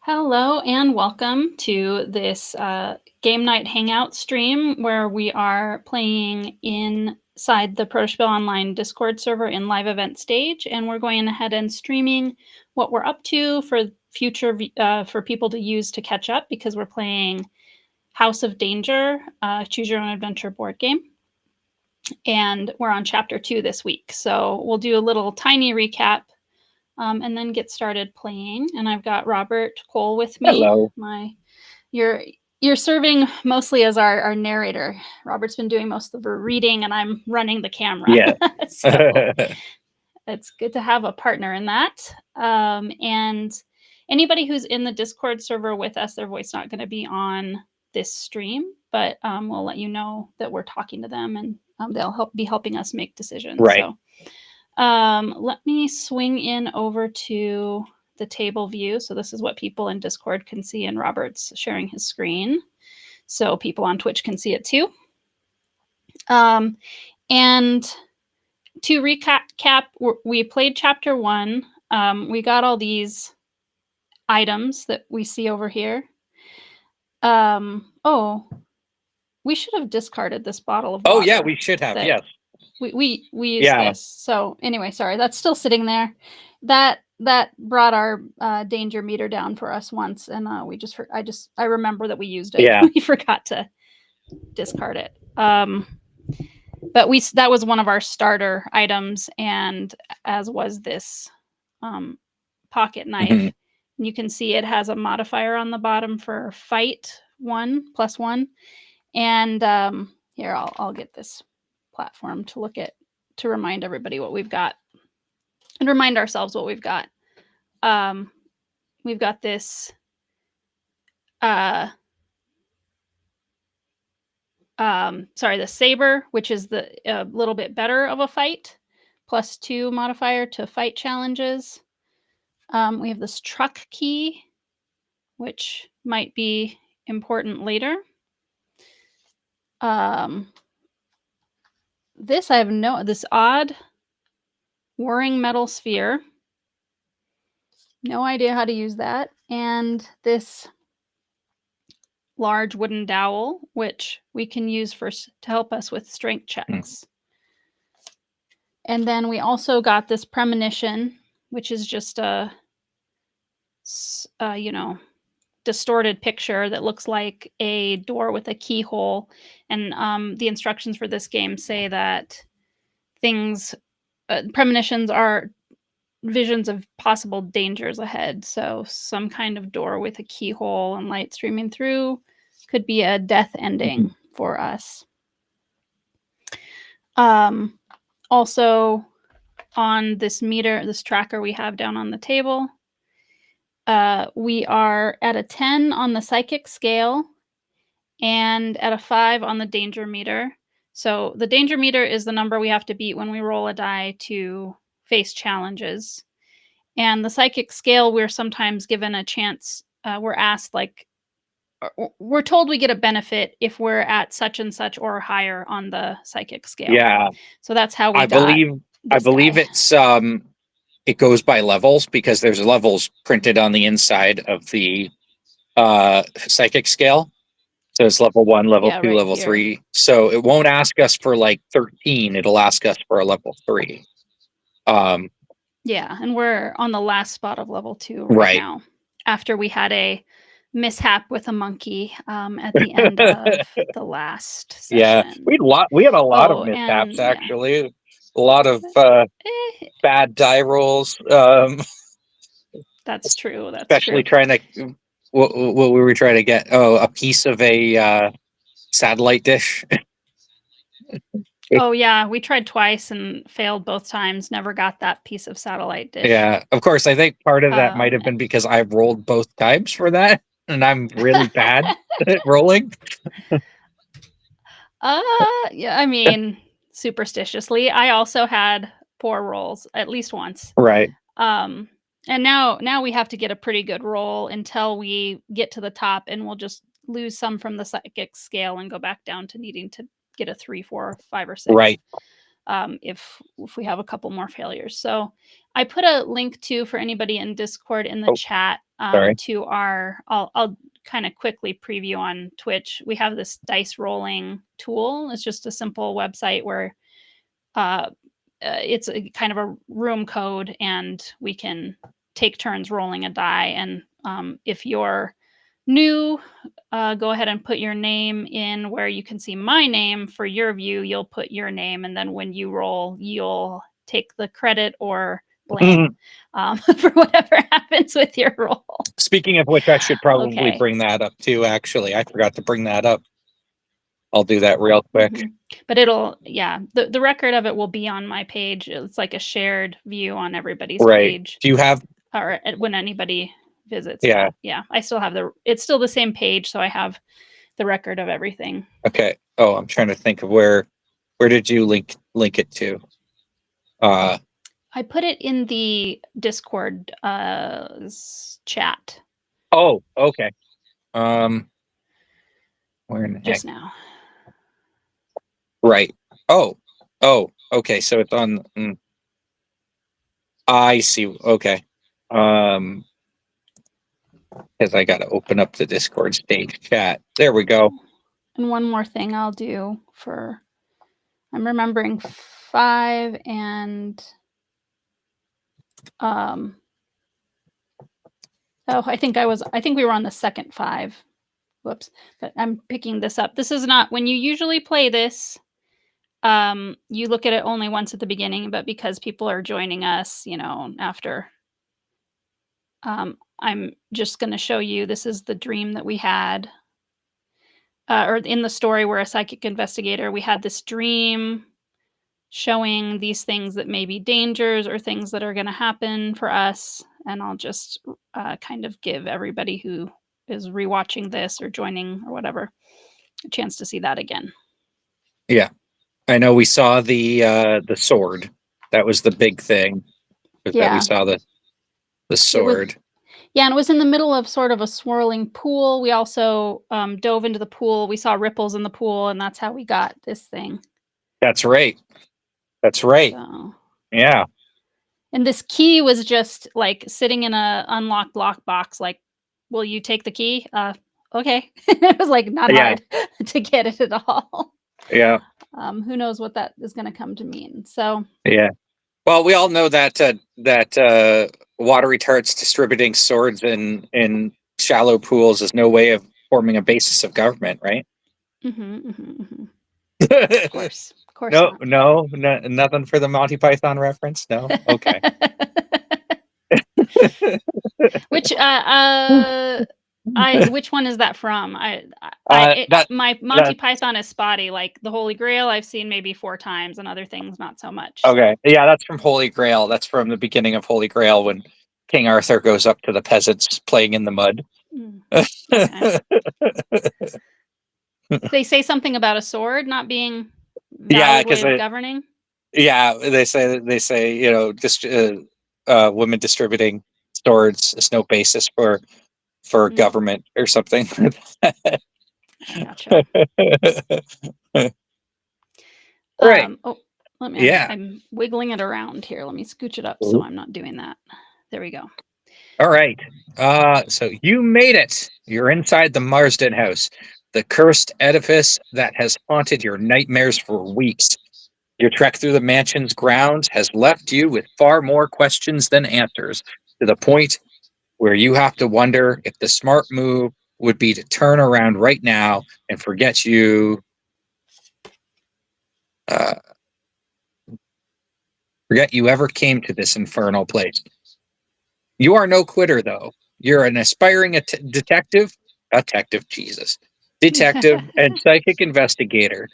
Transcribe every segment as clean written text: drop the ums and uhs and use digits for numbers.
Hello and welcome to this game night hangout stream where we are playing inside the Protoshbill Online Discord server in live event stage, and we're going ahead and streaming what we're up to for future for people to use to catch up, because we're playing House of Danger, Choose Your Own Adventure board game, and we're on chapter 2 this week. So we'll do a little tiny recap and then get started playing. And I've got Robert Cole with me. Hello. You're serving mostly as our narrator. Robert's been doing most of the reading, and I'm running the camera. Yeah. So it's good to have a partner in that. And anybody who's in the Discord server with us, their voice not going to be on this stream, but we'll let you know that we're talking to them, and they'll be helping us make decisions. Right. So let me swing in over to the table view. So this is what people in Discord can see, and Robert's sharing his screen, so people on Twitch can see it too. And to recap, we played chapter 1. We got all these items that we see over here. Oh, we should have discarded this bottle of water. Oh yeah, we should have. Yes. We used this. So anyway, sorry, that's still sitting there. That brought our danger meter down for us once, and I remember that we used it. Yeah. We forgot to discard it. But that was one of our starter items, and as was this pocket knife. Mm-hmm. You can see it has a modifier on the bottom for fight 1 + 1. And here, I'll get this platform to look at, to remind everybody what we've got and remind ourselves what we've got. We've got this the saber, which is the little bit better of a fight, +2 modifier to fight challenges. We have this truck key, which might be important later. This this odd whirring metal sphere. No idea how to use that. And this large wooden dowel, which we can use to help us with strength checks. And then we also got this premonition, which is just a distorted picture that looks like a door with a keyhole. And the instructions for this game say that premonitions are visions of possible dangers ahead. So some kind of door with a keyhole and light streaming through could be a death ending for us. Also, on this meter, this tracker we have down on the table, we are at a 10 on the psychic scale and at a 5 on the danger meter. So the danger meter is the number we have to beat when we roll a die to face challenges. And the psychic scale, we're sometimes given a chance, we're asked, like, we're told we get a benefit if we're at such and such or higher on the psychic scale. Yeah. So that's how we I got believe die. it's it goes by levels, because there's levels printed on the inside of the psychic scale. So it's level 1, level 2, right level here. 3. So it won't ask us for like 13. It'll ask us for a level 3. Yeah, and we're on the last spot of level 2 Right. now, after we had a mishap with a monkey at the end of the last session. Yeah, we had a lot of mishaps, actually. Yeah. A lot of bad die rolls. That's true. Especially trying to what we were trying to get. Oh, a piece of a satellite dish. Oh yeah, we tried twice and failed both times. Never got that piece of satellite dish. Yeah, of course. I think part of that might have been because I rolled both times for that, and I'm really bad at rolling. Yeah, I mean, superstitiously, I also had poor rolls at least once. Right. And now we have to get a pretty good roll until we get to the top, and we'll just lose some from the psychic scale and go back down to needing to get a 3, 4, 5, or 6. Right. If we have a couple more failures. So I put a link to, for anybody in Discord, in the chat, to our, I'll kind of quickly preview on Twitch. We have this dice rolling tool. It's just a simple website where it's a kind of a room code, and we can take turns rolling a die. And if you're new, go ahead and put your name in where you can see my name. For your view, you'll put your name, and then when you roll, you'll take the credit or blame for whatever happens with your roll. Speaking of which, I should probably bring that up too, actually. I forgot to bring that up. I'll do that real quick. But it'll, the record of it will be on my page. It's like a shared view on everybody's page. Do you have, or when anybody visits? Yeah. I still have it's still the same page, so I have the record of everything. Okay. Oh, I'm trying to think of where did you link it to? I put it in the Discord chat. Oh, okay. Where in the just heck? now. Right. Oh, okay. So it's on. I see. Okay. Because I got to open up the Discord stage chat. There we go. And one more thing I'll do I'm remembering 5 and I think we were on the second 5. Whoops. But I'm picking this up. This is not, when you usually play this, you look at it only once at the beginning, but because people are joining us, after, I'm just going to show you, this is the dream that we had, or in the story, we're a psychic investigator. We had this dream showing these things that may be dangers or things that are going to happen for us. And I'll just kind of give everybody who is rewatching this or joining or whatever a chance to see that again. Yeah, I know we saw the sword. That was the big thing. That we saw the sword. And it was in the middle of sort of a swirling pool. We also dove into the pool. We saw ripples in the pool, and that's how we got this thing. That's right. So. Yeah. And this key was just like sitting in a unlocked lockbox. Like, will you take the key? Okay. It was like not hard to get it at all. Yeah. Who knows what that is going to come to mean? So. Yeah. Well, we all know that watery tarts distributing swords in shallow pools is no way of forming a basis of government, right? Of course. No, nothing for the Monty Python reference. No, okay. Which which one is that from? That My Monty that Python is spotty. Like the Holy Grail, I've seen maybe 4 times, and other things not so much. So. okay. Yeah, that's from Holy Grail. That's from the beginning of Holy Grail when King Arthur goes up to the peasants playing in the mud. Mm, okay. They say something about a sword not being Yeah, valid way because of governing. they say women distributing swords is no basis for Mm, government or something. I gotcha. All right. Oh, let me. Yeah. I'm wiggling it around here. Let me scooch it up so I'm not doing that. There we go. All right. So you made it. You're inside the Marsden house, the cursed edifice that has haunted your nightmares for weeks. Your trek through the mansion's grounds has left you with far more questions than answers, to the point where you have to wonder if the smart move would be to turn around right now and uh, forget you ever came to this infernal place. You are no quitter, though. You're an aspiring detective and psychic investigator.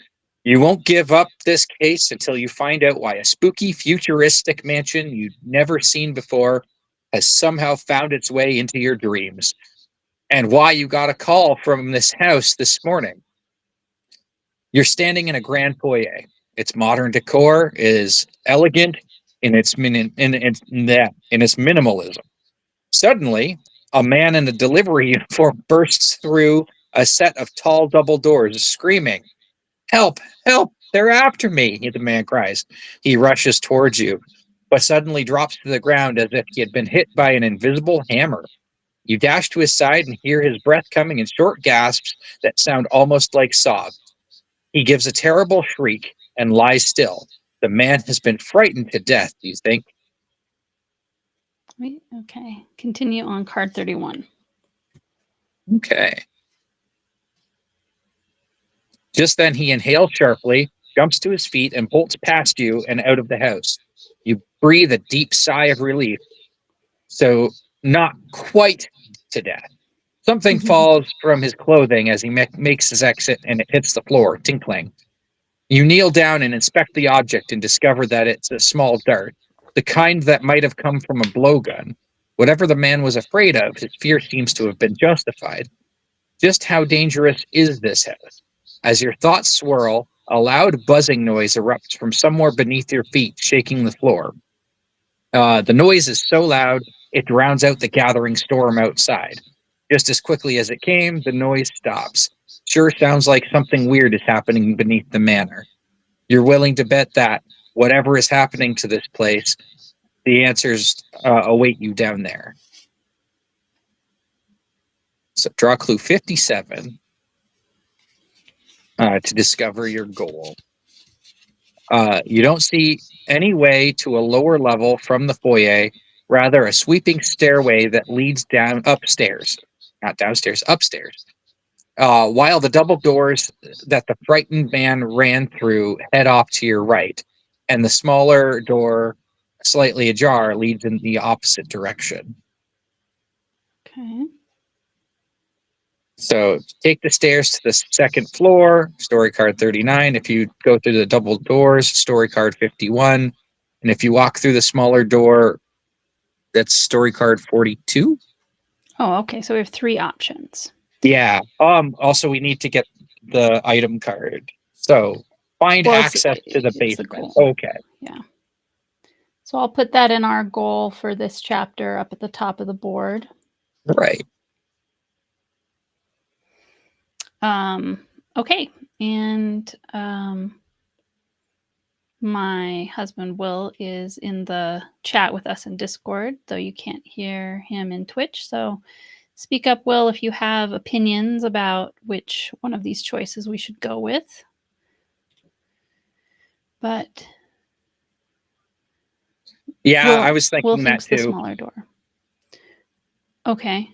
You won't give up this case until you find out why a spooky, futuristic mansion you've never seen before has somehow found its way into your dreams, and why you got a call from this house this morning. You're standing in a grand foyer. Its modern decor is elegant in its minimalism. Suddenly, a man in a delivery uniform bursts through a set of tall double doors, screaming, "Help! Help! They're after me!" the man cries. He rushes towards you, but suddenly drops to the ground as if he had been hit by an invisible hammer. You dash to his side and hear his breath coming in short gasps that sound almost like sobs. He gives a terrible shriek and lies still. The man has been frightened to death, do you think? Wait, okay. Continue on card 31. Okay. Just then he inhales sharply, jumps to his feet, and bolts past you and out of the house. You breathe a deep sigh of relief, so not quite to death. Something falls from his clothing as he makes his exit and it hits the floor, tinkling. You kneel down and inspect the object and discover that it's a small dart, the kind that might have come from a blowgun. Whatever the man was afraid of, his fear seems to have been justified. Just how dangerous is this house? As your thoughts swirl, a loud buzzing noise erupts from somewhere beneath your feet, shaking the floor. The noise is so loud, it drowns out the gathering storm outside. Just as quickly as it came, the noise stops. Sure sounds like something weird is happening beneath the manor. You're willing to bet that whatever is happening to this place, the answers await you down there. So draw clue 57 to discover your goal. You don't see any way to a lower level from the foyer, rather, a sweeping stairway that leads down upstairs, not downstairs, upstairs. While the double doors that the frightened man ran through head off to your right, and the smaller door, slightly ajar, leads in the opposite direction. Okay. So take the stairs to the second floor, story card 39. If you go through the double doors, story card 51. And if you walk through the smaller door, that's story card 42. Oh, okay. So we have 3 options. Yeah. Also we need to get the item card. So find Well, access to the it's the basement. goal. Okay. Yeah. So I'll put that in our goal for this chapter up at the top of the board. Right. Okay. And my husband Will is in the chat with us in Discord, though you can't hear him in Twitch. So speak up, Will, if you have opinions about which one of these choices we should go with. But Yeah, I was Will thinking that thinks the too. smaller door. Okay.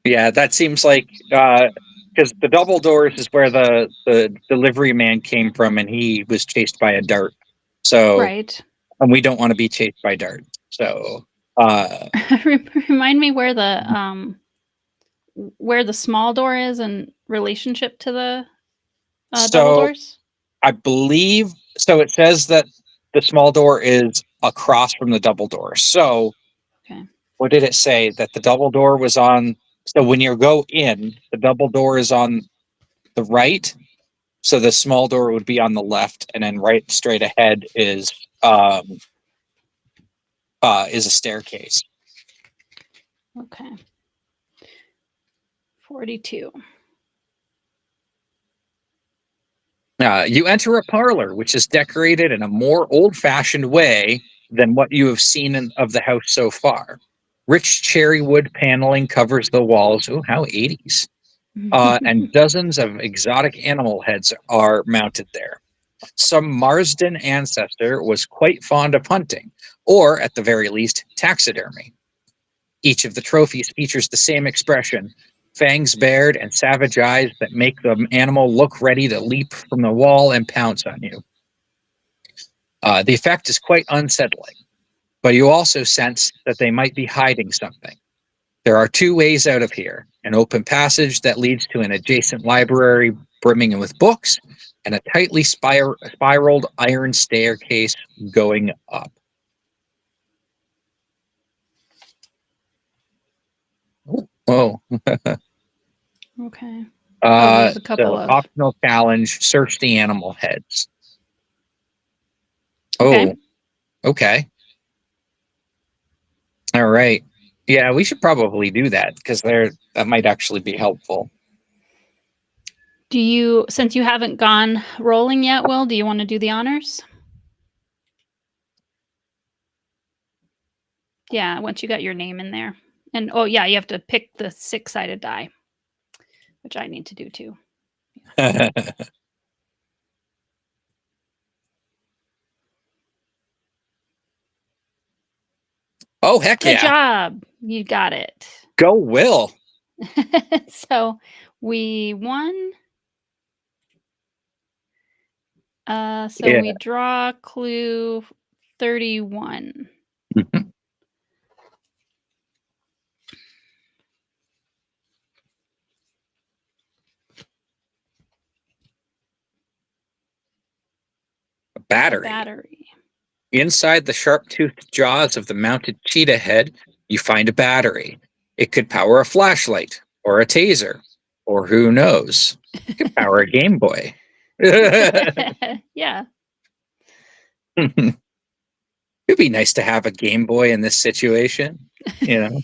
Yeah, that seems like because the double doors is where the delivery man came from, and he was chased by a dart. So, Right. and we don't want to be chased by darts. So, Uh, Remind me where the small door is in relationship to the double so doors. I believe so. It says that the small door is across from the double door. So Okay. what did it say? That the double door was on. So when you go in, the double door is on the right. So the small door would be on the left, and then right straight ahead is a staircase. Okay. 42. You enter a parlor, which is decorated in a more old-fashioned way than what you have seen of the house so far. Rich cherry wood paneling covers the walls. Oh, how 80s. And dozens of exotic animal heads are mounted there. Some Marsden ancestor was quite fond of hunting, or at the very least, taxidermy. Each of the trophies features the same expression: fangs bared and savage eyes that make the animal look ready to leap from the wall and pounce on you. The effect is quite unsettling, but you also sense that they might be hiding something. There are two ways out of here: an open passage that leads to an adjacent library brimming with books, and a tightly spiraled iron staircase going up. Oh, Okay. Oh, there's a couple so of. optional challenge: search the animal heads. Okay. Oh, okay. All right. Yeah, we should probably do that because that might actually be helpful. Since you haven't gone rolling yet, Will, do you want to do the honors? Yeah, once you got your name in there. And oh, yeah, you have to pick the 6-sided die, which I need to do too. Oh, heck Good yeah. job. You got it. Go, Will. So we won. So Yeah. we draw clue 31. Mhm. A Battery. battery. Inside the sharp-toothed jaws of the mounted cheetah head, you find a battery. It could power a flashlight or a taser, or who knows, it could power a Game Boy. Yeah. It'd be nice to have a Game Boy in this situation. You know,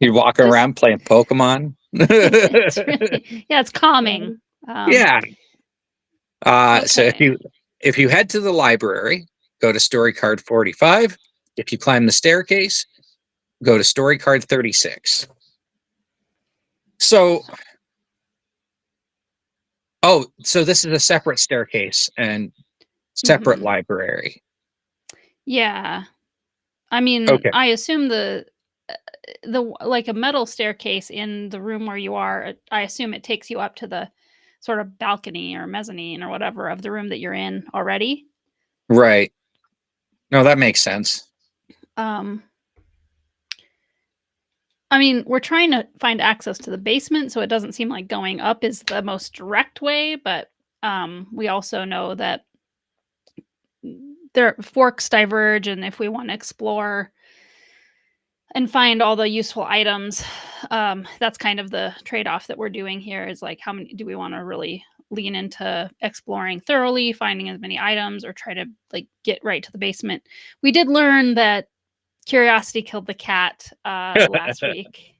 you walk Just around playing Pokemon. it's really, yeah, it's calming. Um, Yeah. So okay. if you head to the library, go to story card 45. If you climb the staircase, go to story card 36. So, so this is a separate staircase and separate Hmm. library. Yeah. I mean, Okay. I assume the like a metal staircase in the room where you are, I assume it takes you up to the sort of balcony or mezzanine or whatever of the room that you're in already. Right. No, that makes sense. Um, I mean, we're trying to find access to the basement, so it doesn't seem like going up is the most direct way, but we also know that their forks diverge, and if we want to explore and find all the useful items, that's kind of the trade-off that we're doing here is like how many do we want to really lean into exploring thoroughly, finding as many items, or try to like get right to the basement. We did learn that curiosity killed the cat last week.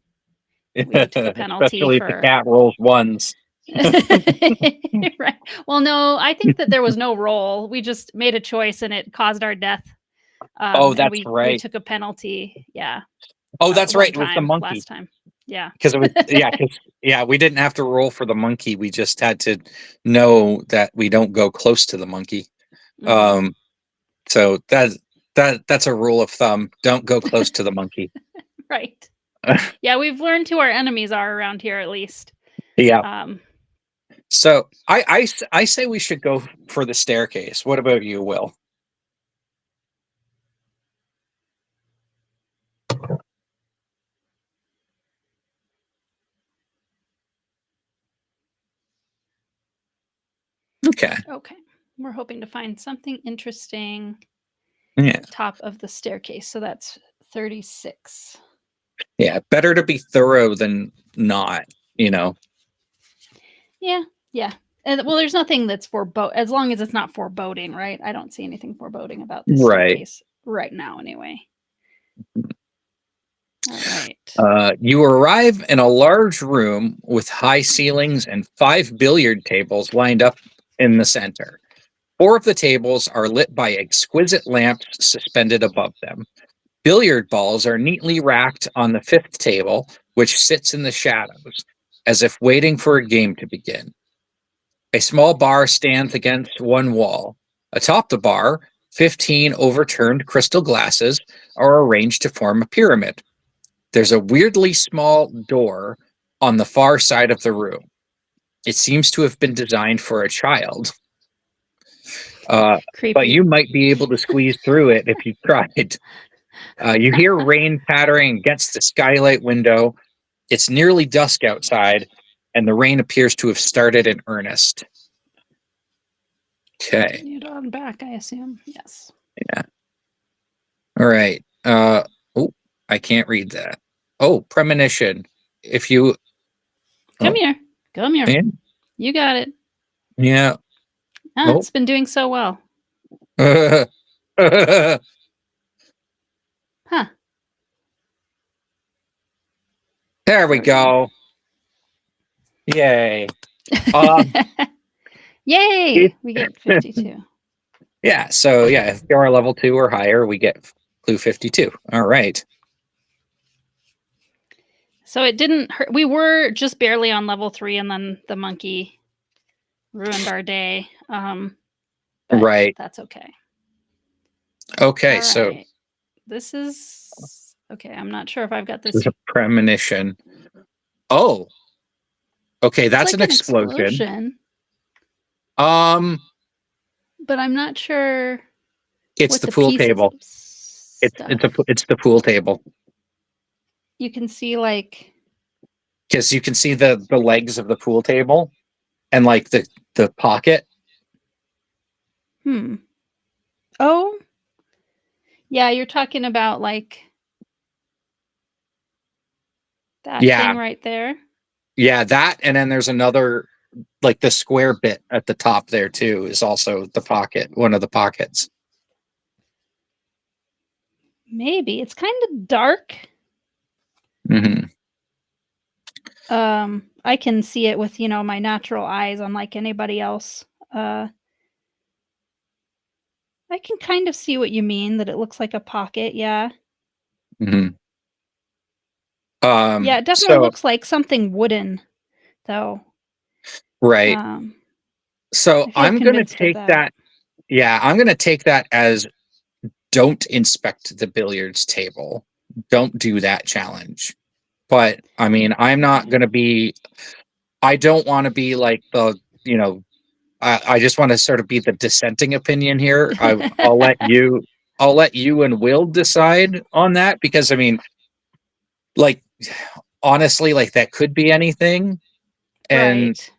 We took a penalty Especially if the for cat rolls ones. right. Well, no, I think that there was no roll. We just made a choice and it caused our death. Oh, And that's we right. took a penalty. Yeah. Oh, that's right. One It was the time monkey. last time. Yeah. Because it was, yeah, we didn't have to roll for the monkey. We just had to know that we don't go close to the monkey. Hmm. Um, so that's a rule of thumb. Don't go close to the monkey. Right. Yeah, we've learned who our enemies are around here at least. Yeah. Um, So I say we should go for the staircase. What about you, Will? Okay. Okay. We're hoping to find something interesting at Yeah. the top of the staircase. So that's 36. Yeah. Better to be thorough than not, you know. Yeah. Yeah. And, well, there's nothing that's as long as it's not foreboding, right? I don't see anything foreboding about this Right. staircase right now, anyway. All right. You arrive in a large room with high ceilings and 5 billiard tables lined up in the center. Four of the tables are lit by exquisite lamps suspended above them. Billiard balls are neatly racked on the fifth table, which sits in the shadows, as if waiting for a game to begin. A small bar stands against one wall. Atop the bar, 15 overturned crystal glasses are arranged to form a pyramid. There's a weirdly small door on the far side of the room. It seems to have been designed for a child, uh, but Creepy. you might be able to squeeze through it if you tried. You hear rain pattering against the skylight window. It's nearly dusk outside, and the rain appears to have started in earnest. Okay. Continued on back, I assume. Yes. Yeah. All right. Oh, I can't read that. Oh, premonition. If you. Come Oh, here. Come here. yeah. You got it. Yeah. Ah, Oh. it's been doing so well. There Huh. we There we go. go. Yay. Um, it, Yay! We get 52. yeah. So yeah, if you are level 2 or higher, we get clue 52. All right. So it didn't hurt. We were just barely on level 3, and then the monkey ruined our day. But Right. that's okay. Okay. All So right. This is okay. I'm not sure if I've got this is this. a premonition. Oh. Okay. It's That's like an an explosion. explosion, Um. but I'm not sure It's what the the pool pieces table. of stuff. It's the pool table You can see like because you can see the legs of the pool table and like the pocket. hmm. Oh, yeah, you're talking about like that Yeah. thing right there. Yeah. That and then there's another like the square bit at the top there too is also the pocket, one of the pockets. Maybe it's kind of dark. Hmm. I can see it with, my natural eyes unlike anybody else. Uh, I can kind of see what you mean, that it looks like a pocket, yeah. Hmm. Yeah, it definitely So looks like something wooden, though. right. Um, So I feel I'm gonna convinced of take that. that. Yeah, I'm gonna take that as don't inspect the billiards table. Don't do that challenge. But I mean, I'm not Okay. gonna be. I don't want to be like the you know. I just want to sort of be the dissenting opinion here. I'll let you. I'll let you and Will decide on that because I mean, like honestly, like that could be anything. And Right.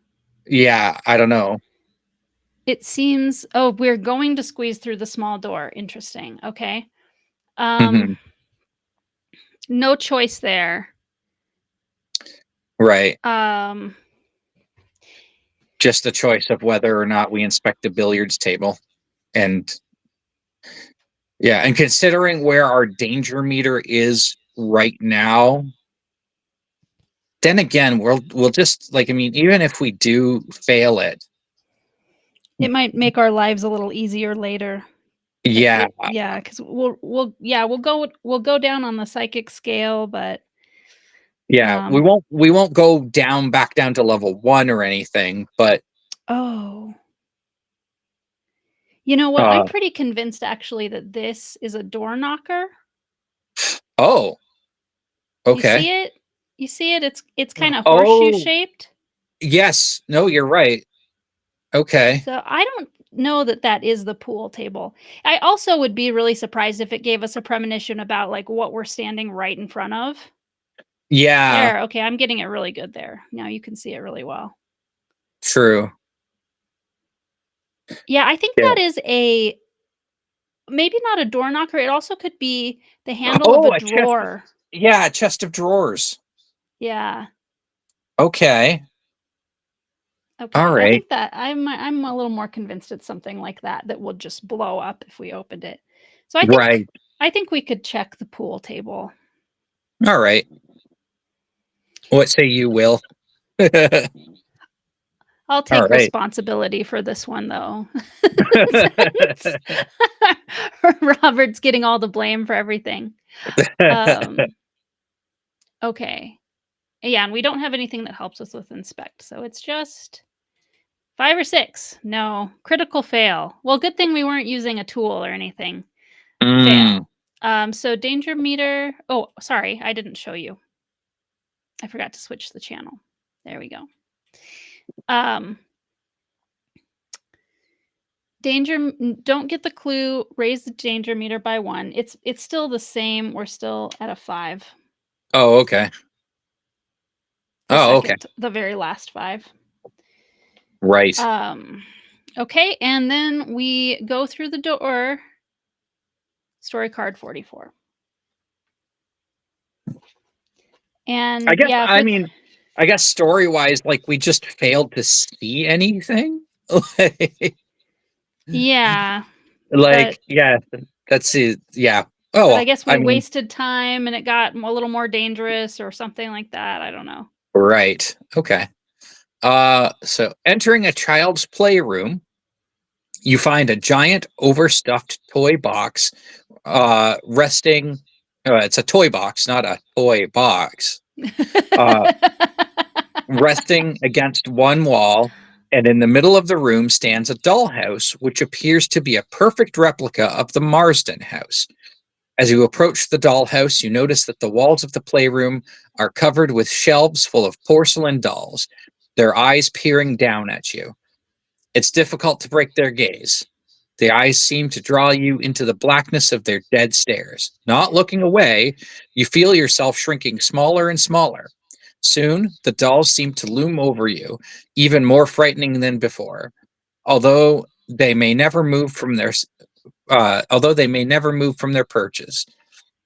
yeah, I don't know. It seems oh, we're going to squeeze through the small door. Interesting. Okay. Hmm. No choice there. Right. Um, Just the choice of whether or not we inspect the billiards table. And yeah, and considering where our danger meter is right now, then again, we'll just like I mean, even if we do fail it, it might make our lives a little easier later. yeah, Yeah, because we'll go down on the psychic scale, but yeah, we um, won't go down back down to level 1 or anything, but oh, you know what? I'm uh pretty convinced actually that this is a door knocker. oh, Do you okay. see it? You see it? It's kind of horseshoe Oh, shaped. yes. No, you're right. Okay. So I don't know that that is the pool table. I also would be really surprised if it gave us a premonition about like what we're standing right in front of. Yeah, There, okay, I'm getting it really good there. Now you can see it really well. true. Yeah, I think Yeah. that is a maybe not a door knocker, it also could be the handle of a Oh, a chest. drawer. Yeah, a chest of drawers. Yeah. Okay. All Okay, I right. think that I'm a little more convinced it's something like that that will just blow up if we opened it. So Right. I think we could check the pool table. All right. What say you, Will? All I'll take right. responsibility for this one though. Since Robert's getting all the blame for everything. Um, okay. Yeah, and we don't have anything that helps us with inspect, so it's just 5 or 6. No, critical fail. Well, good thing we weren't using a tool or anything. Mm. Fail. So danger meter. Oh, sorry, I didn't show you. I forgot to switch the channel. There we go. Um, danger. Don't get the clue. Raise the danger meter by 1. It's still the same. We're still at a 5. Oh, okay. Oh, okay. The very last 5. Right. Um, okay, and then we go through the door. Story card 44. I And guess, yeah, I for mean, I guess story wise, like we just failed to see anything. yeah, but Yeah, that's it. Yeah. Oh, I well, guess I we mean, wasted time and it got a little more dangerous or something like that. I don't know. right. Okay. So entering a child's playroom, you find a giant overstuffed toy box, resting. It's a toy box, not a toy box. Uh, Resting against one wall, and in the middle of the room stands a dollhouse, which appears to be a perfect replica of the Marsden house. As you approach the dollhouse, you notice that the walls of the playroom are covered with shelves full of porcelain dolls, their eyes peering down at you. It's difficult to break their gaze. The eyes seem to draw you into the blackness of their dead stares. Not looking away, you feel yourself shrinking smaller and smaller. Soon, the dolls seem to loom over you, even more frightening than before. Although they may never move from their although they may never move from their perches.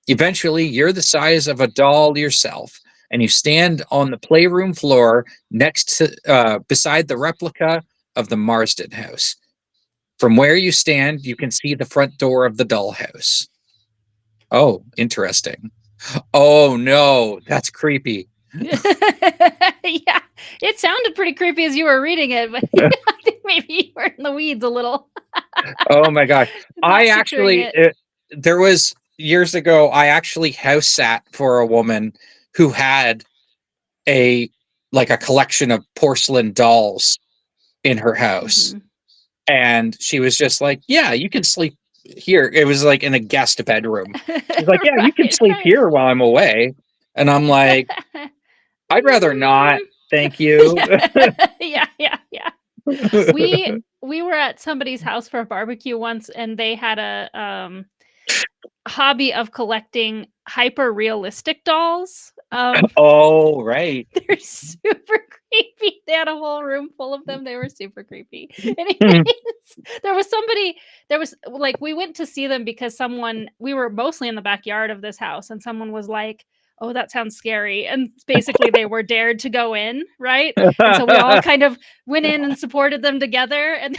Eventually, you're the size of a doll yourself, and you stand on the playroom floor next to beside the replica of the Marsden house. From where you stand, you can see the front door of the dollhouse. Oh, interesting. Oh no, that's creepy. Yeah, it sounded pretty creepy as you were reading it, but I think maybe you were in the weeds a little, Oh my gosh. I not picturing actually, it. there was years ago, I actually house sat for a woman who had a like a collection of porcelain dolls in her house. Mm-hmm. And she was just like, "Yeah, you can sleep here." It was like in a guest bedroom. She's like, "Yeah, you can Right, sleep right. here while I'm away." And I'm like, "I'd rather not. Mm, Thank you." yeah, yeah. We were at somebody's house for a barbecue once, and they had a hobby of collecting hyper realistic dolls. Oh, right. They're super creepy. They had a whole room full of them. They were super creepy. Anyways, there was somebody, there was like, we went to see them because we were mostly in the backyard of this house, and someone was like, oh, that sounds scary. And basically, they were dared to go in, right? And so we all kind of went in and supported them together. And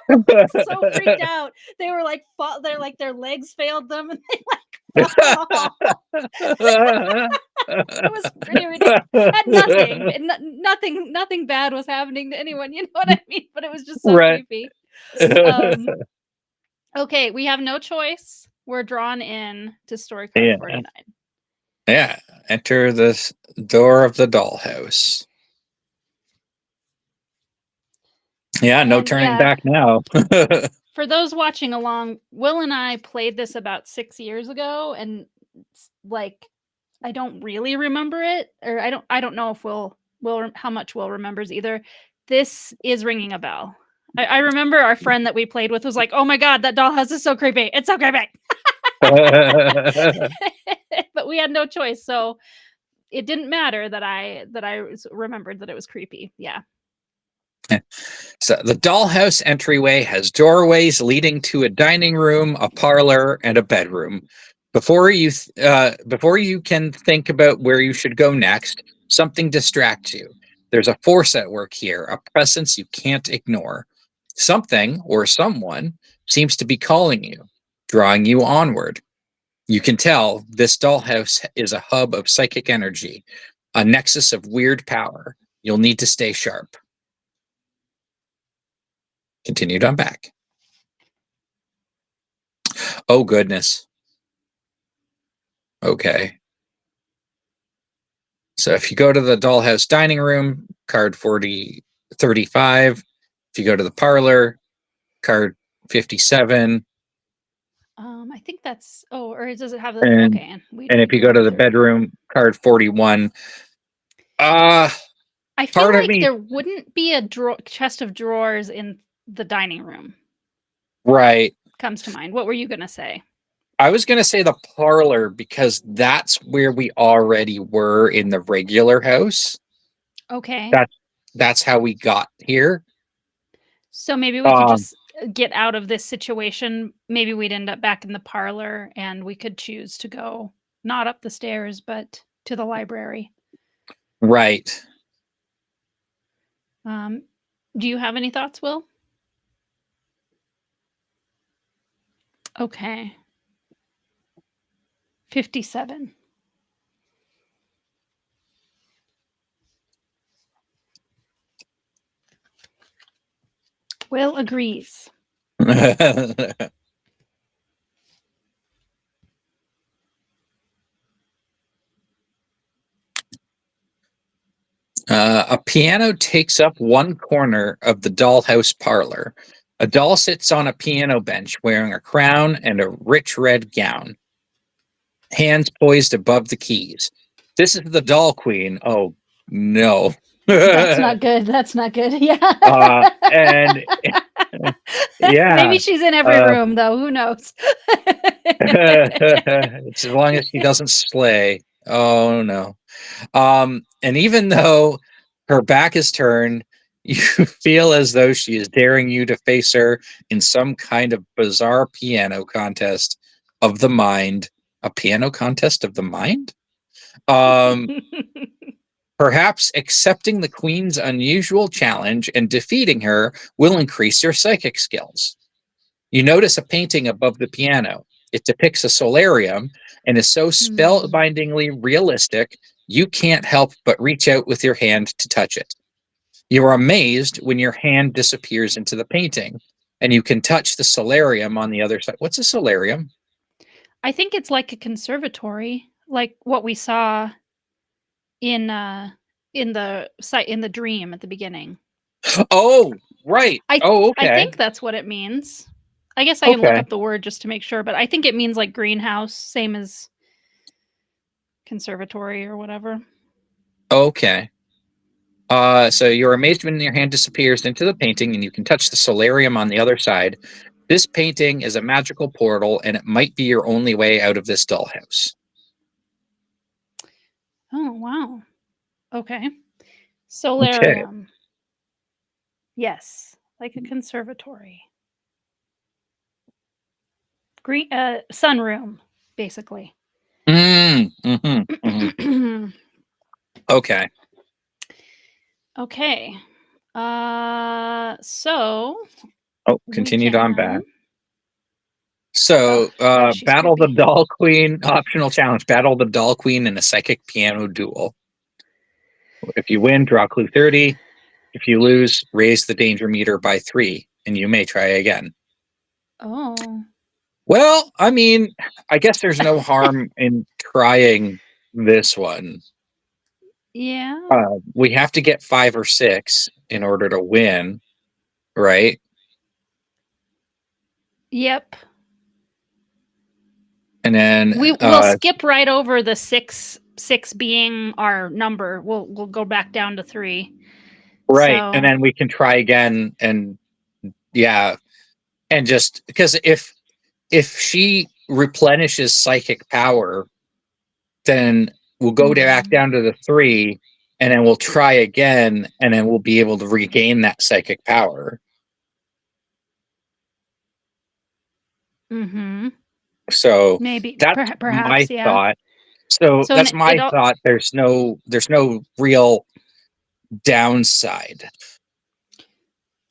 they were like so freaked out. They were like, they're like, their legs failed them and they like fell in the hall. It was pretty ridiculous. Had nothing, nothing bad was happening to anyone. You know what I mean? But it was just so Right. creepy. Um, okay, we have no choice. We're drawn in to story card Yeah. 49. Yeah. Enter the door of the dollhouse. Yeah, no And turning yeah, back now. for those watching along, Will and I played this about 6 years ago, and like I don't really remember it, or I don't know if Will how much Will remembers either. This is ringing a bell. I remember our friend that we played with was like, "Oh my god, that dollhouse is so creepy! It's so creepy!" But we had no choice, so it didn't matter that I remembered that it was creepy. Yeah. So the dollhouse entryway has doorways leading to a dining room, a parlor, and a bedroom. Before you can think about where you should go next, something distracts you. There's a force at work here, a presence you can't ignore. Something or someone seems to be calling you, drawing you onward. You can tell this dollhouse is a hub of psychic energy, a nexus of weird power. You'll need to stay sharp. Continued on back. Oh, goodness. Okay. So if you go to the dollhouse dining room, card 35. If you go to the parlor, card 57. I think that's. Oh, or does it have the? And Okay, and and we if you do go have to the 30. bedroom, card 41. Uh I feel Part of like me, there wouldn't be a chest of drawers in the dining room. right. Comes to mind. What were you gonna say? I was going to say the parlor because that's where we already were in the regular house. Okay. That's that's how we got here. So maybe we could Um, just get out of this situation. Maybe we'd end up back in the parlor and we could choose to go not up the stairs, but to the library. right. Um, do you have any thoughts, Will? Okay. 57. Will agrees. A piano takes up one corner of the dollhouse parlor. A doll sits on a piano bench wearing a crown and a rich red gown, hands poised above the keys. This is the doll queen. Oh, no. That's not good. That's not good. Yeah. And yeah, Maybe she's in every uh, room, though. Who knows? it's as long as she doesn't slay. Oh, no. And even though her back is turned, you feel as though she is daring you to face her in some kind of bizarre piano contest of the mind. A piano contest of the mind? Um, Perhaps accepting the queen's unusual challenge and defeating her will increase your psychic skills. You notice a painting above the piano. It depicts a solarium and is so Hmm. spellbindingly realistic, you can't help but reach out with your hand to touch it. You are amazed when your hand disappears into the painting and you can touch the solarium on the other side. What's a solarium? I think it's like a conservatory, like what we saw in the site in the dream at the beginning. Oh, right. Oh, I okay. think that's what it means. I guess I can look Okay. up the word just to make sure, but I think it means like greenhouse, same as conservatory or whatever. Okay. So you're amazed when your hand disappears into the painting and you can touch the solarium on the other side. This painting is a magical portal and it might be your only way out of this dollhouse. Oh, wow. Okay. Okay. Solarium. Yes, like a conservatory. Green sunroom, basically. Mm-hmm. Okay. Okay. So Oh, we continued on can. back. Oh, So, yeah, she's battle the creepy. doll queen. Optional challenge: battle the doll queen in a psychic piano duel. If you win, draw clue 30. If you lose, raise the danger meter by 3, and you may try again. Oh. Well, I mean, I guess there's no harm in trying this one. Yeah. We have to get 5 or 6 in order to win, right? Yep. And then, We'll skip right over the six being our number. We'll go back down to 3. right, and So then we can try again, and yeah, and just because if she replenishes psychic power, then we'll go back mhm. down to the 3, and then we'll try again, and then we'll be able to regain that psychic power. Mhm. So Maybe. that's my Perhaps, yeah. thought. So So that's and it my all thought. There's no real downside.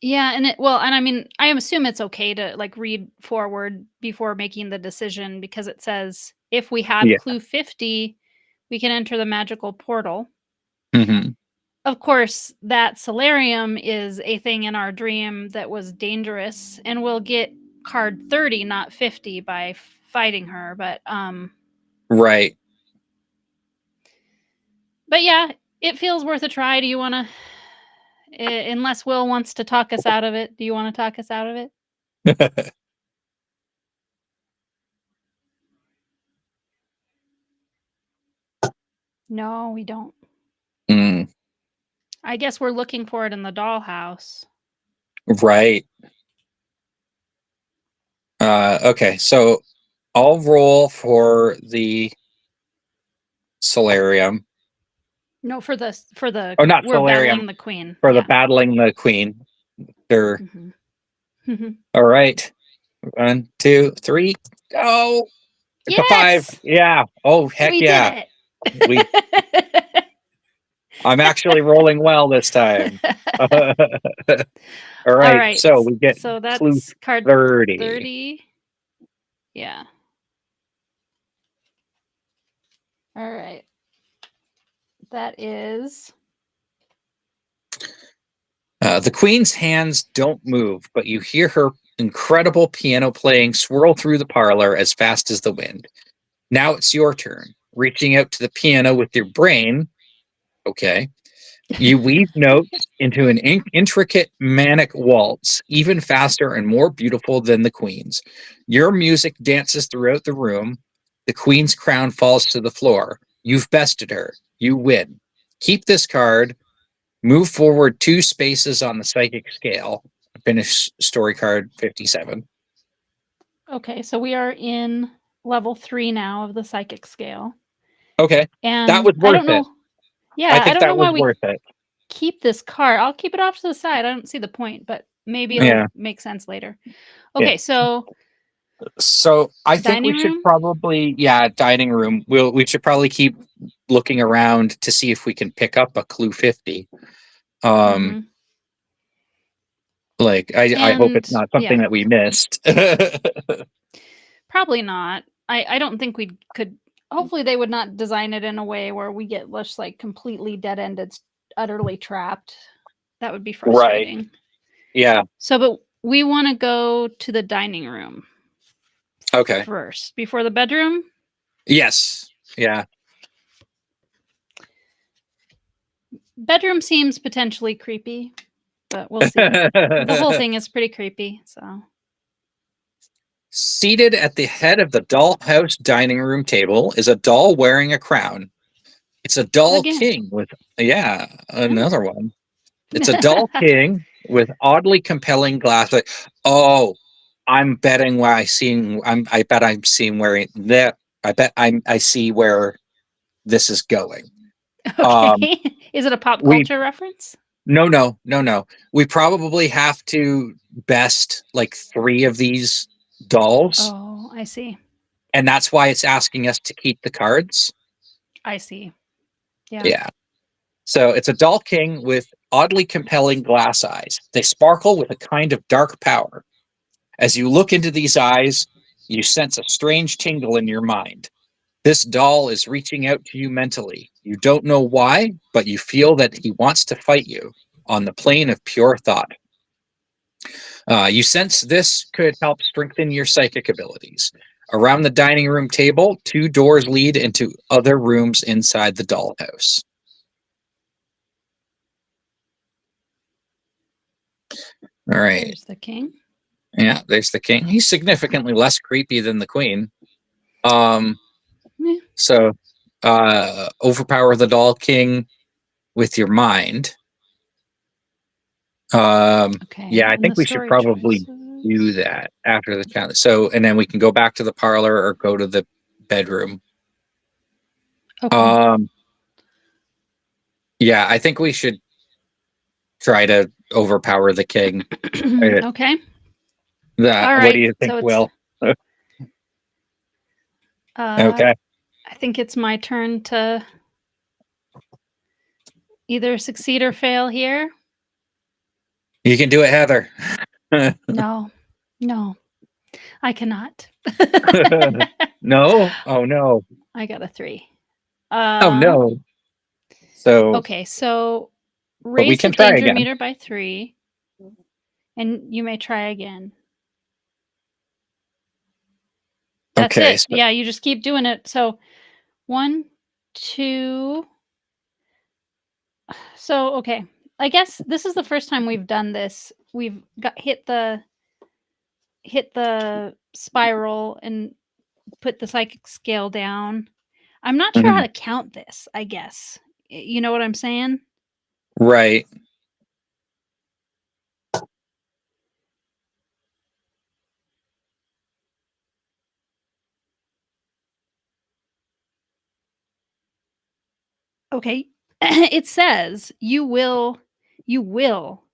yeah, and it well, and I mean, I assume it's okay to, like, read forward before making the decision because it says, "If we have Yeah. clue 50, we can enter the magical portal." Hmm. Of course, that solarium is a thing in our dream that was dangerous, and we'll get card 30, not 50, by fighting her, Right. but yeah, it feels worth a try. Do you wanna unless Will wants to talk us out of it, do you wanna talk us out of it? No, we don't. Mm, I guess we're looking for it in the dollhouse. right. Okay, so I'll roll for the solarium. No, for the Oh, not we're solarium, battling the queen. for the Yeah. battling the queen. Sure. Mhm. Mhm. All right. 1, 2, 3. Go. It's a 5. Yes! Yeah. Oh, heck We did yeah. We it! I'm actually rolling well this time. All right. Alright, So we get so clue that's card 30. 30. Yeah. Alright. That is The queen's hands don't move, but you hear her incredible piano playing swirl through the parlor as fast as the wind. Now it's your turn. Reaching out to the piano with your brain, okay, you weave notes into an intricate manic waltz, even faster and more beautiful than the queen's. Your music dances throughout the room. The queen's crown falls to the floor. You've bested her. You win. Keep this card. Move forward 2 spaces on the psychic scale. Finish story card 57. okay, so we are in level 3 now of the psychic scale, Okay. That and was I worth don't it. know I yeah, I think don't know that was why we worth it. keep this card. I'll keep it off to the side. I don't see the point, but maybe it'll Yeah. make sense later. Yeah. Okay, so So I think we dining should room? probably, yeah, dining room. We should probably keep looking around to see if we can pick up a clue 50. Um, Mhm. like I hope it's And not something yeah, that we missed. probably not. I don't think we could hopefully they would not design it in a way where we get just like completely dead-ended, utterly trapped. That would be Right. frustrating. Yeah. So, but we want to go to the dining room Okay. first before the bedroom. Yes. Yeah. Bedroom seems potentially creepy, but we'll see. The whole thing is pretty creepy, so Seated at the head of the dollhouse dining room table is a doll wearing a crown. It's a doll again. king with, yeah, Oh. another one. It's a doll king with oddly compelling glass. Oh, I'm betting where I seeing. I bet I'm seeing where that. I see where this is going. Um, Okay. Is it a pop we culture reference? no. We probably have to best like 3 of these dolls, Oh, I see. and that's why it's asking us to keep the cards. I see. Yeah. Yeah. So it's a doll king with oddly compelling glass eyes. They sparkle with a kind of dark power. As you look into these eyes, you sense a strange tingle in your mind. This doll is reaching out to you mentally. You don't know why, but you feel that he wants to fight you on the plane of pure thought. You sense this could help strengthen your psychic abilities. Around the dining room table, 2 doors lead into other rooms inside the dollhouse. All right. There's the king. Yeah, there's the king. He's significantly less creepy than the queen. Um, Yeah. so overpower the doll king with your mind. Yeah, Okay. I And think the we should story probably do choices. that after the challenge. So, and then we can go back to the parlor or go to the bedroom. Okay. Um, Yeah, I think we should try to overpower the king. Okay. That. All What do right. you think, So it's Will? uh Okay, I think it's my turn to either succeed or fail here. you can do it, Heather. No. No. I cannot. No? Oh no. I got a 3. Oh Um no. So, okay, so but we raise the can try danger again. meter by 3 and you may try again. That's Okay. it. So, Yeah, you just keep doing it. So 1, 2. So okay. I guess this is the first time we've done this. We've got hit the spiral and put the psychic scale down. I'm not sure how mhm, to count this, I guess. You know what I'm saying? right. Okay. It says you will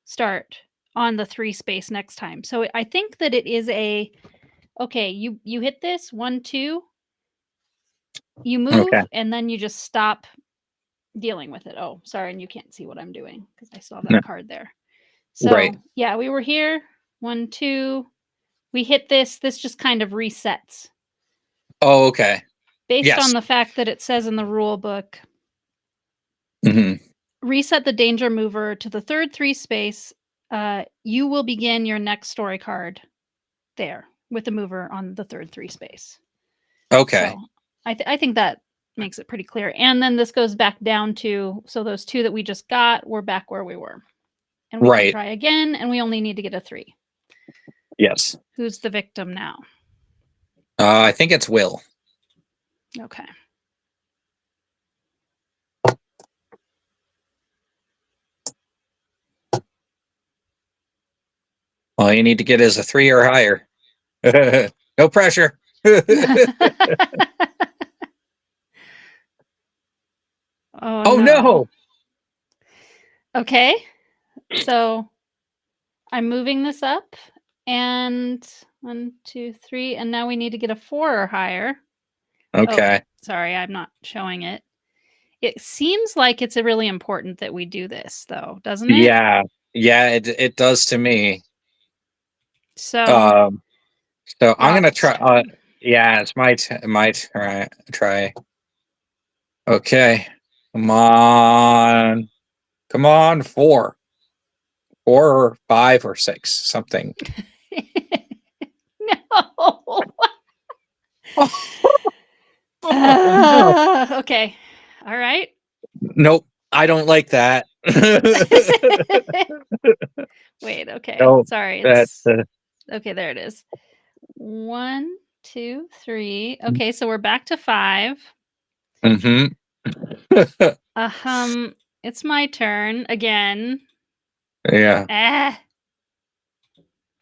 start on the 3 space next time. So I think that it is a okay, you hit this 1 2, you Okay. move and then you just stop dealing with it. Oh, sorry, and you can't see what I'm doing because I still have No, that card there. right. So, yeah, we were here 1 2, we hit this. This just kind of resets Oh, okay. based on Yes. the fact that it says in the rule book Hmm. reset the danger mover to the third 3 space. You will begin your next story card there with the mover on the third 3 space. Okay. So I think that makes it pretty clear. And then this goes back down to so those 2 that we just got, we're back where we were. And we can Right. try again, and we only need to get a 3. Yes. Who's the victim now? I think it's Will. Okay. All you need to get is a 3 or higher. No pressure. Oh Oh no. no. Okay. So I'm moving this up and 1, 2, 3, and now we need to get a 4 or higher. Oh, Okay. sorry, I'm not showing it. It seems like it's really important that we do this, though, doesn't it? Yeah. Yeah, it does to me. So, Um so I'm going to Rob's try turn. yeah, it's my try. Okay. Come on. Come on, 4. 4 or 5 or 6, something. No. Oh no. Okay. All right. Nope. I don't like that. Wait, okay. No, Sorry, that it's okay, there it is. 1, 2, 3. Okay, so we're back to 5. mhm. It's my turn again. Yeah. Ah,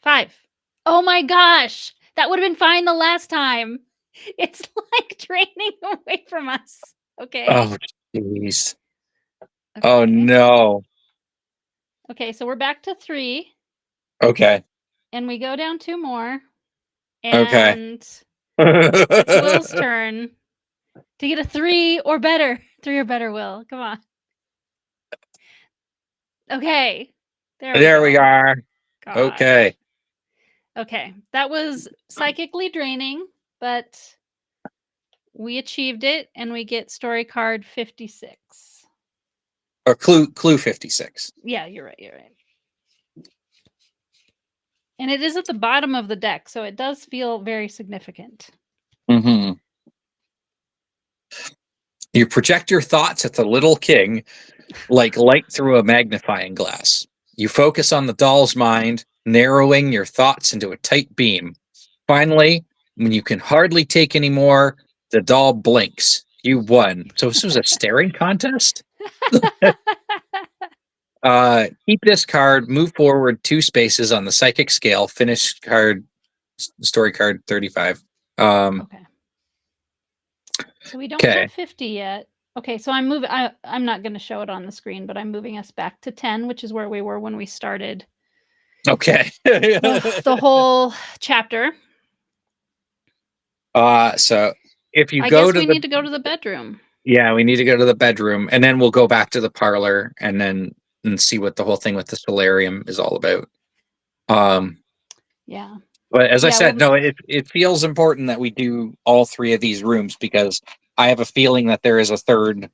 5. Oh my gosh! That would have been fine the last time. It's like draining away from us. Okay. Oh, jeez. Oh, Okay. no. Okay, so we're back to 3, Okay. and we go down 2 more, Okay. and it's Will's turn to get a 3 or better. 3 or better, Will. Come on. Okay. There we There we go. are. Gosh. Okay. Okay. That was psychically draining, but we achieved it and we get story card 56. Or clue 56. Yeah, you're right. You're right. And it is at the bottom of the deck, so it does feel very significant. Mhm. You project your thoughts at the little king like light through a magnifying glass. You focus on the doll's mind, narrowing your thoughts into a tight beam. Finally, when you can hardly take any more, the doll blinks. You won. So this was a staring contest? Keep this card, move forward 2 spaces on the psychic scale, finish card, story card 35. Okay. So we don't Okay. have 50 yet. Okay, so I'm moving. I'm not going to show it on the screen, but I'm moving us back to 10, which is where we were when we started Okay. the whole chapter. So if you I go guess to we the need to go to the bedroom. yeah, we need to go to the bedroom, and then we'll go back to the parlor, and see what the whole thing with the solarium is all about. Um, Yeah. but as I Yeah. said, Well, no, it feels important that we do all three of these rooms because I have a feeling that there is a third.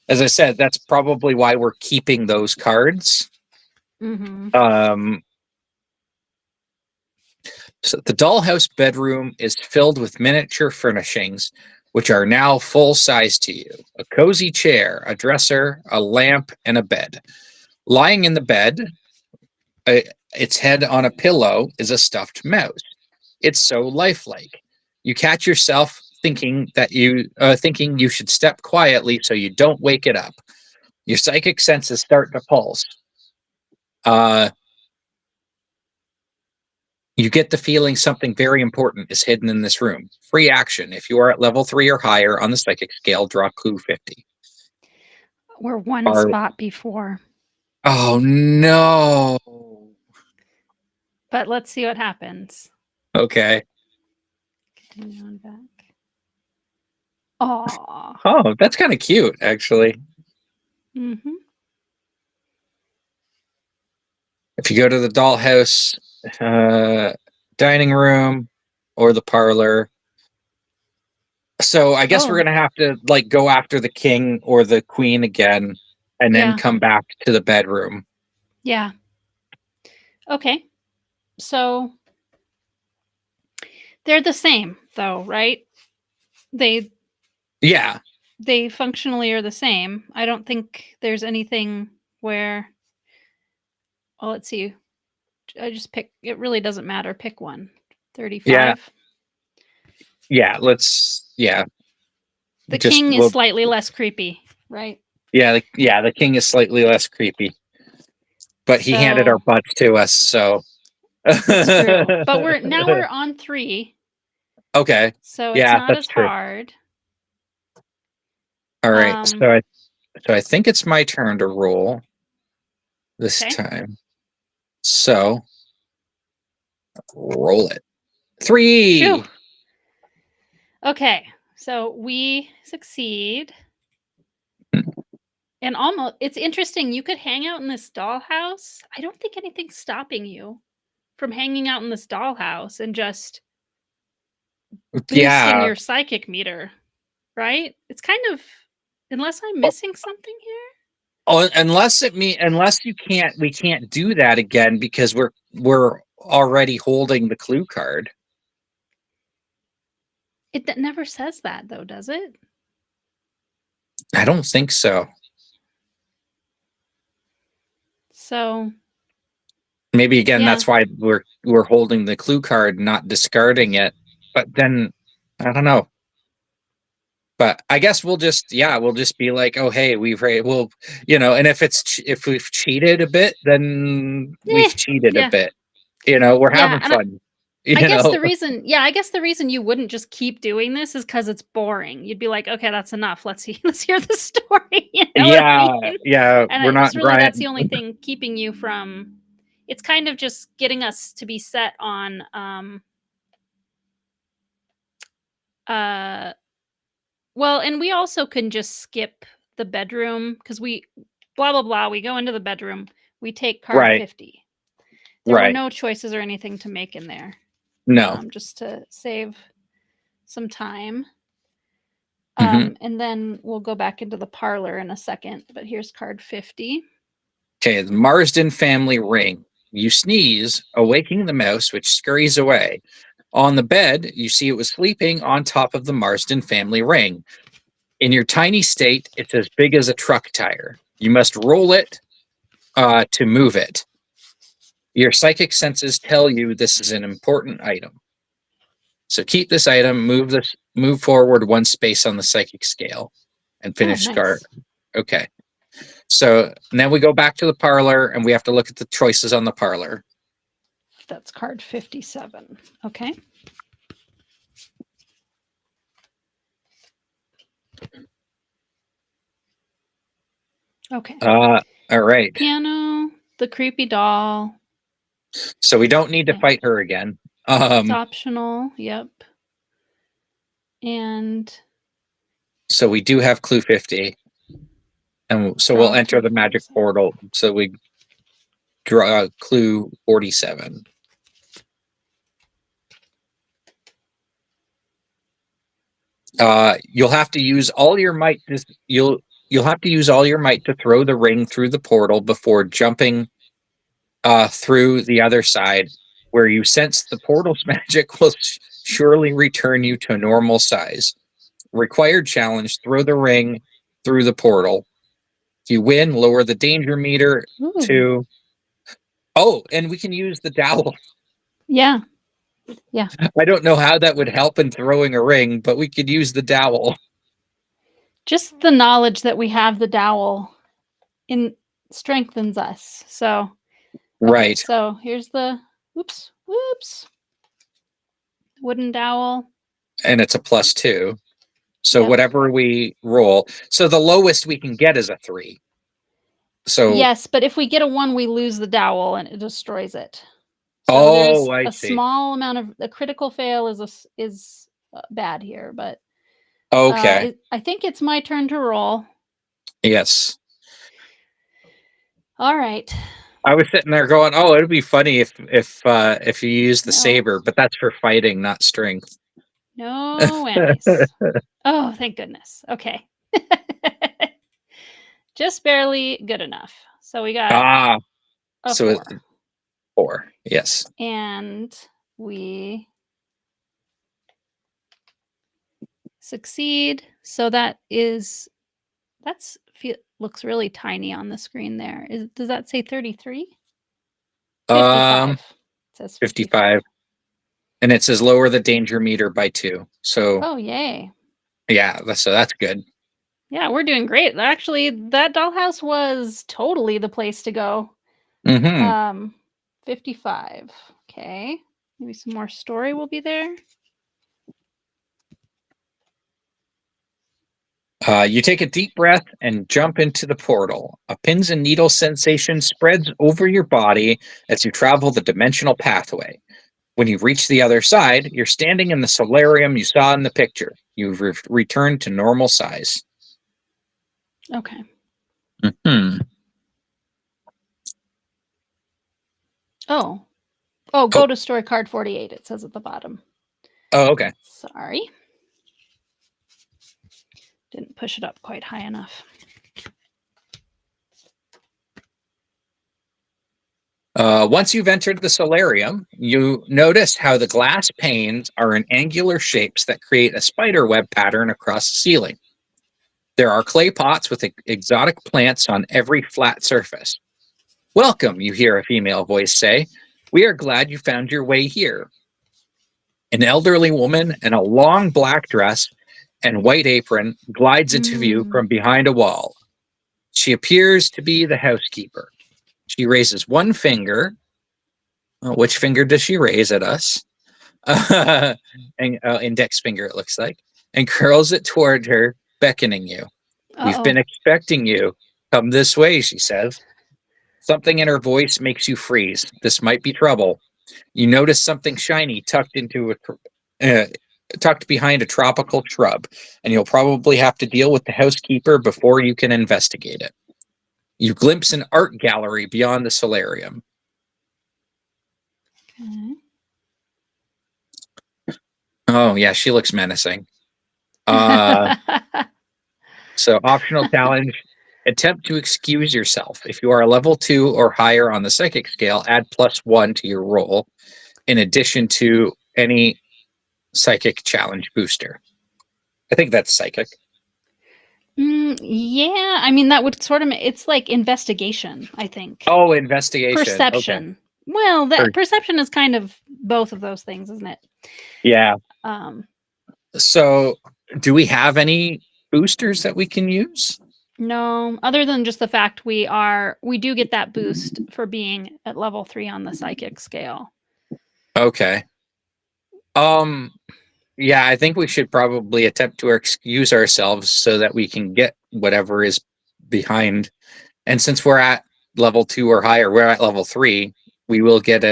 As I said, that's probably why we're keeping those cards. mm-hmm. Um, so the dollhouse bedroom is filled with miniature furnishings, which are now full size to you: a cozy chair, a dresser, a lamp, and a bed. Lying in the bed, uh, its head on a pillow, is a stuffed mouse. It's so lifelike. You catch yourself thinking you should step quietly so you don't wake it up. Your psychic senses start to pulse. Uh, you get the feeling something very important is hidden in this room. Free action. If you are at level 3 or higher on the psychic scale, draw clue 50. We're one Are spot before, Oh no. but let's see what happens. Okay. Continue on back. Aw. Oh, that's kind of cute, actually. Mm-hmm. If you go to the dollhouse uh, dining room or the parlor, so I guess we're Oh, gonna have to like go after the king or the queen again, and then yeah. come back to the bedroom. Yeah. Okay. So they're the same, though, right? They Yeah, they functionally are the same. I don't think there's anything where. Well, let's see. I just pick. It really doesn't matter. Pick one. yeah, 35. yeah. Yeah, The just king is well, slightly less creepy, right? yeah. The king is slightly less creepy, but he handed our So butts to us, so. it's true. But we're on 3, Okay, so it's yeah, not that's as true. hard. All right, Um, so I think it's my turn to roll this okay. time. So roll it. Phew. 3. Okay. So we succeed. And almost it's interesting, you could hang out in this dollhouse. I don't think anything's stopping you from hanging out in this dollhouse and just boosting Yeah. your psychic meter, right? It's kind of, unless I'm missing something here? Oh, unless we can't do that again because we're already holding the clue card. It never says that though, does it? I don't think so. So, Maybe again yeah. that's why we're holding the clue card, not discarding it. But then I don't know. But I guess we'll just be like, oh hey, we'll and if we've cheated a bit, then Eh, we've cheated a yeah. bit. We're Yeah, having and fun. I You guess know. the reason you wouldn't just keep doing this is because it's boring. You'd be like, "Okay, that's enough. Let's see let's hear the story." You know what I Yeah, mean? yeah, And we're I not guess really that's grind. the only thing keeping you from, it's kind of just getting us to be set on, uh well, and we also can just skip the bedroom because we blah, blah, blah, we go into the bedroom, we take card Right, 50. There were right. no choices or anything to make in there, No. just to save some time. Hmm. And then we'll go back into the parlor in a second, but here's card 50. Okay, the Marsden family ring. You sneeze, awaking the mouse, which scurries away. On the bed, you see it was sleeping on top of the Marsden family ring. In your tiny state, it's as big as a truck tire. You must roll it to move it. Your psychic senses tell you this is an important item. So keep this item, move forward one space on the psychic scale, and Oh, finish card. nice. Okay. So then we go back to the parlor and we have to look at the choices on the parlor. That's card 57. Okay. Okay. All right. Piano, the creepy doll. So we don't need to Yeah. fight her again. It's Um, optional. Yep. And so we do have clue 50. And so we'll draw enter clue the magic 47. portal. So we draw clue 47. You'll have to use all your might. You'll have to use all your might to throw the ring through the portal before jumping through the other side, where you sense the portal's magic will surely return you to normal size. Required challenge: throw the ring through the portal. If you win, lower the danger meter Ooh. to. Oh, and we can use the dowel. Yeah. Yeah. I don't know how that would help in throwing a ring, but we could use the dowel. Just the knowledge that we have the dowel in strengthens us. So, okay, Right. so here's the whoops, wooden dowel. And it's a +2. So Yep. whatever we roll. So the lowest we can get is a 3. So, Yes, but if we get a 1, we lose the dowel and it destroys it. So there's oh, I a see. small amount of a critical fail is bad here, but Okay. I think it's my turn to roll. Yes. All right. I was sitting there going, "Oh, it'd be funny if you use the No, saber, but that's for fighting, not strength." no whammies. Oh, thank goodness. Okay. Just barely good enough. So we got Ah, a so 4. 4. Yes. And we succeed. So looks really tiny on the screen there. Does that say 33? Um, 55. It says 55. 55, and it says lower the danger meter by 2. So Oh, yay. yeah, that's good. Yeah, we're doing great. Actually, that dollhouse was totally the place to go. Hmm. 55. Okay. Maybe some more story will be there. You take a deep breath and jump into the portal. A pins and needles sensation spreads over your body as you travel the dimensional pathway. When you reach the other side, you're standing in the solarium you saw in the picture. You've returned to normal size. Okay. Hmm. Oh. Oh, Oh, go to story card 48, it says at the bottom. oh, okay. Sorry. Didn't push it up quite high enough. Once you've entered the solarium, you notice how the glass panes are in angular shapes that create a spider web pattern across the ceiling. There are clay pots with exotic plants on every flat surface. Welcome, you hear a female voice say. We are glad you found your way here. An elderly woman in a long black dress and white apron glides into view Mm. from behind a wall. She appears to be the housekeeper. She raises one finger. Which finger does she raise at us? And index finger, it looks like, and curls it toward her, beckoning you. We've Uh-oh. been expecting you. Come this way, she says. Something in her voice makes you freeze. This might be trouble. You notice something shiny uh, tucked behind a tropical shrub, and you'll probably have to deal with the housekeeper before you can investigate it. You glimpse an art gallery beyond the solarium. Okay. Oh yeah, she looks menacing. Uh, so optional challenge: attempt to excuse yourself. If you are a level 2 or higher on the psychic scale, add +1 to your roll, in addition to any psychic challenge booster. I think that's psychic. Yeah, I mean that would sort of it's like investigation, I think. Oh, investigation. Okay. Perception. Well, Or, that perception is kind of both of those things, isn't it? yeah. Um, So, do we have any boosters that we can use? no, other than just the fact we do get that boost for being at level 3 on the psychic scale. Okay. Um. Yeah, I think we should probably attempt to excuse ourselves so that we can get whatever is behind. And since we're at level 2 or higher, we're at level 3, we will get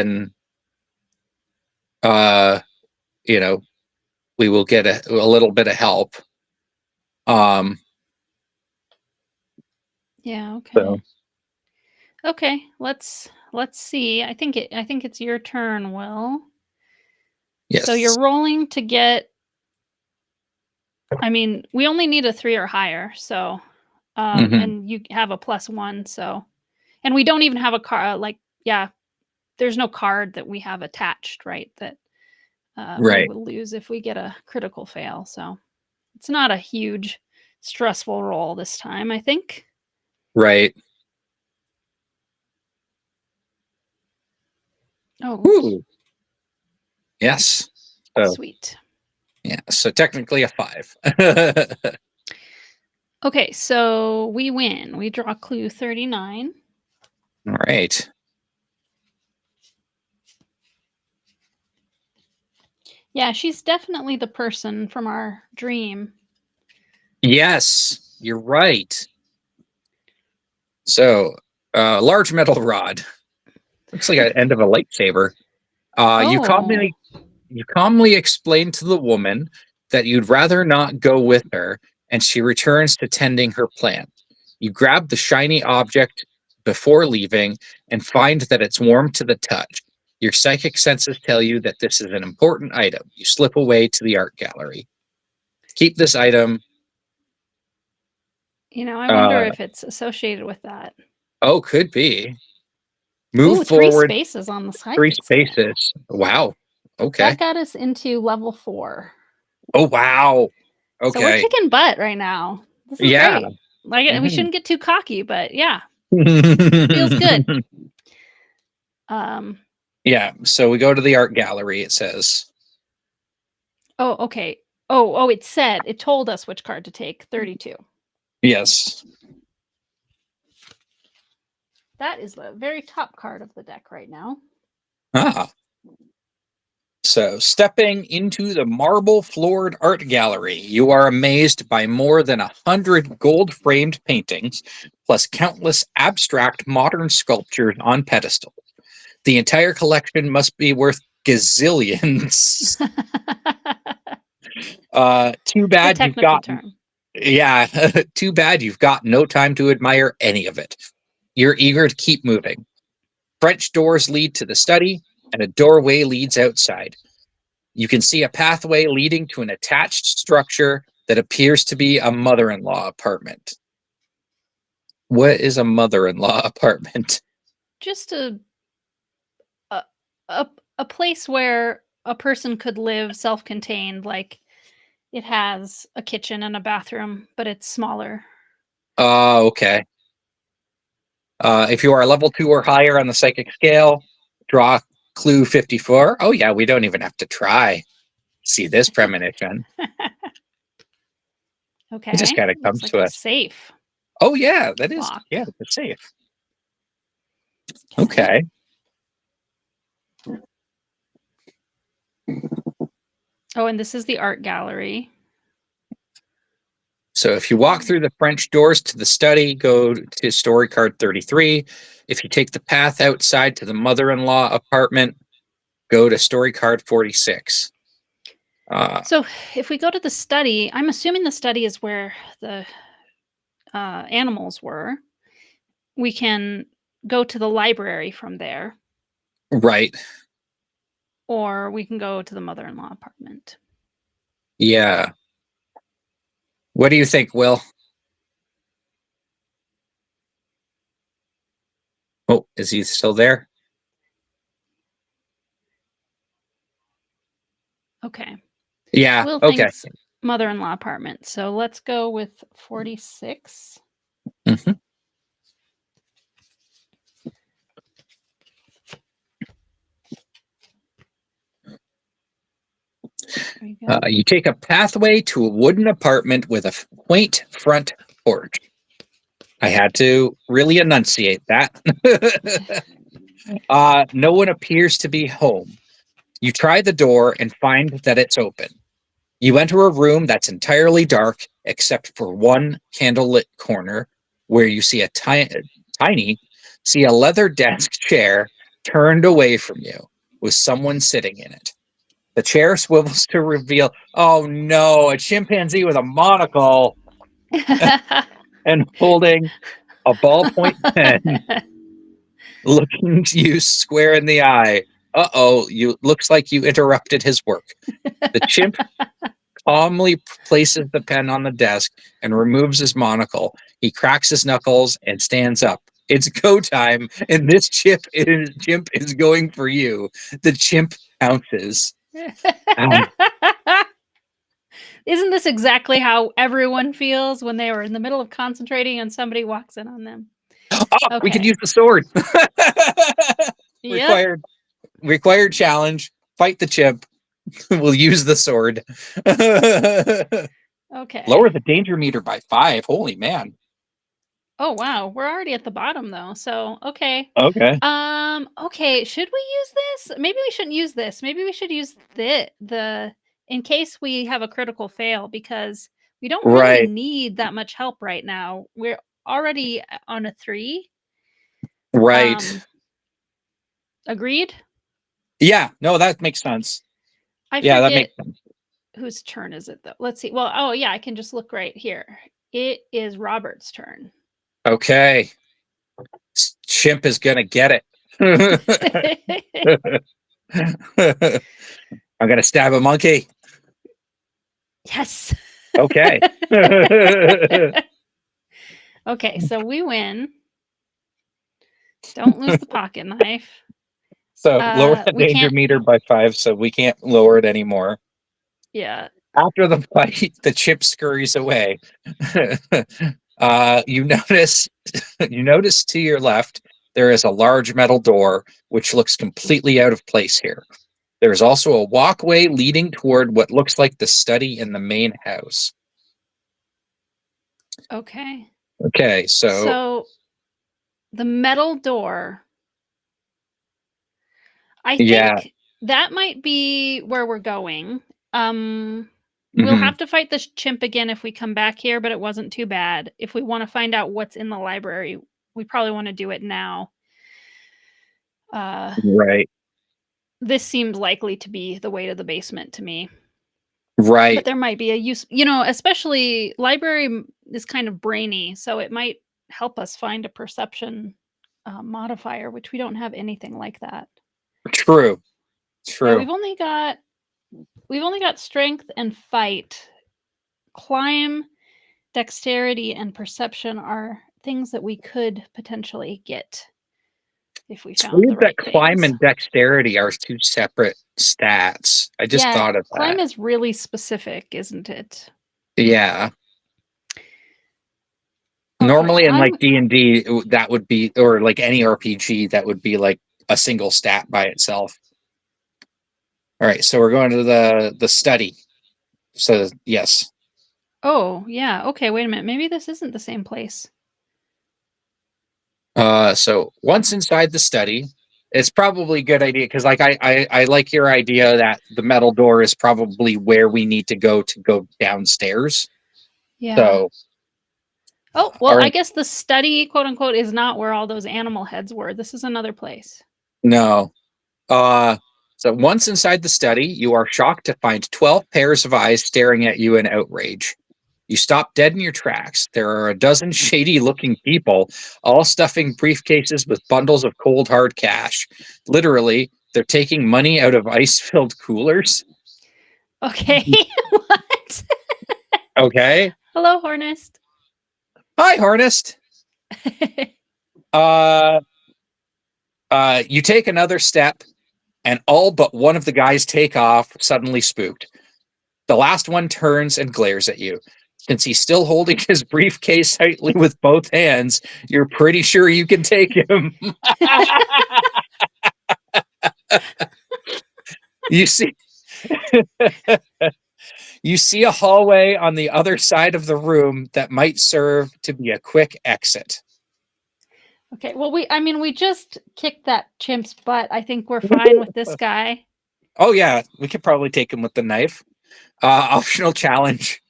you know, we will get a little bit of help. Yeah, okay. So Okay, let's see. I think it's your turn, Will. yes. So you're rolling to get, I mean, we only need a 3 or higher, so and you have a +1, so, and we don't even have a card, like, yeah, there's no card that we have attached, right? That we Right. will lose if we get a critical fail. So it's not a huge stressful roll this time, I think. Right. Oh, oops. Ooh. Yes. So Sweet. yeah. So technically a 5. Okay, so we win. We draw clue 39. All right. Yeah, she's definitely the person from our dream. Yes, you're right. So, large metal rod. Looks like an end of a lightsaber. You Oh, calmly explain to the woman that you'd rather not go with her, and she returns to tending her plant. You grab the shiny object before leaving and find that it's warm to the touch. Your psychic senses tell you that this is an important item. You slip away to the art gallery. Keep this item. I wonder Uh, if it's associated with that. oh, could be. Move Ooh, 3 forward spaces on the 3 psychic skill. spaces. Wow. Okay. That got us into level 4. Oh, wow. So we're Okay. kicking butt right now. This is Yeah. great. Like, we Mhm. shouldn't get too cocky, but yeah, feels good. Um, Yeah. So we go to the art gallery, it says. oh, okay. Oh, it told us which card to take, 32. Yes. That is the very top card of the deck right now. Ah. So, stepping into the marble floored art gallery, you are amazed by more than 100 gold framed paintings, plus countless abstract modern sculptures on pedestals. The entire collection must be worth gazillions. Too It's a bad you've technical got, term. yeah, too bad you've got no time to admire any of it. You're eager to keep moving. French doors lead to the study, and a doorway leads outside. You can see a pathway leading to an attached structure that appears to be a mother in law apartment. What is a mother in law apartment? Just a a a place where a person could live self-contained, like it has a kitchen and a bathroom, but it's smaller. Oh, okay. If you are level 2 or higher on the psychic scale, draw clue 54. Oh, yeah, we don't even have to try. See this premonition. It just Okay. kind of Looks comes like to a us. safe Oh, yeah, that is. lock. Yeah, it's safe. Okay. Okay. Oh, and this is the art gallery. So if you walk through the French doors to the study, go to story card 33. If you take the path outside to the mother in law apartment, go to story card 46. So if we go to the study, I'm assuming the study is where the animals were. We can go to the library from there, Right. or we can go to the mother-in-law apartment. Yeah. What do you think, Will? Oh, is he still there? Okay. Yeah. Will Okay. thinks mother-in-law apartment. So let's go with 46. Mhm. There you go. You take a pathway to a wooden apartment with a quaint front porch. I had to really enunciate that. No one appears to be home. You try the door and find that it's open. You enter a room that's entirely dark except for one candlelit corner where you see a tiny, see a leather desk chair turned away from you with someone sitting in it. The chair swivels to reveal, oh no, a chimpanzee with a monocle and holding a ballpoint pen, looking you square in the eye. Uh-oh, you looks like you interrupted his work. The chimp calmly places the pen on the desk and removes his monocle. He cracks his knuckles and stands up. It's go time, and this chimp is going for you. The chimp pounces. Um, Isn't this exactly how everyone feels when they were in the middle of concentrating and somebody walks in on them? oh, we could Okay. use the sword. Yep. required required challenge. Fight the chimp. We'll use the sword. Okay. Lower the danger meter by 5. Holy man. Oh wow, we're already at the bottom though. So, okay. Okay. Okay, should we use this? Maybe we shouldn't use this. Maybe we should use the in case we have a critical fail because we don't really Right. need that much help right now. We're already on a 3. Right. Um, agreed? Yeah. No, that makes sense. I Yeah, that forget makes sense. whose turn is it though. Let's see. Well, oh yeah, I can just look right here. It is Robert's turn. Okay. Chimp is gonna get it. I'm gonna stab a monkey. Yes. Okay. Okay, so we win. Don't lose the pocket knife. So lower the We danger can't. meter by 5, so we can't lower it anymore. Yeah. After the fight, the chip scurries away. You notice you notice to your left there is a large metal door which looks completely out of place here. There is also a walkway leading toward what looks like the study in the main house. Okay. Okay, so So the metal door. I yeah, think that might be where we're going. We'll mhm, have to fight this chimp again if we come back here, but it wasn't too bad. If we want to find out what's in the library, we probably want to do it now. Uh, right, this seemed likely to be the way to the basement to me. But right, there might be a use, especially library is kind of brainy, so it might help us find a perception modifier, which we don't have anything like that. true, Yeah, true, we've only got strength and fight. Climb, dexterity, and perception are things that we could potentially get if we It's found the weird that right climb things. and dexterity are 2 separate stats. I just Yeah, thought of climb that. is really specific, isn't it? Yeah. Okay, Normally in, like, I'm D&D, that would be, or, like, any RPG, that would be, like, a single stat by itself. Alright, so we're going to the study. So, yes. Oh, yeah. Okay, wait a minute. Maybe this isn't the same place. So once inside the study, it's probably a good idea because, like, I like your idea that the metal door is probably where we need to go downstairs. Yeah. So, Oh, well, all I right, guess the study, quote unquote, is not where all those animal heads were. This is another place. no. Uh, so once inside the study, you are shocked to find 12 pairs of eyes staring at you in outrage. You stop dead in your tracks. There are a dozen shady looking people, all stuffing briefcases with bundles of cold hard cash. Literally, they're taking money out of ice filled coolers. Okay. What? Okay. Hello, Hornist. Hi, Harnest. Uh, you take another step, and all but one of the guys take off, suddenly spooked. The last one turns and glares at you. Since he's still holding his briefcase tightly with both hands, you're pretty sure you can take him. You see, you see a hallway on the other side of the room that might serve to be a quick exit. Okay, well, we just kicked that chimp's butt. I think we're fine with this guy. Oh yeah, we could probably take him with the knife. Optional challenge.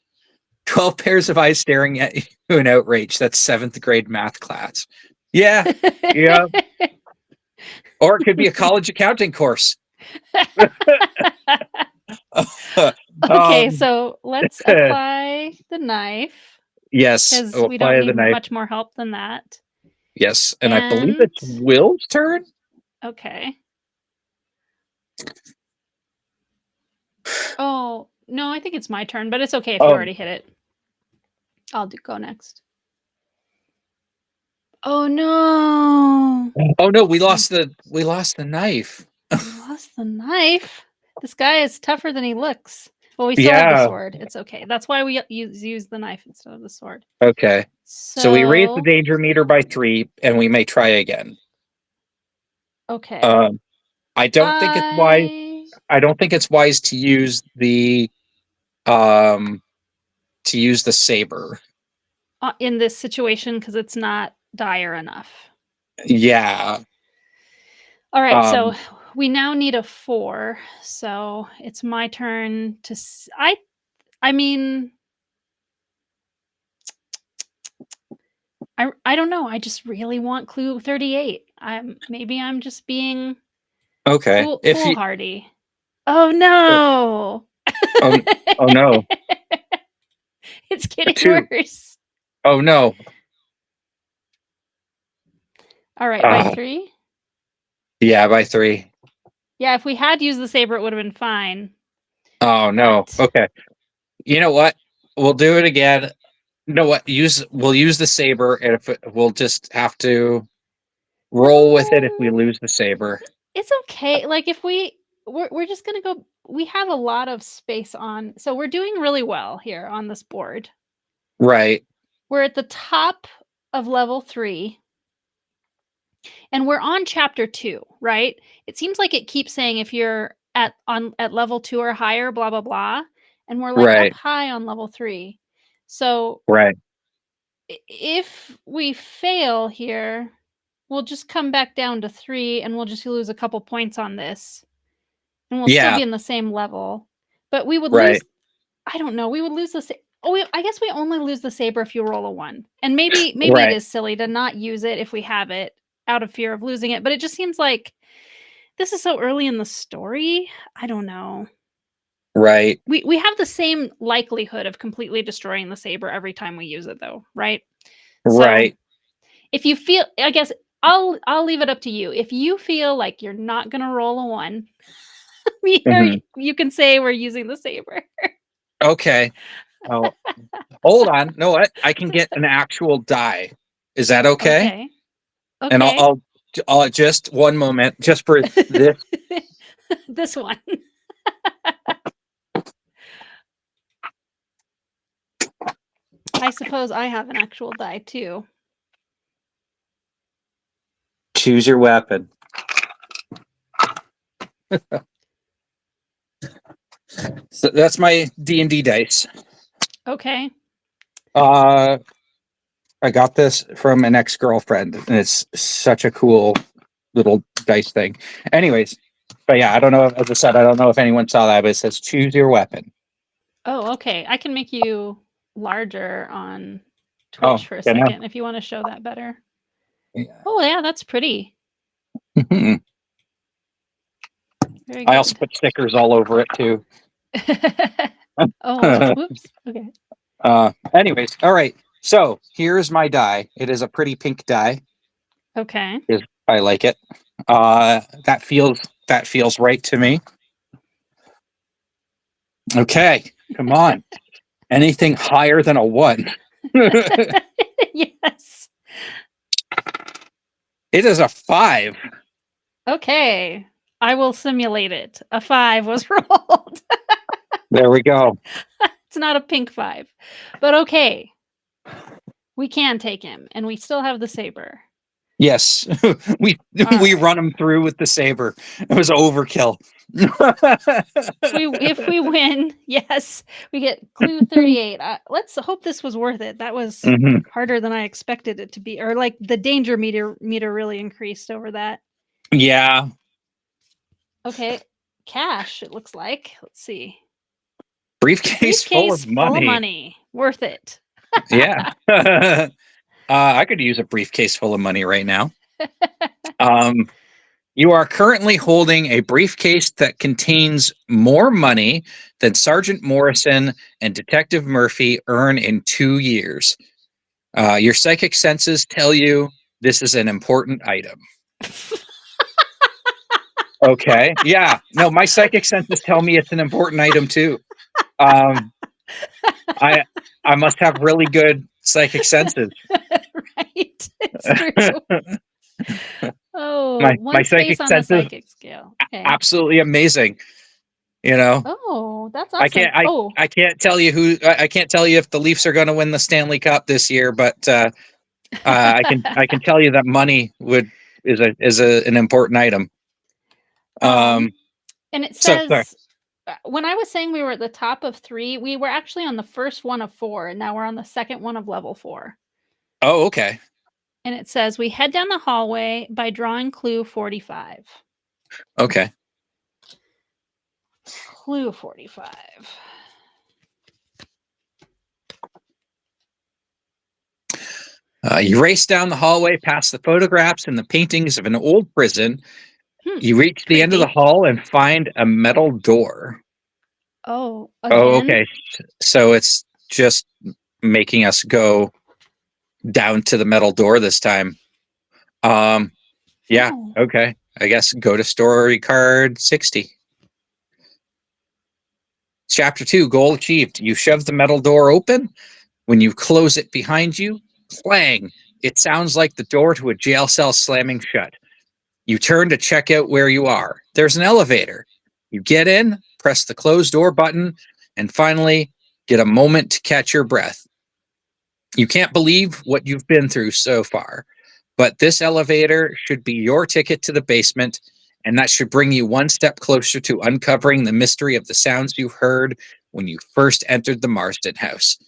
12 pairs of eyes staring at you in outrage. That's seventh grade math class. Yeah, yeah. Or it could be a college accounting course. Okay, um, so let's apply the knife yes, because I'll we don't apply the need knife. much more help than that. Yes, and I believe And it's Will's turn. okay. Oh, no, I think it's my turn, but it's okay if you Oh, already hit it. I'll go next. Oh no. oh no, We we lost the knife. we lost the knife. This guy is tougher than he looks. Well, we still have the Yeah. sword. It's okay. That's why we use the knife instead of the sword. Okay. So we raised the So, danger meter by 3, and we may try again. okay. Um, I don't think it's wise. I I don't think it's wise um to use the saber. in this situation because it's not dire enough. Yeah. All right, so Um. we now need a 4. So it's my turn to I mean, I don't know. I just really want clue 38. I'm just being Okay. If you. foolhardy. Oh no. Oh. Oh no. It's A getting 2. worse. Oh no. All right, by Ah. 3. Yeah, by 3. Yeah, if we had used the saber, it would have been fine. Oh no. But Okay. You know what? We'll do it again. You know what? We'll use the saber, and if we'll just have to roll with it if we no, lose the saber. it's okay. Like if we're just gonna go. We have a lot of space on, so we're doing really well here on this board. Right. We're at the top of level 3, and we're on chapter 2, right? It seems like it keeps saying if you're at level 2 or higher, blah blah blah, and we're like up Right. high on level 3. So Right. if we fail here, we'll just come back down to 3 and we'll just lose a couple points on this. And we'll still Yeah. be in the same level. But we would Right. lose, I don't know, we would lose the I guess we only lose the saber if you roll a 1. And maybe it Right. is silly to not use it if we have it out of fear of losing it, but it just seems like this is so early in the story. I don't know. Right. We have the same likelihood of completely destroying the saber every time we use it though, right? So Right. if you feel, I guess I'll leave it up to you. If you feel like you're not gonna roll a 1, Mhm. you can say we're using the saber. Okay. Oh, hold on. No, what? I can get an actual die. Is that okay? Okay. And Okay. I'll just one moment, just for this. This one. I suppose I have an actual die too. Choose your weapon. So that's my D&D dice. Okay. Uh, I got this from an ex-girlfriend, and it's such a cool little dice thing. Anyways, but yeah, I don't know. As I said, I don't know if anyone saw that, but it says choose your weapon. Oh, okay. I can make you larger on Oh, Twitch for a you know. second if you want to show that better. Oh, yeah, that's pretty. Very I also good. put stickers all over it too. Oh, whoops. Okay. Anyways, all right. So here's my die. It is a pretty pink die. Okay. Is I like it. Uh, that feels right to me. Okay, come on. Anything higher than a 1? It Yes. is a 5. Okay. I will simulate it. A 5 was rolled. There we go. It's not a pink 5. But okay. We can take him and we still have the saber. Yes, we All we right. run him through with the saber. It was overkill. If we win, yes, we get clue 38. Let's hope this was worth it. That was Mhm. harder than I expected it to be, or like the danger meter really increased over that. Yeah. Okay, cash. It looks like. Let's see. Briefcase full of Briefcase full of money. money. Worth it. Yeah. I could use a briefcase full of money right now. Um, you are currently holding a briefcase that contains more money than Sergeant Morrison and Detective Murphy earn in 2 years. Your psychic senses tell you this is an important item. Okay. Yeah. No, my psychic senses tell me it's an important item too. Um, I I must have really good psychic senses. Right. It's true. Oh, My one space psychic on the senses psychic scale. Okay. absolutely amazing. You know, Oh, that's I awesome. can't I Oh, I can't tell you I can't tell you if the Leafs are going to win the Stanley Cup this year, but I can tell you that money would is an important item. um, Um, and it so sorry. says when I was saying we were at the top of 3, we were actually on the first one of 4, and now we're on the second one of level 4. Oh, okay. And it says we head down the hallway by drawing clue 45. Okay. Clue 45. You race down the hallway past the photographs and the paintings of an old prison. You reach the end of the Creepy. hall and find a metal door. Oh, Oh, again? okay. So it's just making us go down to the metal door this time. Um, yeah, Oh. okay. I guess go to story card 60. Chapter 2, goal achieved. You shove the metal door open. When you close it behind you, clang. It sounds like the door to a jail cell slamming shut. You turn to check out where you are. There's an elevator. You get in, press the close door button, and finally get a moment to catch your breath. You can't believe what you've been through so far, but this elevator should be your ticket to the basement, and that should bring you one step closer to uncovering the mystery of the sounds you heard when you first entered the Marsden house.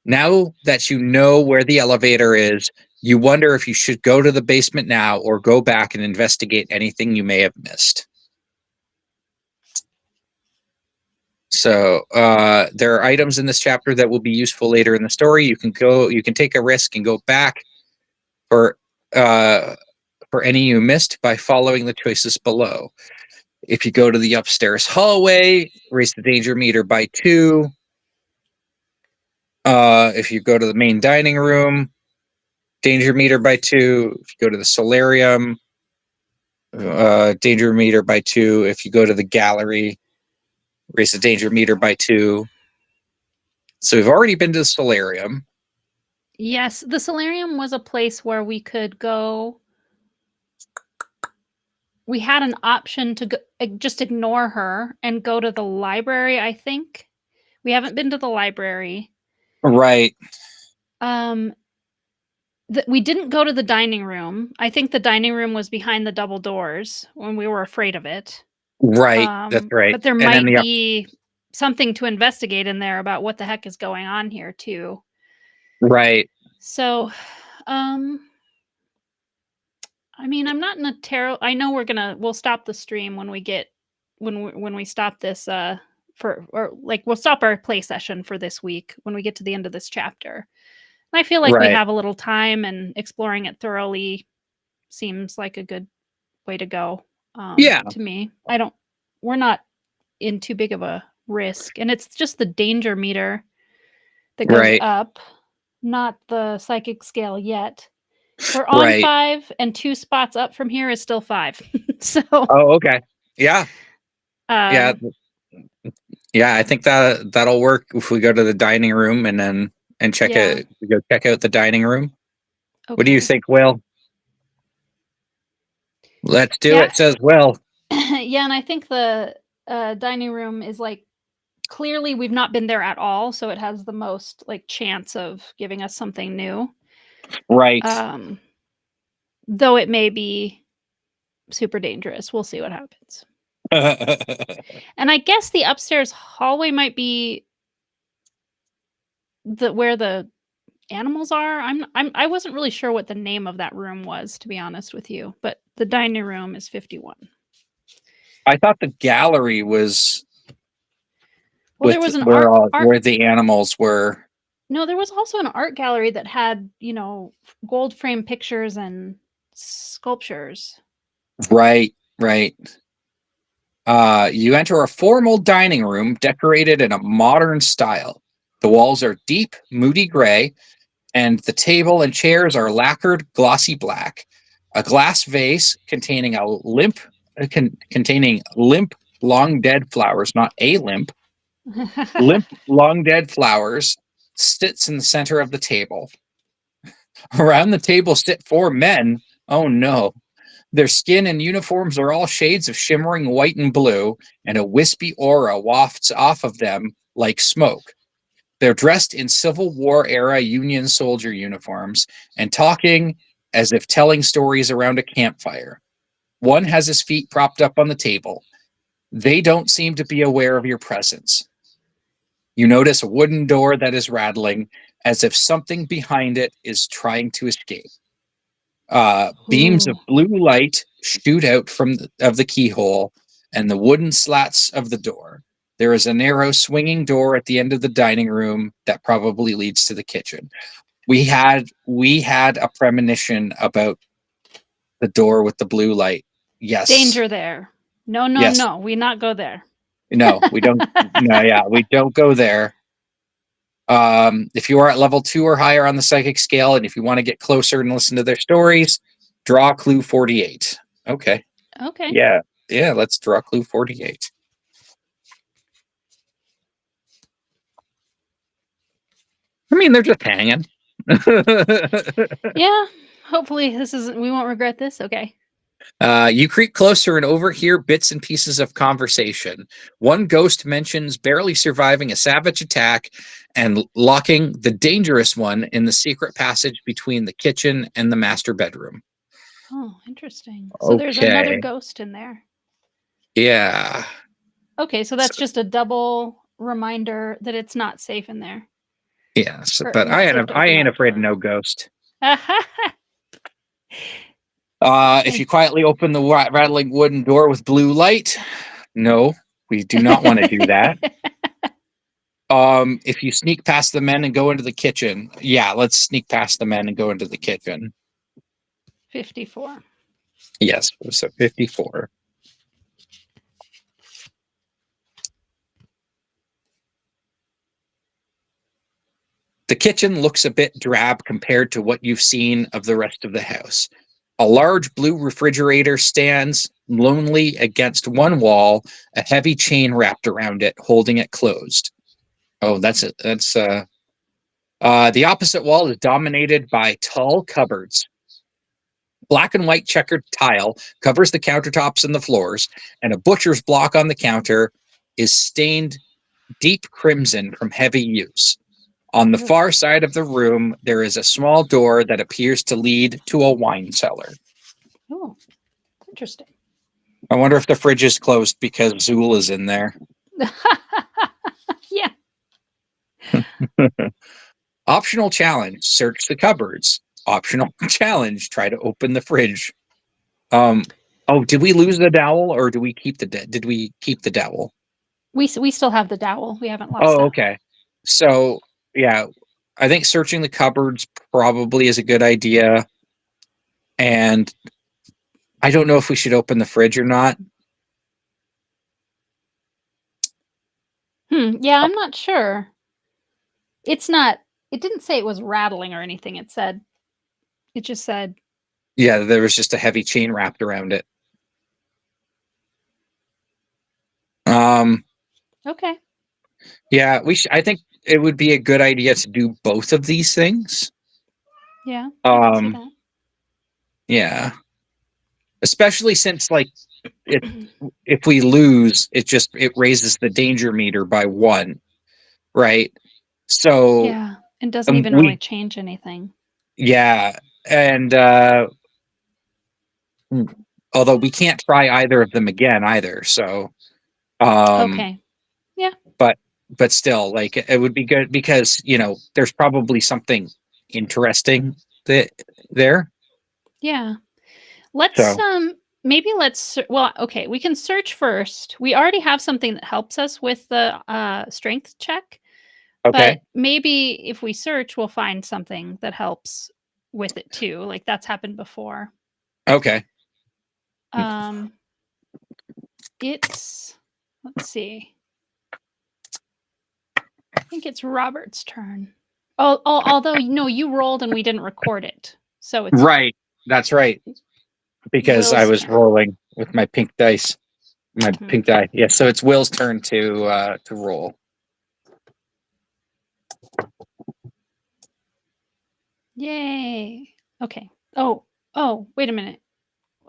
Now that you know where the elevator is, you wonder if you should go to the basement now or go back and investigate anything you may have missed. So there are items in this chapter that will be useful later in the story. You can take a risk and go back for uh, for any you missed by following the choices below. If you go to the upstairs hallway, raise the danger meter by 2. If you go to the main dining room, danger meter by 2. If you go to the solarium, danger meter by 2. If you go to the gallery, raise the danger meter by 2. So we've already been to the solarium. Yes, the solarium was a place where we could go. We had an option to go, just ignore her and go to the library, I think. We haven't been to the library. Right, Um, we didn't go to the dining room. I think the dining room was behind the double doors when we were afraid of it. right. That's right. But there And then might the be something to investigate in there about what the heck is going on here too. right, So, um, I mean, I'm not in a terrible. I know we'll stop the stream when we get when we stop this for or like we'll stop our play session for this week when we get to the end of this chapter. And I feel like we right. have a little time and exploring it thoroughly seems like a good way to go. Yeah, To me, I don't. We're not in too big of a risk, and it's just the danger meter that goes right, up, not the psychic scale yet. We're on right. 5, and 2 spots up from here is still 5. So, Oh, okay. Yeah, yeah, um, yeah. I think that'll work if we go to the dining room and check yeah, it. We go check out the dining room. What do you okay. think, Will? Let's do Yeah, it, says Will. yeah, and I think the, dining room is, like, clearly we've not been there at all, so it has the most, like, chance of giving us something new, Right. um, though it may be super dangerous. We'll see what happens. And I guess the upstairs hallway might be where the animals are. I wasn't really sure what the name of that room was, to be honest with you, but the dining room is 51. I thought the gallery was Well, there was an art where the animals were. no, there was also an art gallery that had, you know, gold frame pictures and sculptures. Right, right. You enter a formal dining room decorated in a modern style. The walls are deep, moody gray, and the table and chairs are lacquered, glossy black. A glass vase containing limp, long dead flowers, not a limp, long dead flowers, sits in the center of the table. Around the table sit four men. Oh no. Their skin and uniforms are all shades of shimmering white and blue, and a wispy aura wafts off of them like smoke. They're dressed in Civil War era Union soldier uniforms and talking as if telling stories around a campfire. One has his feet propped up on the table. They don't seem to be aware of your presence. You notice a wooden door that is rattling as if something behind it is trying to escape. Beams of Ooh. blue light shoot out of the keyhole and the wooden slats of the door. There is a narrow swinging door at the end of the dining room that probably leads to the kitchen. We had a premonition about the door with the blue light. Yes. Danger there. No, no, Yes. no. We not go there. No, we don't. No, yeah, we don't go there. If you are at level 2 or higher on the psychic scale, and if you want to get closer and listen to their stories, draw clue 48. Okay. Okay. Yeah. Yeah. Let's draw clue 48. I mean, they're just hanging. Yeah. Hopefully this isn't we won't regret this. Okay. You creep closer and overhear bits and pieces of conversation. One ghost mentions barely surviving a savage attack and locking the dangerous one in the secret passage between the kitchen and the master bedroom. Oh, interesting. So there's another Okay. ghost in there. Yeah. Okay, so So, that's just a double reminder that it's not safe in there. yeah. So, Or but not safe to I open ain't that afraid of door. no ghost. Okay. If you quietly open the rattling wooden door with blue light, no, we do not want to do that. If you sneak past the men and go into the kitchen, yeah, let's sneak past the men and go into the kitchen. 54. Yes, so 54. The kitchen looks a bit drab compared to what you've seen of the rest of the house. A large blue refrigerator stands lonely against one wall, a heavy chain wrapped around it, holding it closed. Oh, that's it. The opposite wall is dominated by tall cupboards. Black and white checkered tile covers the countertops and the floors, and a butcher's block on the counter is stained deep crimson from heavy use. On the Ugh. far side of the room, there is a small door that appears to lead to a wine cellar. Oh, interesting. I wonder if the fridge is closed because Zool is in there. Yeah. Optional challenge: search the cupboards. Optional challenge: try to open the fridge. Um. Oh, did we lose the dowel, or do we keep did we keep the dowel? We still have the dowel. We haven't lost Oh, that. okay. So yeah, I think searching the cupboards probably is a good idea. And I don't know if we should open the fridge or not. Yeah, I'm not sure. It's not it didn't say it was rattling or anything. It just said Yeah, there was just a heavy chain wrapped around it. Um, okay. yeah, I think it would be a good idea to do both of these things. Yeah, I can see Um, that. yeah, especially since like it, if we lose, it raises the danger meter by 1, right? So Yeah, it doesn't even really we change anything. yeah, and although we can't try either of them again either, so um, Okay. Yeah. but still, like it would be good because there's probably something interesting that there. Yeah. Let's So maybe well, okay, we can search first. We already have something that helps us with the strength check, Okay. but maybe if we search, we'll find something that helps with it too. Like that's happened before. Okay. Um, it's let's see. I think it's Robert's turn. Although no, you rolled and we didn't record it, so it's Right. That's right. Because I Will's was turn. rolling with my pink dice. My Mhm. pink die. Yeah, so it's Will's turn to roll. Yay. Okay. Oh, wait a minute.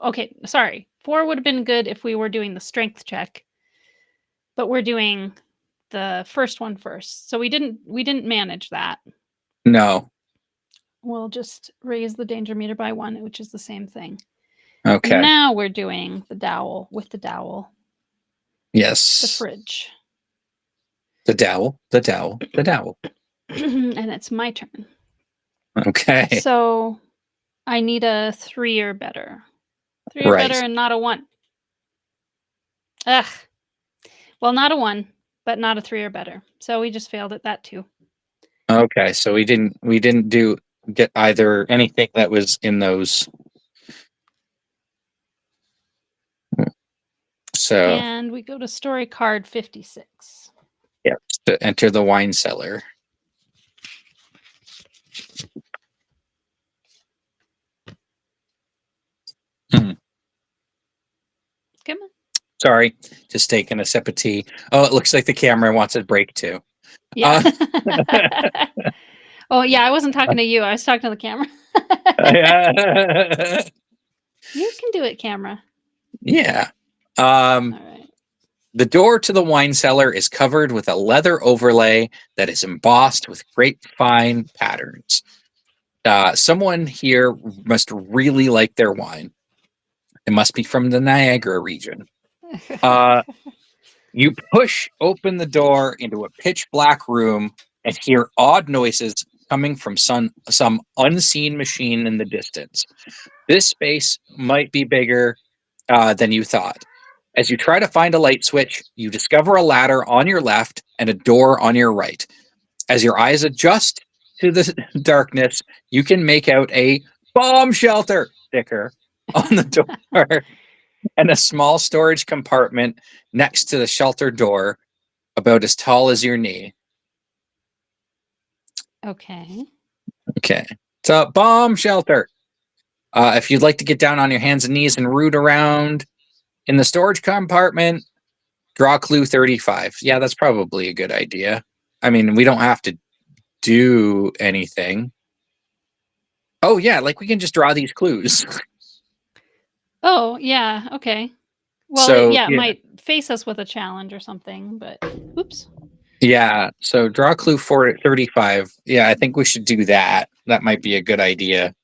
Okay, sorry. 4 would have been good if we were doing the strength check, but we're doing the first one first. So we didn't manage that. No. We'll just raise the danger meter by 1, which is the same thing. And Okay. now we're doing the dowel with the dowel, the Yes. fridge. The dowel, the dowel, the dowel. And it's my turn. Okay. So I need a 3 or better. 3 or better Right. and not a 1. Ugh. Well, not a 1, but not a 3 or better. So we just failed at that too. Okay. So we didn't do get either anything that was in those. So And we go to story card 56. yeah, to enter the wine cellar. Hmm. Come on. Sorry, just taking a sip of tea. Oh, it looks like the camera wants a break too. Yeah. Uh, Oh, yeah, I wasn't talking to you. I was talking to the camera. You can do it, camera. yeah. All Um, right. the door to the wine cellar is covered with a leather overlay that is embossed with grapevine patterns. Someone here must really like their wine. It must be from the Niagara region. Uh, you push open the door into a pitch black room and hear odd noises coming from some unseen machine in the distance. This space might be bigger than you thought. As you try to find a light switch, you discover a ladder on your left and a door on your right. As your eyes adjust to the darkness, you can make out a bomb shelter sticker on the door and a small storage compartment next to the shelter door, about as tall as your knee. Okay. Okay. It's a bomb shelter. If you'd like to get down on your hands and knees and root around in the storage compartment, draw clue 35. Yeah, that's probably a good idea. I mean, we don't have to do anything. Oh, yeah, like we can just draw these clues. Oh, yeah. Okay. Well, So, yeah, it yeah. might face us with a challenge or something, but oops. Yeah, so draw clue for 35. Yeah, I think we should do that. That might be a good idea.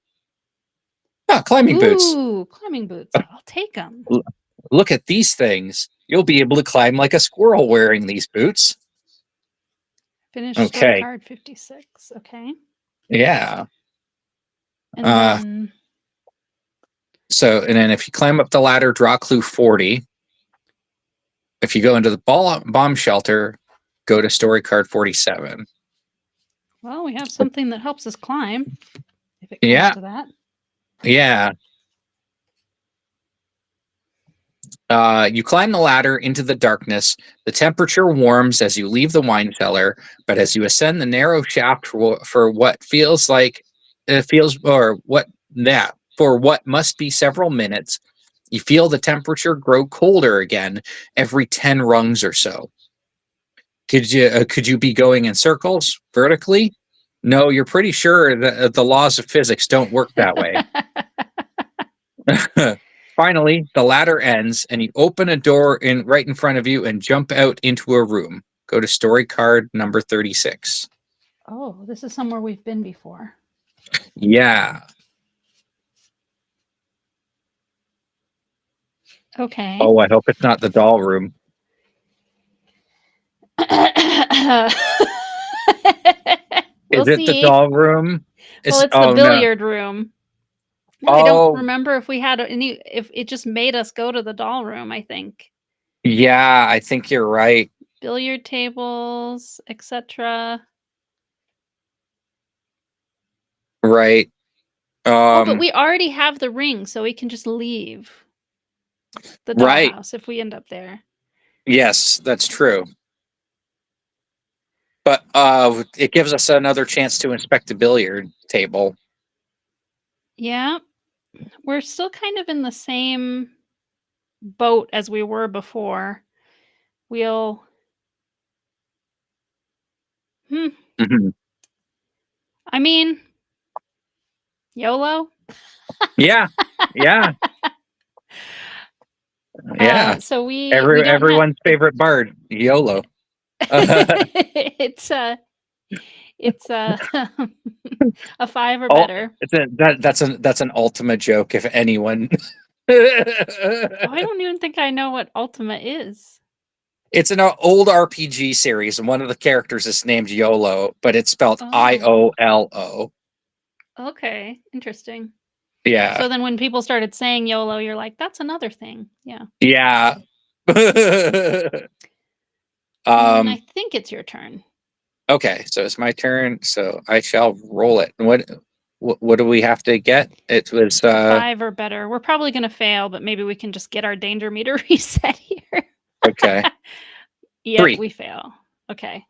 Ah, climbing boots. Ooh, climbing boots. I'll take them. L- Look at these things. You'll be able to climb like a squirrel wearing these boots. Finish story Okay. card 56. Okay. Yeah. And Uh, then and then if you climb up the ladder, draw clue 40. If you go into the bomb shelter, go to story card 47. well, we have something that helps us climb if it comes Yeah. to that. Yeah. You climb the ladder into the darkness. The temperature warms as you leave the wine cellar, but as you ascend the narrow shaft for what feels like it feels, or what that for what must be several minutes, you feel the temperature grow colder again every 10 rungs or so. Could you be going in circles vertically? No, you're pretty sure that the laws of physics don't work that way. Finally, the ladder ends, and you open a door right in front of you and jump out into a room. Go to story card number 36. Oh, this is somewhere we've been before. Yeah. Okay. Oh, I hope it's not the doll room. We'll Is it the see. doll room? Well, It's it's the oh no. billiard room. I don't Oh, remember if we had any, if it just made us go to the doll room, I think. yeah, I think you're right. Billiard tables, etc. Right. Oh, but Um, we already have the ring, so we can just leave the right. dollhouse if we end up there. Yes, that's true. But it gives us another chance to inspect the billiard table. Yeah, we're still kind of in the same boat as we were before. We'll. Mhm. I mean, YOLO. Yeah. Yeah. Yeah. So we don't have. Everyone's favorite bard, YOLO. It's it's a 5 or Oh, better. that's an Ultima joke if anyone. Oh, I don't even think I know what Ultima is. It's an old RPG series, and one of the characters is named YOLO, but it's spelled Oh, IOLO. okay, interesting. Yeah. So then when people started saying YOLO, you're like, that's another thing. Yeah. Yeah. I um think it's your turn. okay, so it's my turn, so I shall roll it. What do we have to get? It was A 5 or better. We're probably going to fail, but maybe we can just get our danger meter reset here. okay. Yep, 3. we fail. Okay.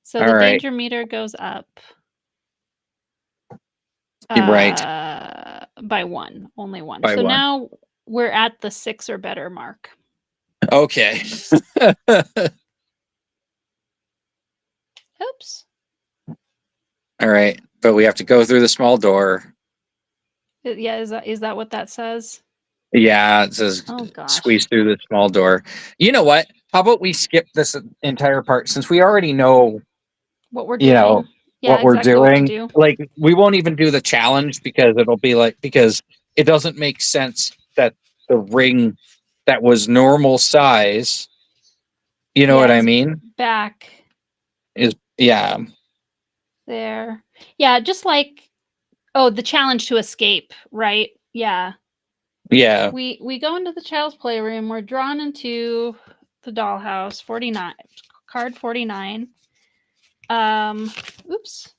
So All the right. danger meter goes up You're right. by 1, only 1. By So 1. now we're at the 6 or better mark. Okay. Oops. All right, but we have to go through the small door. Yeah, is that what that says? Yeah, it says Oh gosh. squeeze through the small door. You know what? How about we skip this entire part since we already know, What we're you know, doing. Yeah, what we're exactly what to doing? do. Like, we won't even do the challenge because it'll be like, because it doesn't make sense that the ring that was normal size, you know what Yeah, I is mean? back Is, yeah, there. Yeah, just like, oh, the challenge to escape, right? Yeah. yeah, We go into the child's playroom. We're drawn into the dollhouse. 49, card 49. Oops.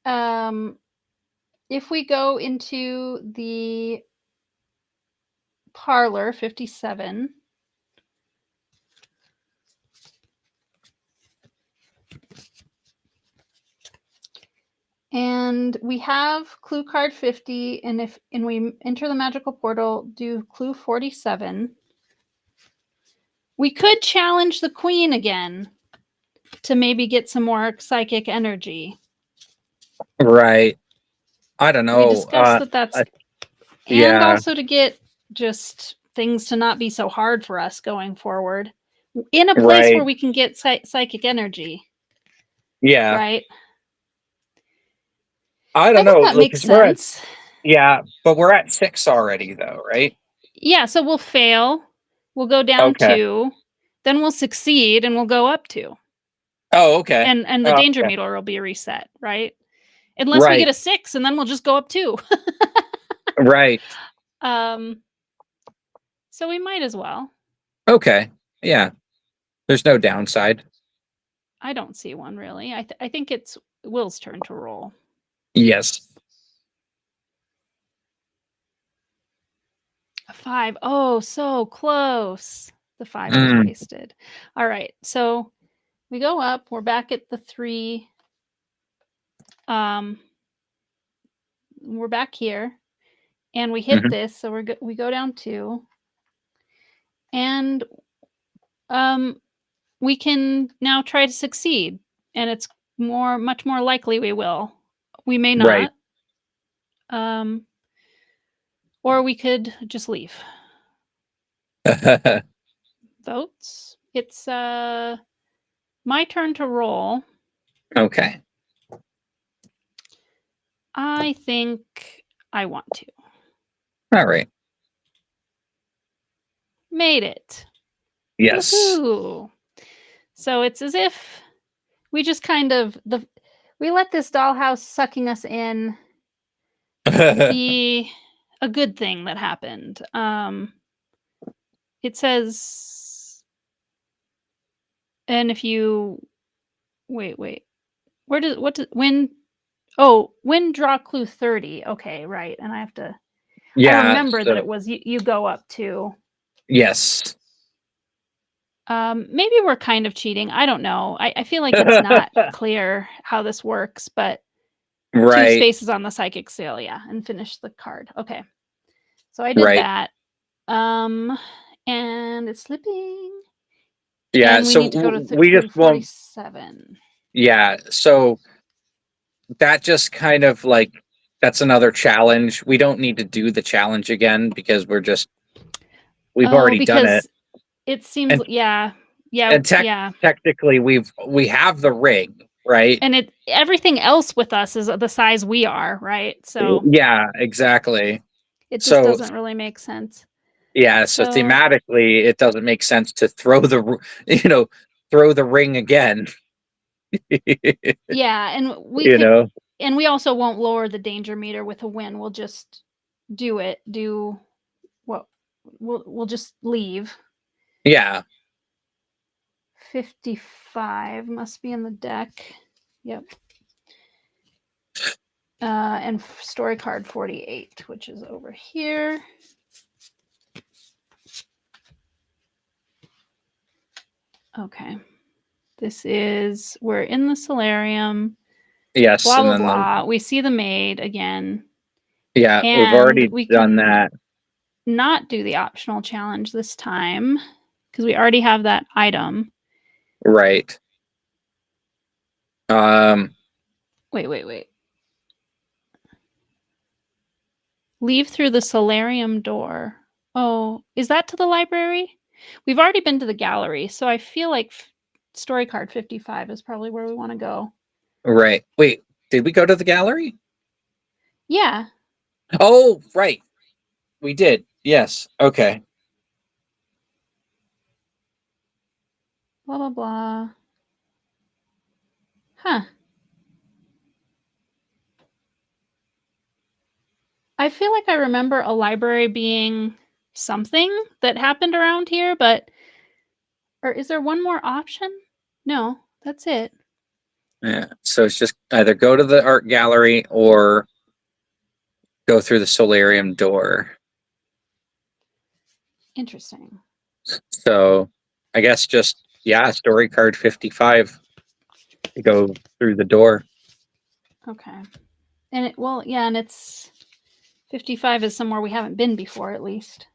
Um, if we go into the parlor, 57. And we have clue card 50, and we enter the magical portal, do clue 47. We could challenge the queen again to maybe get some more psychic energy. right. I don't We know. discussed that that's, I, and yeah, also to get just things to not be so hard for us going forward in a place where right. we can get psychic energy, Yeah. right? I I don't think know. that Like, makes 'cause we're at, sense. yeah, but we're at 6 already, though, right? Yeah, so we'll fail, we'll go down Okay. 2, then we'll succeed and we'll go up 2. Oh, okay. And the Oh, danger okay. meter will be reset, right? Unless we get Right. a 6 and then we'll just go up 2. Right. um so we might as well. Okay. Yeah. There's no downside. I don't see one really. I think it's Will's turn to roll. Yes. A 5. Oh, so close. The 5 was Mm. wasted. All right. So we go up. We're back at the 3. Um, we're back here, and we hit Hmm. this. So we go down 2, and um, we can now try to succeed. And it's much more likely we will. We may Right. not. Or we could just leave. Votes. It's my turn to roll. Okay. I think I want to. All right. Made it. Yes. Woohoo. So it's as if we just kind of we let this dollhouse sucking us in be a good thing that happened. It says, and if you wait, where does what does when? Oh, when draw clue 30. Okay, right, and I Yeah. remember that So it was you go up to. yes. Maybe we're kind of cheating. I don't know. I feel like it's not clear how this works, but two Right. spaces on the psychic scale, yeah, and finish the card. Okay, so I did Right. that. Um, and it's slipping, Yeah. and we So need to go to we just clue won't. 47. Yeah. So that just kind of like that's another challenge. We don't need to do the challenge again because we've Oh, already done it. because it seems, And yeah, yeah, and yeah. technically we have the ring, right? And everything else with us is the size we are, right? So Yeah, exactly. it just So doesn't really make sense. yeah, so So thematically it doesn't make sense to throw you know, throw the ring again. yeah, you know. and we also won't lower the danger meter with a win. We'll just do what we'll just leave. Yeah. 55 must be in the deck. Yep. And story card 48, which is over here. Okay. This is, we're in the solarium, Yes, blah, and blah, then blah. We see the maid again, we've and already we done can that. not do the optional challenge this time because we already have that item. Right. Um Wait. Leave through the solarium door. Oh, is that to the library? We've already been to the gallery, so I feel like story card 55 is probably where we want to go. right. Wait, did we go to the gallery? Yeah. Oh, right. We did. Yes. Okay. Blah, blah, blah. Huh. I feel like I remember a library being something that happened around here, but or is there one more option? No, that's it. Yeah. So it's just either go to the art gallery or go through the solarium door. Interesting. So I guess just yeah, story card 55 to go through the door. Okay. And yeah, and it's 55 is somewhere we haven't been before at least.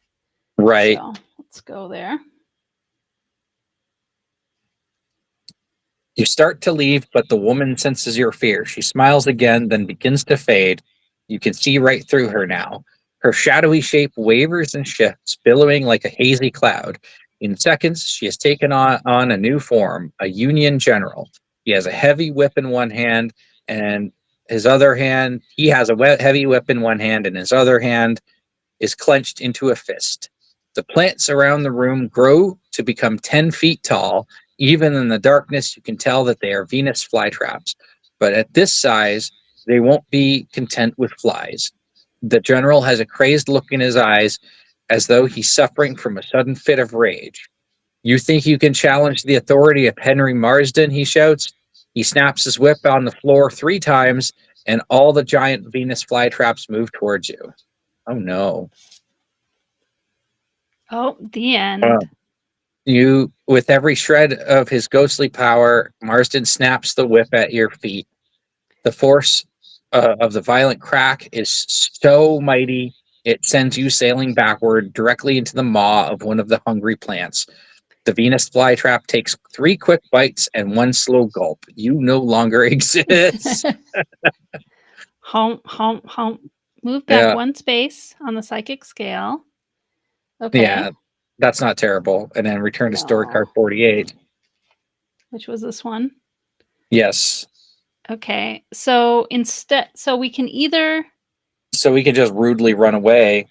Right. So, let's go there. You start to leave, but the woman senses your fear. She smiles again, then begins to fade. You can see right through her now. Her shadowy shape wavers and shifts, billowing like a hazy cloud. In seconds, she has taken on a new form, a Union general. He has a heavy whip in one hand, and his other hand, he has a heavy whip in one hand, and his other hand is clenched into a fist. The plants around the room grow to become 10 feet tall. Even in the darkness, you can tell that they are Venus flytraps. But at this size, they won't be content with flies. The general has a crazed look in his eyes, as though he's suffering from a sudden fit of rage. You think you can challenge the authority of Henry Marsden? He shouts. He snaps his whip on the floor 3 times, and all the giant Venus flytraps move towards you. Oh no. Oh, the Uh, end. you, with every shred of his ghostly power, Marsden snaps the whip at your feet. The force of the violent crack is so mighty, it sends you sailing backward directly into the maw of one of the hungry plants. The Venus flytrap takes 3 quick bites and 1 slow gulp. You no longer exist. Hump. Move back Yeah, one space on the psychic scale. Okay. yeah, that's not terrible. And then return to story No. card 48. Which was this one? Yes. Okay. So we can either, So we can just rudely run away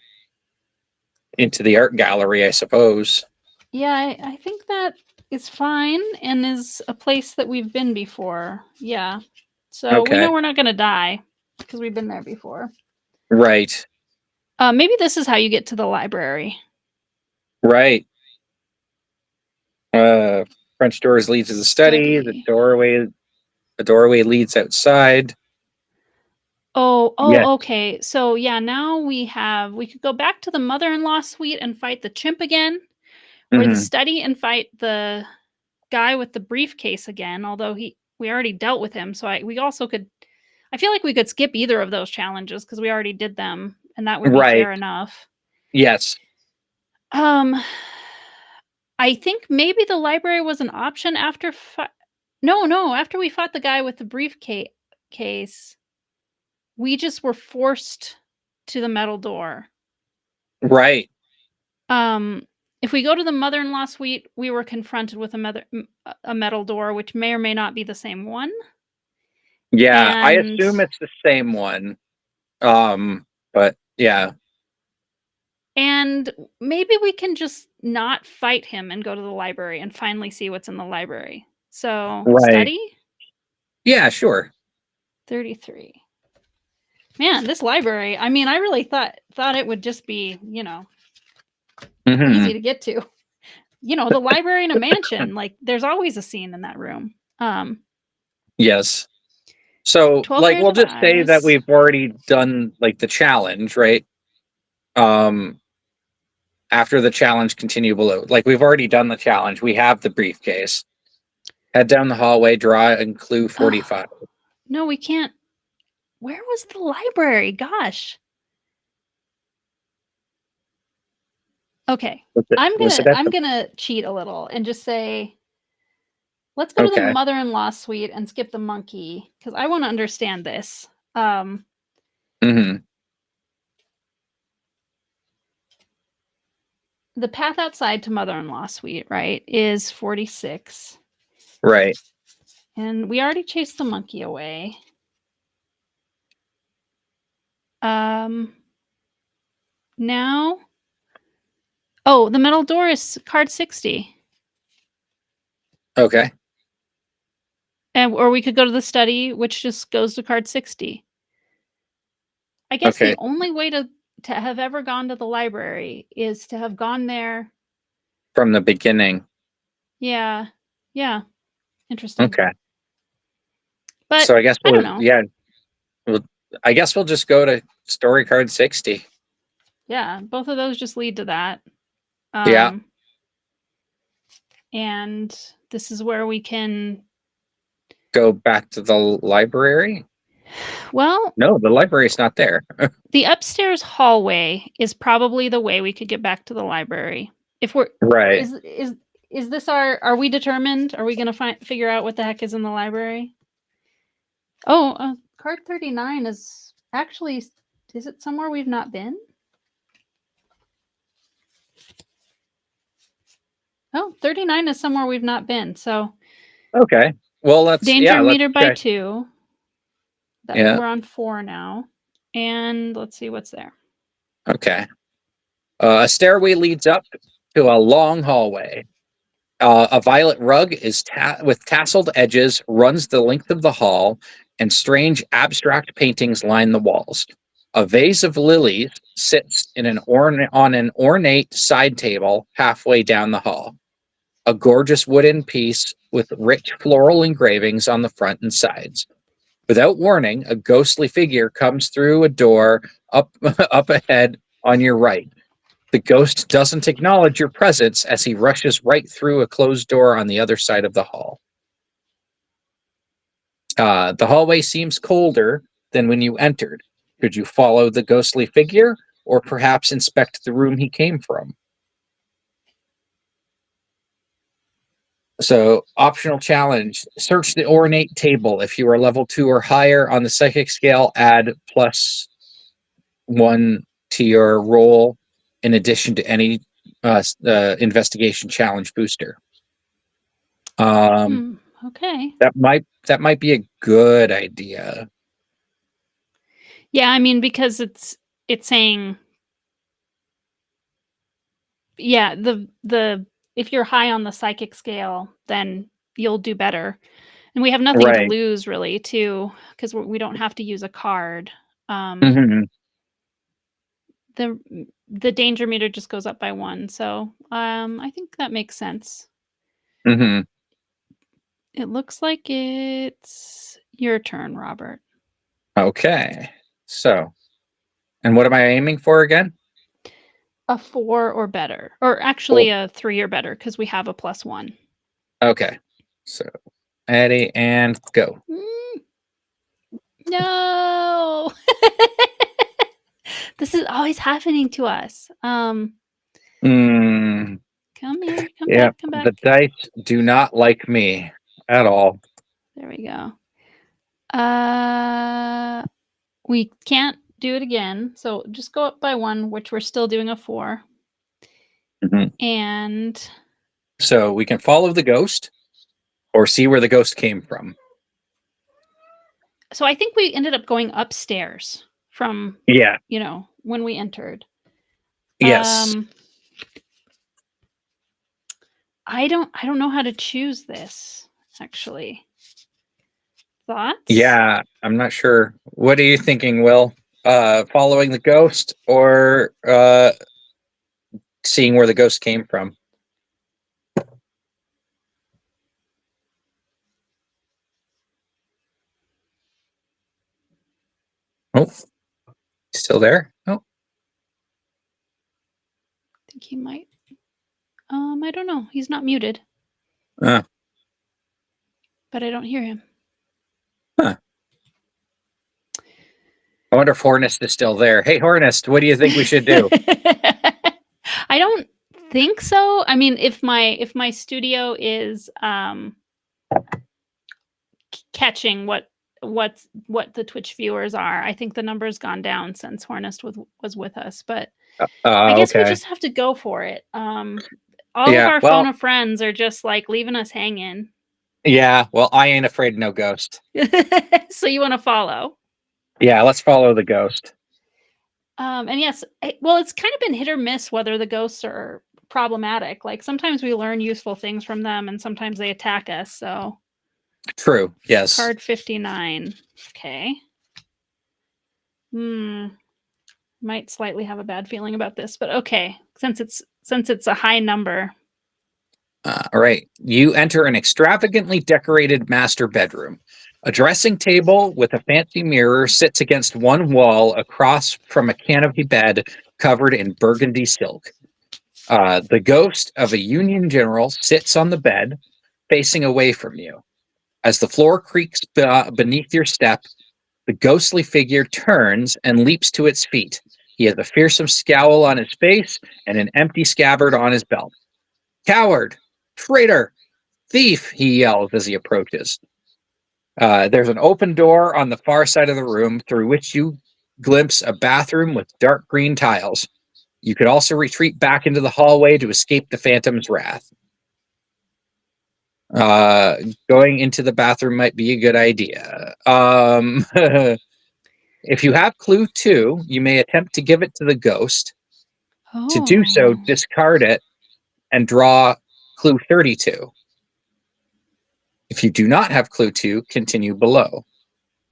into the art gallery, I suppose. yeah, I think that is fine and is a place that we've been before. Yeah. So we Okay. know we're not going to die because we've been there before. Right. Maybe this is how you get to the library. Right. Uh, French doors lead to the study. Study. The doorway leads outside. Oh, Yes. oh, okay. So yeah, now we could go back to the mother-in-law suite and fight the chimp again, or the Hmm. study and fight the guy with the briefcase again, although we already dealt with him, so we also could I feel like we could skip either of those challenges because we already did them, and that would be Right. fair enough. Yes. Um, I think maybe the library was an option after no, no, after we fought the guy with the briefcase case, we just were forced to the metal door. Right. Um, if we go to the mother-in-law suite, we were confronted with a metal door, which may or may not be the same one, Yeah. I and assume it's the same one. But yeah. and maybe we can just not fight him and go to the library and finally see what's in the library. So, Right. study Yeah. Sure. 33. Man, this library, I mean, I really thought it would just be, easy Hmm. to get to. The library in a mansion, like there's always a scene in that room. Um, Yes. So, 12 like, pairs we'll of just say that eyes. we've already done like the challenge, right? Um, After the challenge, continue below. Like, we've already done the challenge. We have the briefcase. Head down the hallway, draw and clue Oh, 45. no, we can't. Where was the library? Gosh. Okay. Was it at I'm the? going to cheat a little and just say let's go to the Okay. mother-in-law suite and skip the monkey cuz I want to understand this. Um Hmm. the path outside to mother-in-law suite, right, is 46. Right. And we already chased the monkey away. Um now oh, the middle door is card 60. Okay. And or we could go to the study which just goes to card 60. I guess the Okay. only way to have ever gone to the library is to have gone there. From the beginning. Yeah. Yeah, interesting. Okay. But So I guess I don't we'll, know. yeah, we'll, I guess we'll just go to story card 60. Yeah, both of those just lead to that. Yeah. Um and this is where we can Go back to the library. well, No, the library's not there. the upstairs hallway is probably the way we could get back to the library. If we're Right. is this our are we determined? Are we going to figure out what the heck is in the library? Oh, card 39 is actually is it somewhere we've not been? Oh, 39 is somewhere we've not been. So, Okay. Well, danger let's meter by check. 2. That Yeah. we're on 4 now. And let's see what's there. Okay. A stairway leads up to a long hallway. A violet rug is with tasseled edges runs the length of the hall, and strange abstract paintings line the walls. A vase of lilies sits on an ornate side table halfway down the hall. A gorgeous wooden piece with rich floral engravings on the front and sides. Without warning, a ghostly figure comes through a door up up ahead on your right. The ghost doesn't acknowledge your presence as he rushes right through a closed door on the other side of the hall. The hallway seems colder than when you entered. Could you follow the ghostly figure or perhaps inspect the room he came from? So, optional challenge search the ornate table. If you are level 2 or higher on the psychic scale, add +1 to your roll in addition to any investigation challenge booster. Um, Hmm, okay. that might be a good idea. Yeah, I mean because it's saying yeah, the if you're high on the psychic scale, then you'll do better. And we have nothing to Right. lose really too cuz we don't have to use a card. Um Hmm. the danger meter just goes up by 1. So, I think that makes sense. Mm-hmm. It looks like it's your turn, Robert. Okay. So, and what am I aiming for again? A 4 or better. Or Well, actually a 3 or better because we have a +1. okay. So, Eddie and go. Mm, no. This is always happening to us. Mm, Come here. Come yeah, back. Come the back. dice do not like me at all. There we go. Uh, we can't do it again. So just go up by 1, which we're still doing a 4. Mhm. And So we can follow the ghost or see where the ghost came from. so I think we ended up going upstairs from, Yeah. when we entered. Yes. Um, I don't know how to choose this, actually. Thoughts? Yeah. I'm not sure. What are you thinking, Will? Following the ghost or seeing where the ghost came from? Oh, still there? Oh, I think he might. I don't know. He's not muted, uh, but I don't hear him. huh. I wonder if Hornist is still there. Hey, Hornist, what do you think we should do? I don't think so. I mean, if my studio is catching what the Twitch viewers are, I think the number's gone down since Hornist was with us. But I guess we Okay. just have to go for it. All of Yeah. our phone Well, of friends are just like leaving us hanging. yeah. Well, I ain't afraid of no ghost. So you want to follow? Yeah. Let's follow the ghost. And yes, well, it's kind of been hit or miss whether the ghosts are problematic. Like sometimes we learn useful things from them, and sometimes they attack us. So True. Yes. card 59. Okay. Might slightly have a bad feeling about this, but okay. Since it's a high number. All right. You enter an extravagantly decorated master bedroom. A dressing table with a fancy mirror sits against one wall across from a canopy bed covered in burgundy silk. The ghost of a Union general sits on the bed, facing away from you. As the floor creaks beneath your step, the ghostly figure turns and leaps to its feet. He has a fearsome scowl on his face and an empty scabbard on his belt. Coward! Traitor! Thief! He yells as he approaches. There's an open door on the far side of the room through which you glimpse a bathroom with dark green tiles. You could also retreat back into the hallway to escape the phantom's wrath. Uh, Going into the bathroom might be a good idea. If you have clue 2, you may attempt to give it to the ghost. To do so, Oh, discard it and draw clue 32. If you do not have clue 2, continue below.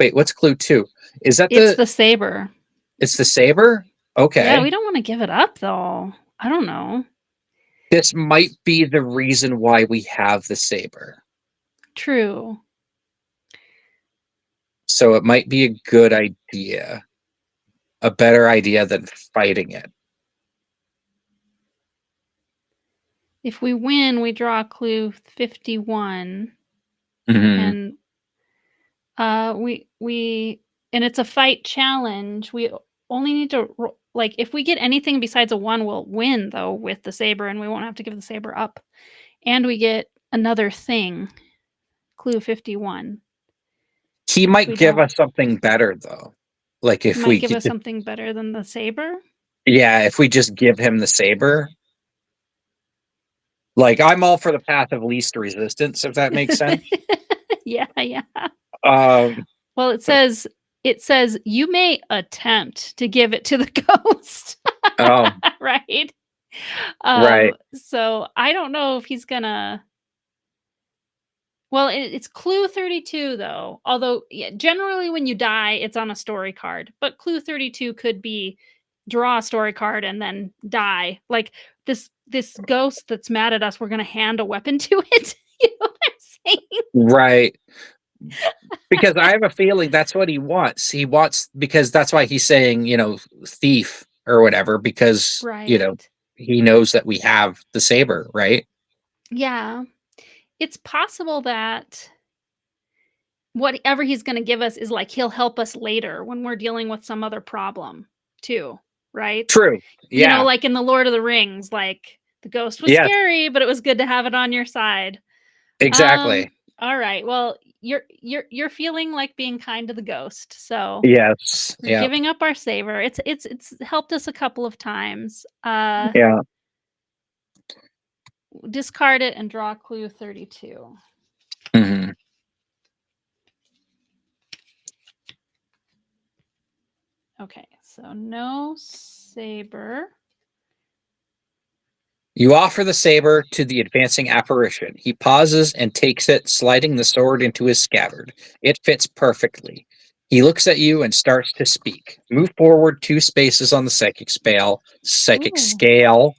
Wait, what's clue 2? Is that it's the the saber. it's the saber? Yeah, Okay. we don't want to give it up though. I don't know. This might be the reason why we have the saber. True. So it might be a good idea. A better idea than fighting it. If we win, we draw clue 51, Mm-hmm. and we and it's a fight challenge. We only need to like if we get anything besides a 1, we'll win though with the saber, and we won't have to give the saber up. And we get another thing, clue 51. He If might we give don't, us something better though. Like he might give us something better than the saber. yeah, if we just give him the saber. Like I'm all for the path of least resistance, if that makes sense. Yeah, yeah. Um, Well, it says you may attempt to give it to the ghost. oh, Right? right. So I don't know if he's gonna. Well, it's clue 32 though. Although yeah, generally when you die, it's on a story card. But clue 32 could be draw a story card and then die. Like this ghost that's mad at us, we're gonna hand a weapon to it. You know what I'm saying? Right. Because I have a feeling that's what he wants. He wants because that's why he's saying, thief or whatever, because, Right. he knows that we have the saber, right? Yeah. It's possible that whatever he's gonna give us is like he'll help us later when we're dealing with some other problem too, right? True. Yeah. Like in The Lord of the Rings, like the ghost was Yes, scary, but it was good to have it on your side. exactly. All right. Well, you're feeling like being kind to the ghost, so Yes. we're Yeah. giving up our saver. It's helped us a couple of times. Yeah. Discard it and draw clue 32. Mhm. Okay, so no saber. You offer the saber to the advancing apparition. He pauses and takes it, sliding the sword into his scabbard. It fits perfectly. He looks at you and starts to speak. Move forward 2 spaces on the psychic scale. Psychic Ooh. scale.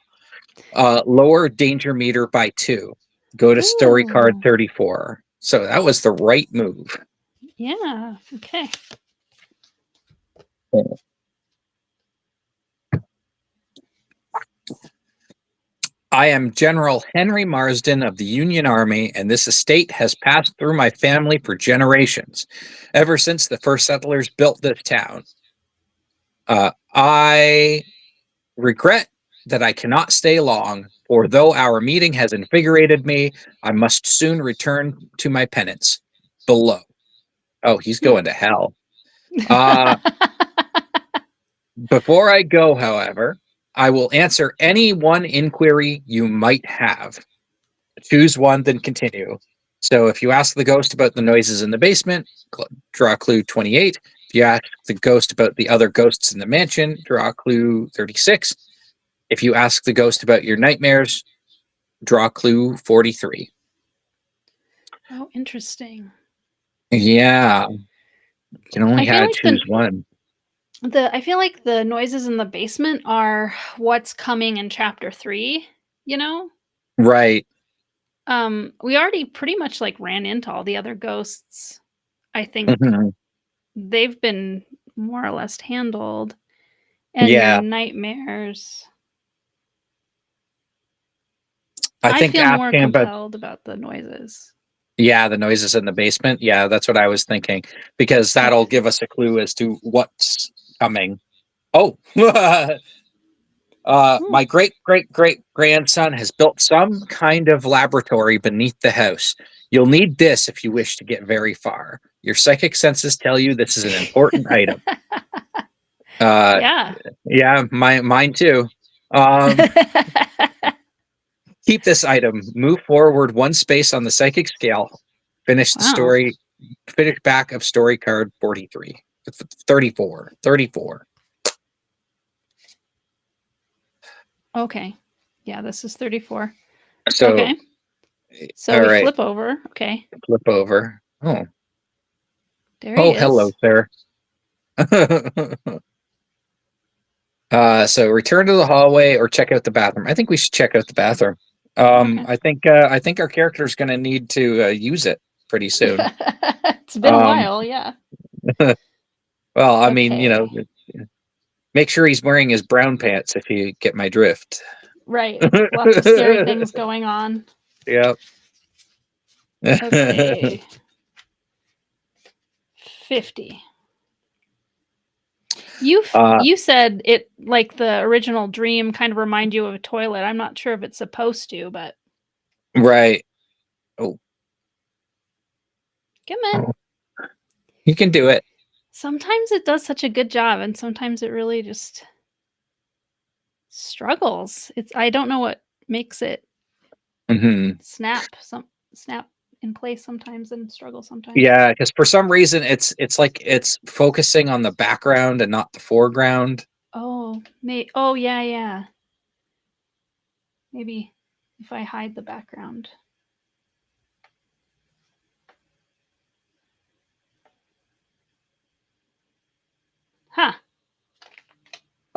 Lower danger meter by 2. Go to story card Ooh. 34. So that was the right move. Yeah. Okay. I am General Henry Marsden of the Union Army, and this estate has passed through my family for generations, ever since the first settlers built this town. I regret that I cannot stay long, for though our meeting has invigorated me, I must soon return to my penance below. Oh, he's Hmm. going to hell. Uh, Before I go, however, I will answer any one inquiry you might have. Choose one, then continue. So if you ask the ghost about the noises in the basement, draw clue 28. If you ask the ghost about the other ghosts in the mansion, draw clue 36. If you ask the ghost about your nightmares, draw clue 43. Oh, interesting. Yeah, you can only I feel have like choose one. the noises in the basement are what's coming in chapter 3, you know? Right. We already pretty much like ran into all the other ghosts. I think Mhm. they've been more or less handled. And your Yeah, nightmares. I I think feel more asking about compelled about the noises. the noises in the basement. Yeah, that's what I was thinking because that'll Okay. give us a clue as to what's coming. Oh, Hmm. my great great great grandson has built some kind of laboratory beneath the house. You'll need this if you wish to get very far. Your psychic senses tell you this is an important item. Uh, Yeah. yeah, mine too. Um, Keep this item. Move forward 1 space on the psychic scale. Finish the Wow. story. Finish back of story card 43. 34. 34. Okay. Yeah, this is 34. So, Okay. So all we right. flip over. Okay. Flip over. Oh, There he oh, hello, is. sir. So return to the hallway or check out the bathroom. I think we should check out the bathroom. Okay. I think our character is going to need to use it pretty soon. It's been a Um, while, yeah. well, I mean, Okay. make sure he's wearing his brown pants if you get my drift. Right. Lots of scary things going on. Yep. Okay. 50. uh, You said it like the original dream kind of remind you of a toilet. I'm not sure if it's supposed to, but right. Oh, come in. oh, you can do it. Sometimes it does such a good job and sometimes it really just struggles. It's I don't know what makes it Hmm. snap in place sometimes and struggle sometimes. Yeah, because for some reason it's like it's focusing on the background and not the foreground. Oh yeah, yeah. Maybe if I hide the background. Huh.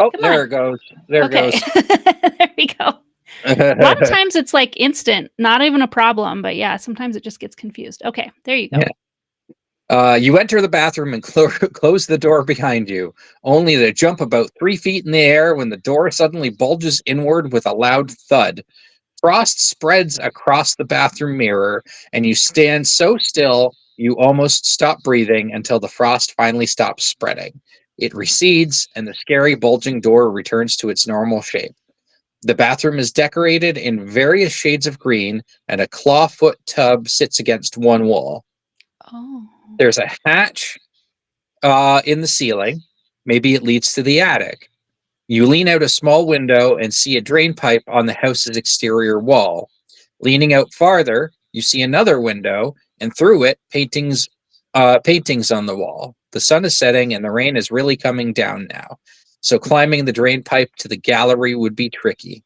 Oh, Come there on. it goes. There it Okay. goes. There we go. A lot of times it's like instant, not even a problem, but yeah, sometimes it just gets confused. Okay, there you go. You enter the bathroom and close the door behind you, only to jump about 3 feet in the air when the door suddenly bulges inward with a loud thud. Frost spreads across the bathroom mirror, and you stand so still you almost stop breathing until the frost finally stops spreading. It recedes, and the scary bulging door returns to its normal shape. The bathroom is decorated in various shades of green, and a clawfoot tub sits against one wall. Oh. There's a hatch in the ceiling. Maybe it leads to the attic. You lean out a small window and see a drain pipe on the house's exterior wall. Leaning out farther, you see another window, and through it, paintings on the wall. The sun is setting, and the rain is really coming down now. So climbing the drain pipe to the gallery would be tricky.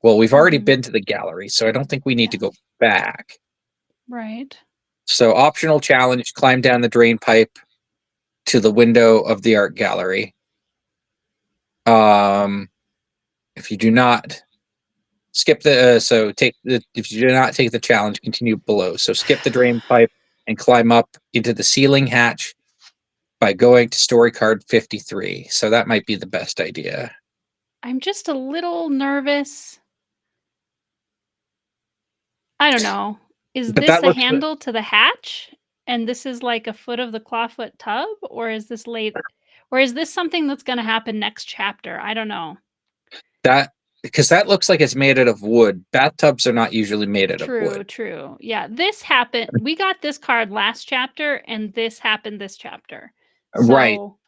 Well, we've already been to the gallery, so I don't think we need to go back. Right. So optional challenge: climb down the drain pipe to the window of the art gallery. If you do not skip the if you do not take the challenge, continue below. So skip the drain pipe and climb up into the ceiling hatch by going to story card 53. So that might be the best idea. I'm just a little nervous. I don't know. Is But this that the looks handle to the hatch? And this is like a foot of the clawfoot tub? Or is this late? Or is this something that's going to happen next chapter? I don't know. that because that looks like it's made out of wood. Bathtubs are not usually made out of True, wood. true. Yeah, this happened. We got this card last chapter, and this happened this chapter. Right. So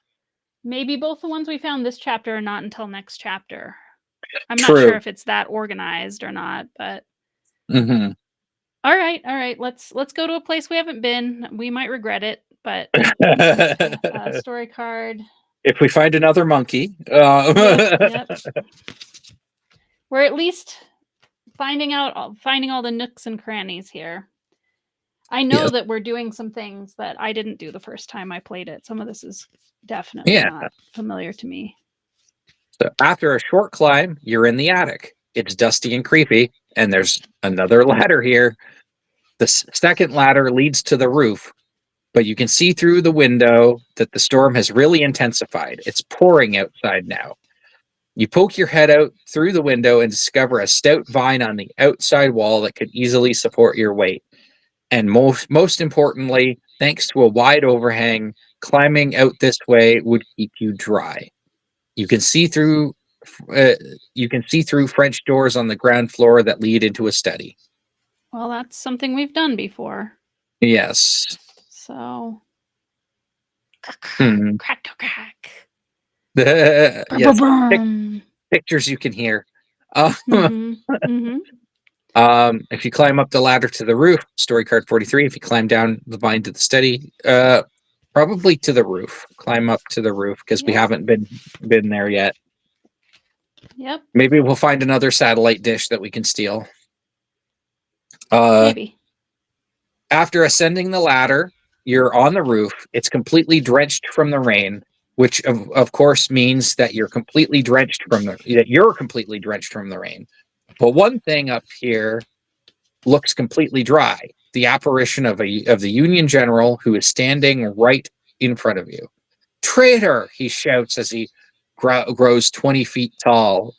maybe both the ones we found this chapter are not until next chapter. I'm not sure True. if it's that organized or not, but Mm-hmm. all right, all right. Let's go to a place we haven't been. We might regret it, but story card. If we find another monkey, Yep, yep. We're at least finding all the nooks and crannies here. I know yes, that we're doing some things that I didn't do the first time I played it. Some of this is definitely yeah. not familiar to me. So after a short climb, you're in the attic. It's dusty and creepy, and there's another ladder here. The second ladder leads to the roof, but you can see through the window that the storm has really intensified. It's pouring outside now. You poke your head out through the window and discover a stout vine on the outside wall that could easily support your weight. And most importantly, thanks to a wide overhang, climbing out this way would keep you dry. You can see through uh, you can see through French doors on the ground floor that lead into a study. Well, that's something we've done before. Yes. So Hmm. crack crack. Yes. Brum. Pictures you can hear. Uh, Mhm. Mhm. if you climb up the ladder to the roof, story card 43. If you climb down the vine to the study, probably to the roof. Climb up to the roof because we Yep. haven't been there yet. Yep. Maybe we'll find another satellite dish that we can steal. Uh, Maybe. After ascending the ladder, you're on the roof. It's completely drenched from the rain, which of course means that you're completely drenched from the rain. But one thing up here looks completely dry. The apparition of the Union general who is standing right in front of you. Traitor! He shouts as he grows 20 feet tall.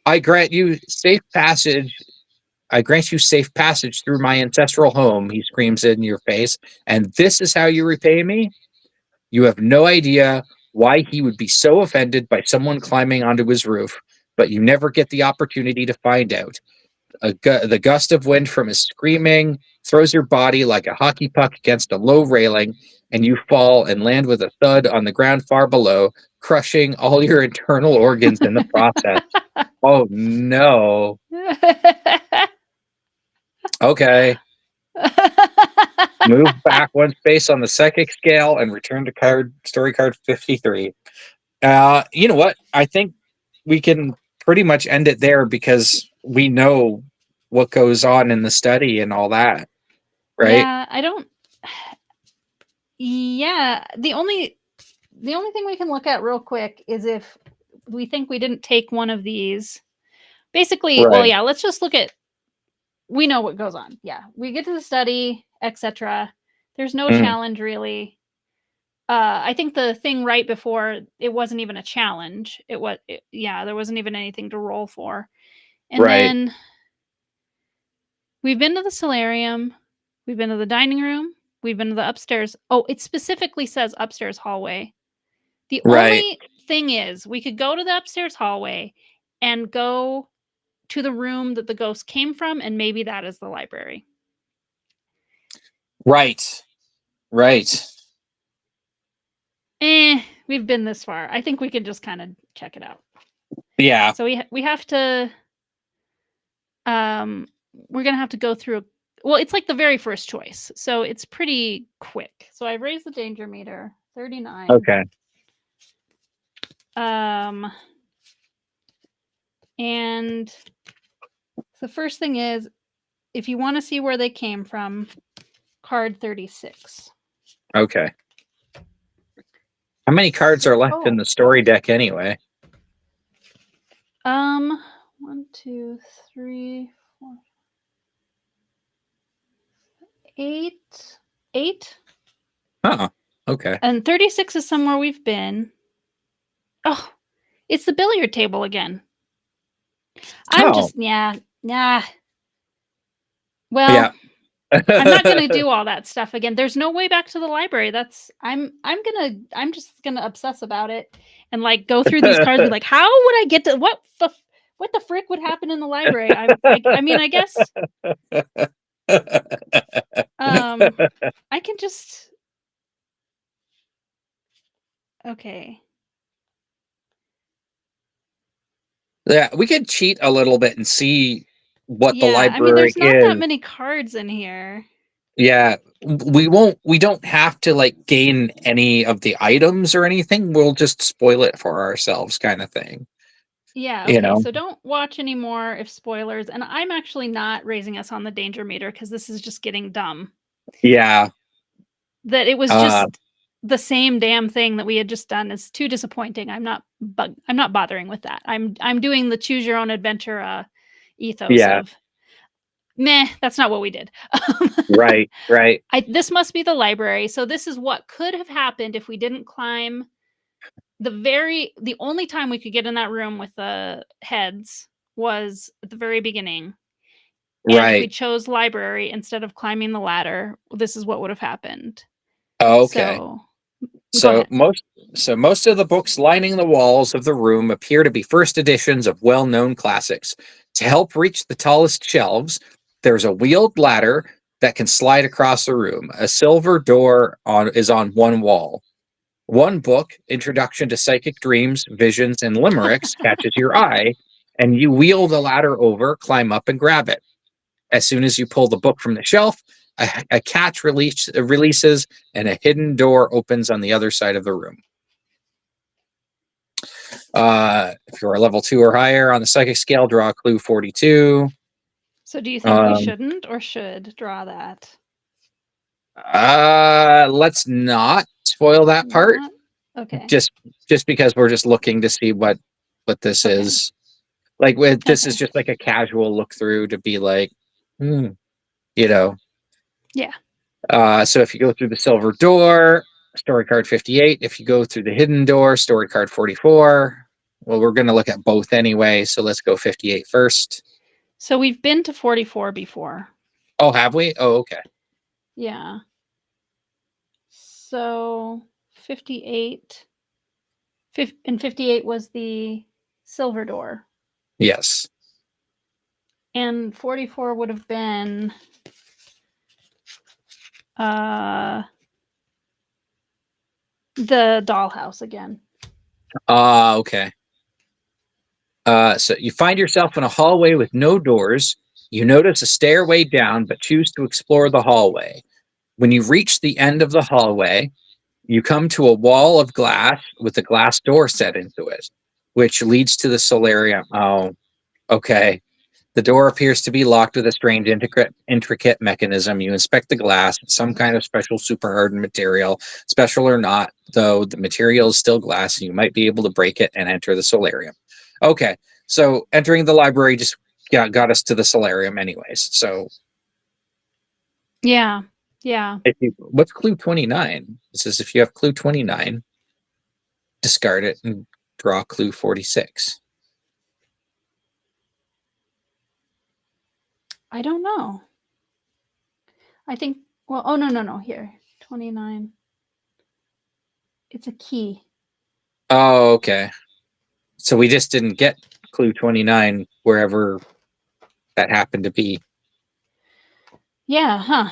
I grant you safe passage. I grant you safe passage through my ancestral home, he screams in your face. And this is how you repay me? You have no idea why he would be so offended by someone climbing onto his roof, but you never get the opportunity to find out. The gust of wind from his screaming throws your body like a hockey puck against a low railing, and you fall and land with a thud on the ground far below, crushing all your internal organs in the process. Oh no. Okay. Move back one space on the psychic scale and return to story card 53. You know what? I think we can pretty much end it there because we know what goes on in the study and all that, right? Yeah, I don't. Yeah, the only thing we can look at real quick is if we think we didn't take one of these. Basically, well, Right. yeah, let's just look at, we know what goes on. Yeah, we get to the study, etc. There's no Mm, challenge really. I think the thing right before, it wasn't even a challenge. Yeah, there wasn't even anything to roll for. And right. then we've been to the solarium, we've been to the dining room, we've been to the upstairs. Oh, it specifically says upstairs hallway. The Right. only thing is, we could go to the upstairs hallway and go to the room that the ghost came from, and maybe that is the library. Right. Right. We've been this far. I think we can just kind of check it out. Yeah. So we have to we're gonna have to go through. Well, it's like the very first choice, so it's pretty quick. So I've raised the danger meter 39. Okay. And the first thing is, if you want to see where they came from, card 36. Okay. How many cards are left in Oh, the story deck anyway? 1, 2, 3, 4, 8, 8, Oh, okay. and 36 is somewhere we've been. Oh, it's the billiard table again. I'm Oh, just, yeah, nah. Well, yeah. I'm not gonna do all that stuff again. There's no way back to the library. I'm just gonna obsess about it and like go through these cards. Be like, how would I get to what the frick would happen in the library? I mean, I guess um I can just, okay. Yeah, we could cheat a little bit and see what the Yeah, I mean, library there's not that is. many cards in here. Yeah, we don't have to like gain any of the items or anything. We'll just spoil it for ourselves kind of thing. Yeah, You okay. know? So don't watch anymore if spoilers. And I'm actually not raising us on the danger meter because this is just getting dumb. Yeah. That it was Uh just the same damn thing that we had just done is too disappointing. I'm not bothering with that. I'm doing the choose your own adventure ethos yeah, of meh, that's not what we did. right, right, This must be the library. So this is what could have happened if we didn't climb the only time we could get in that room with the heads was at the very beginning. And if we right. chose library instead of climbing the ladder, this is what would have happened. Okay. So go So ahead. most of the books lining the walls of the room appear to be first editions of well-known classics. To help reach the tallest shelves, there's a wheeled ladder that can slide across the room. A silver door is on one wall. One book, Introduction to Psychic Dreams, Visions, and Limericks, catches your eye, and you wheel the ladder over, climb up, and grab it. As soon as you pull the book from the shelf, a catch releases, and a hidden door opens on the other side of the room. If you're a level 2 or higher on the psychic scale, draw a clue 42. So do you think we Um, shouldn't or should draw that? let's not spoil that part. Not? Okay. Just just because we're just looking to see what this Okay. is. Like this is Okay. just like a casual look through to be like, hmm, you know. Yeah. So if you go through the silver door, story card 58. If you go through the hidden door, story card 44. Well, we're going to look at both anyway, so let's go 58 first. So we've been to 44 before. Oh, have we? Oh, okay. Yeah. So 58 and 58 was the silver door. Yes. And 44 would have been the dollhouse again. Okay. So you find yourself in a hallway with no doors. You notice a stairway down, but choose to explore the hallway. When you reach the end of the hallway, you come to a wall of glass with a glass door set into it, which leads to the solarium. Oh, okay. The door appears to be locked with a strange intricate mechanism. You inspect the glass, some kind of special super hardened material. Special or not, though, the material is still glass, and you might be able to break it and enter the solarium. Okay, so entering the library just got us to the solarium, anyways. So, Yeah. Yeah. what's clue 29? It says if you have clue 29, discard it and draw clue 46. I don't know. I think, well, oh, no, no, no. Here, 29. It's a key. Oh, okay. So we just didn't get clue 29 wherever that happened to be. Yeah, huh.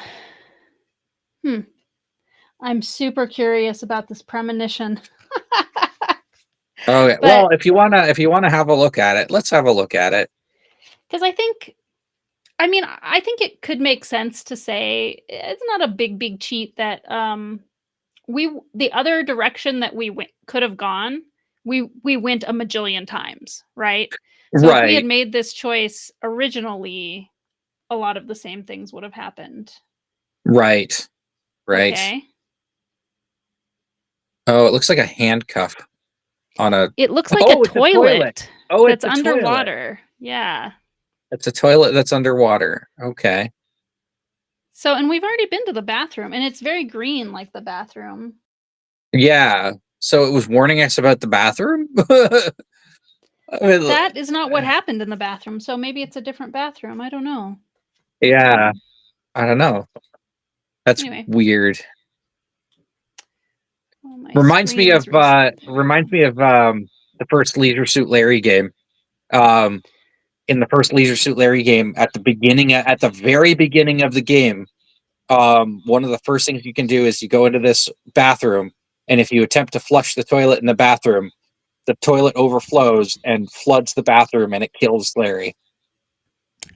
I'm super curious about this premonition. Okay. Well, But if you wanna have a look at it, let's have a look at it. because I think it could make sense to say it's not a big cheat that the other direction that we could have gone, we went a majillion times, right? So if we had Right. made this choice originally, a lot of the same things would have happened. Right. Right. Okay. Oh, it looks like a handcuff on a It looks like a Oh, it's a toilet. toilet Oh, it's that's a toilet. underwater. Yeah. It's a toilet that's underwater. Okay. So, and we've already been to the bathroom, and it's very green like the bathroom. Yeah. So it was warning us about the bathroom? I mean, That is not what happened in the bathroom, so maybe it's a different bathroom. I don't know. yeah. I don't know. That's Anyway, weird. oh, my Reminds me screen of is restarting. the first Leisure Suit Larry game. Um in the first Leisure Suit Larry game, at the very beginning of the game, one of the first things you can do is you go into this bathroom, and if you attempt to flush the toilet in the bathroom, the toilet overflows and floods the bathroom, and it kills Larry.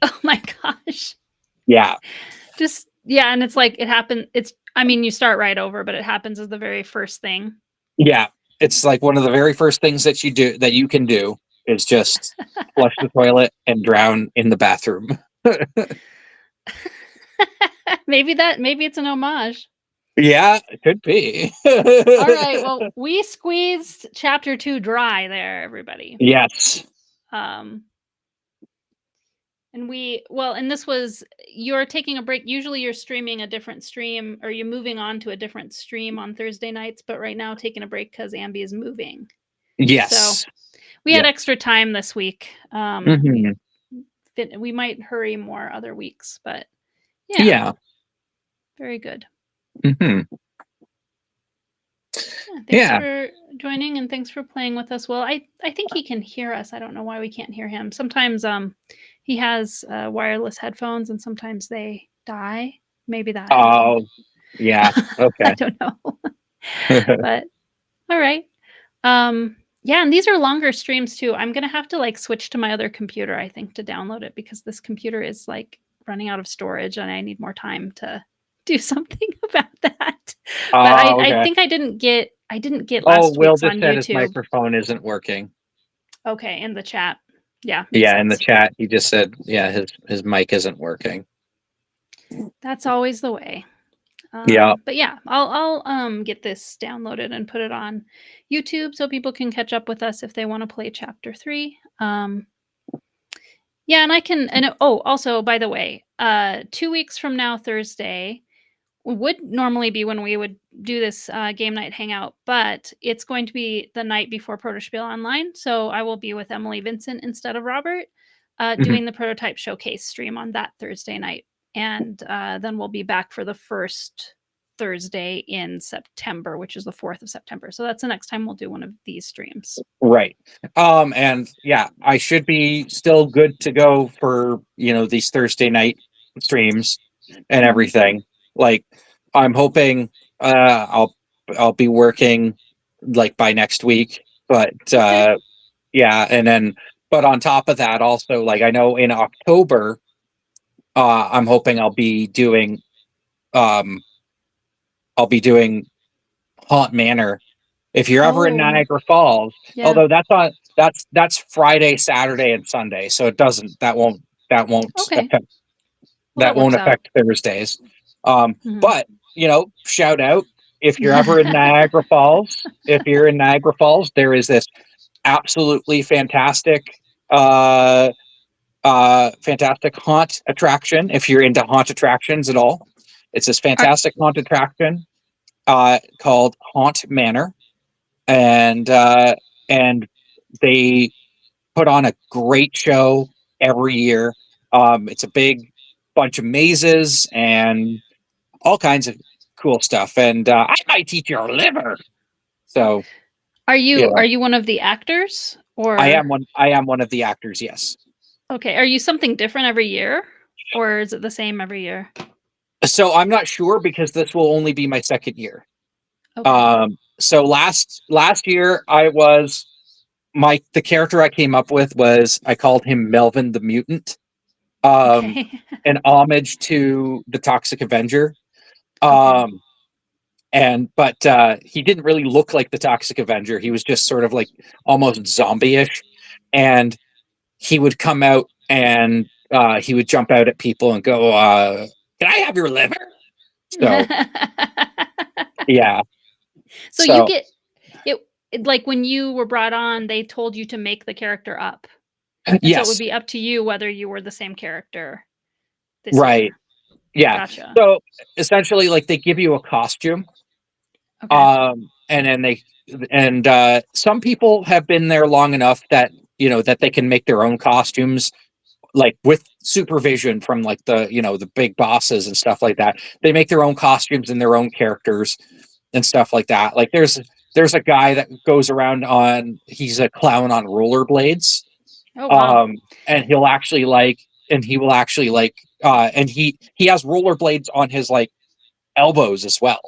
Oh my gosh. Yeah, Just, yeah, and it's like it happened. You start right over, but it happens as the very first thing. yeah. It's like one of the very first things that you can do is just flush the toilet and drown in the bathroom. Maybe it's an homage. Yeah, it could be. All right, well, we squeezed chapter 2 dry there, everybody. Yes. Um, and this was, you're taking a break. Usually you're streaming a different stream, or you're moving on to a different stream on Thursday nights, but right now taking a break because Ambi is moving. So Yes. we had Yep. extra time this week. Mhm. We might hurry more other weeks, but yeah, Yeah. very good. Mhm. Yeah, thanks Yeah. for joining, and thanks for playing with us. Well, I think he can hear us. I don't know why we can't hear him. Sometimes he has wireless headphones, and sometimes they die. Maybe that happened. Oh, yeah. I Okay. don't know. But all right. Yeah, and these are longer streams too. I'm gonna have to like switch to my other computer, I think, to download it, because this computer is like running out of storage, and I need more time to do something about that. But Oh, I okay. think I didn't get Oh, last Will week's just on said his YouTube. microphone isn't working. Okay, in the chat. Yeah, makes Yeah, in the sense. chat, he just said, yeah, his mic isn't working. That's always the way. Yeah. But yeah, I'll get this downloaded and put it on YouTube so people can catch up with us if they want to play chapter 3. Yeah, and I can, and oh, also, by the way, 2 weeks from now, Thursday would normally be when we would do this game night hangout, but it's going to be the night before Protospiel Online, so I will be with Emily Vincent instead of Robert, Mhm. doing the prototype showcase stream on that Thursday night, and then we'll be back for the first Thursday in September, which is the 4th of September. So that's the next time we'll do one of these streams. Right. And yeah, I should be still good to go for, these Thursday night streams and Mhm. everything. Like, I'm hoping I'll be working like by next week, but Okay. yeah, and then but on top of that, also, like, I know in October, I'm hoping um I'll be doing Haunt Manor. If you're ever in Oh, Niagara Falls, yeah. although that's Friday, Saturday, and Sunday, so it doesn't that won't That won't Okay. affect Well, that that won't works out. affect Thursdays. Mhm. But shout out if you're ever in Niagara Falls. If you're in Niagara Falls, there is this absolutely uh, fantastic haunt attraction. If you're into haunt attractions at all, it's this Are fantastic haunt attraction called Haunt Manor, and they put on a great show every year. It's a big bunch of mazes and all kinds of cool stuff. And I might eat your liver. So are you you know, are you one of the actors? I Or am one. I am one of the actors. Yes. okay, are you something different every year? Or is it the same every year? So I'm not sure because this will only be my second year. Okay. So last year I was the character I came up with was I called him Melvin the Mutant, um, Okay. an homage to the Toxic Avenger. Okay. Um, and but he didn't really look like the Toxic Avenger. He was just sort of like almost zombie-ish, and he would come out and he would jump out at people and go, "Can I have your liver?" So yeah, So you so get it like, when you were brought on, they told you to make the character up, and so it would yes, be up to you whether you were the same character this right, year. yeah. Gotcha. So essentially, like they give you a costume, Okay. and then some people have been there long enough that that they can make their own costumes like with supervision from like the big bosses and stuff like that. They make their own costumes and their own characters and stuff like that. Like there's a guy that goes around on he's a clown on rollerblades. Oh, wow. And he'll actually like and he will actually like and he has rollerblades on his like elbows as well,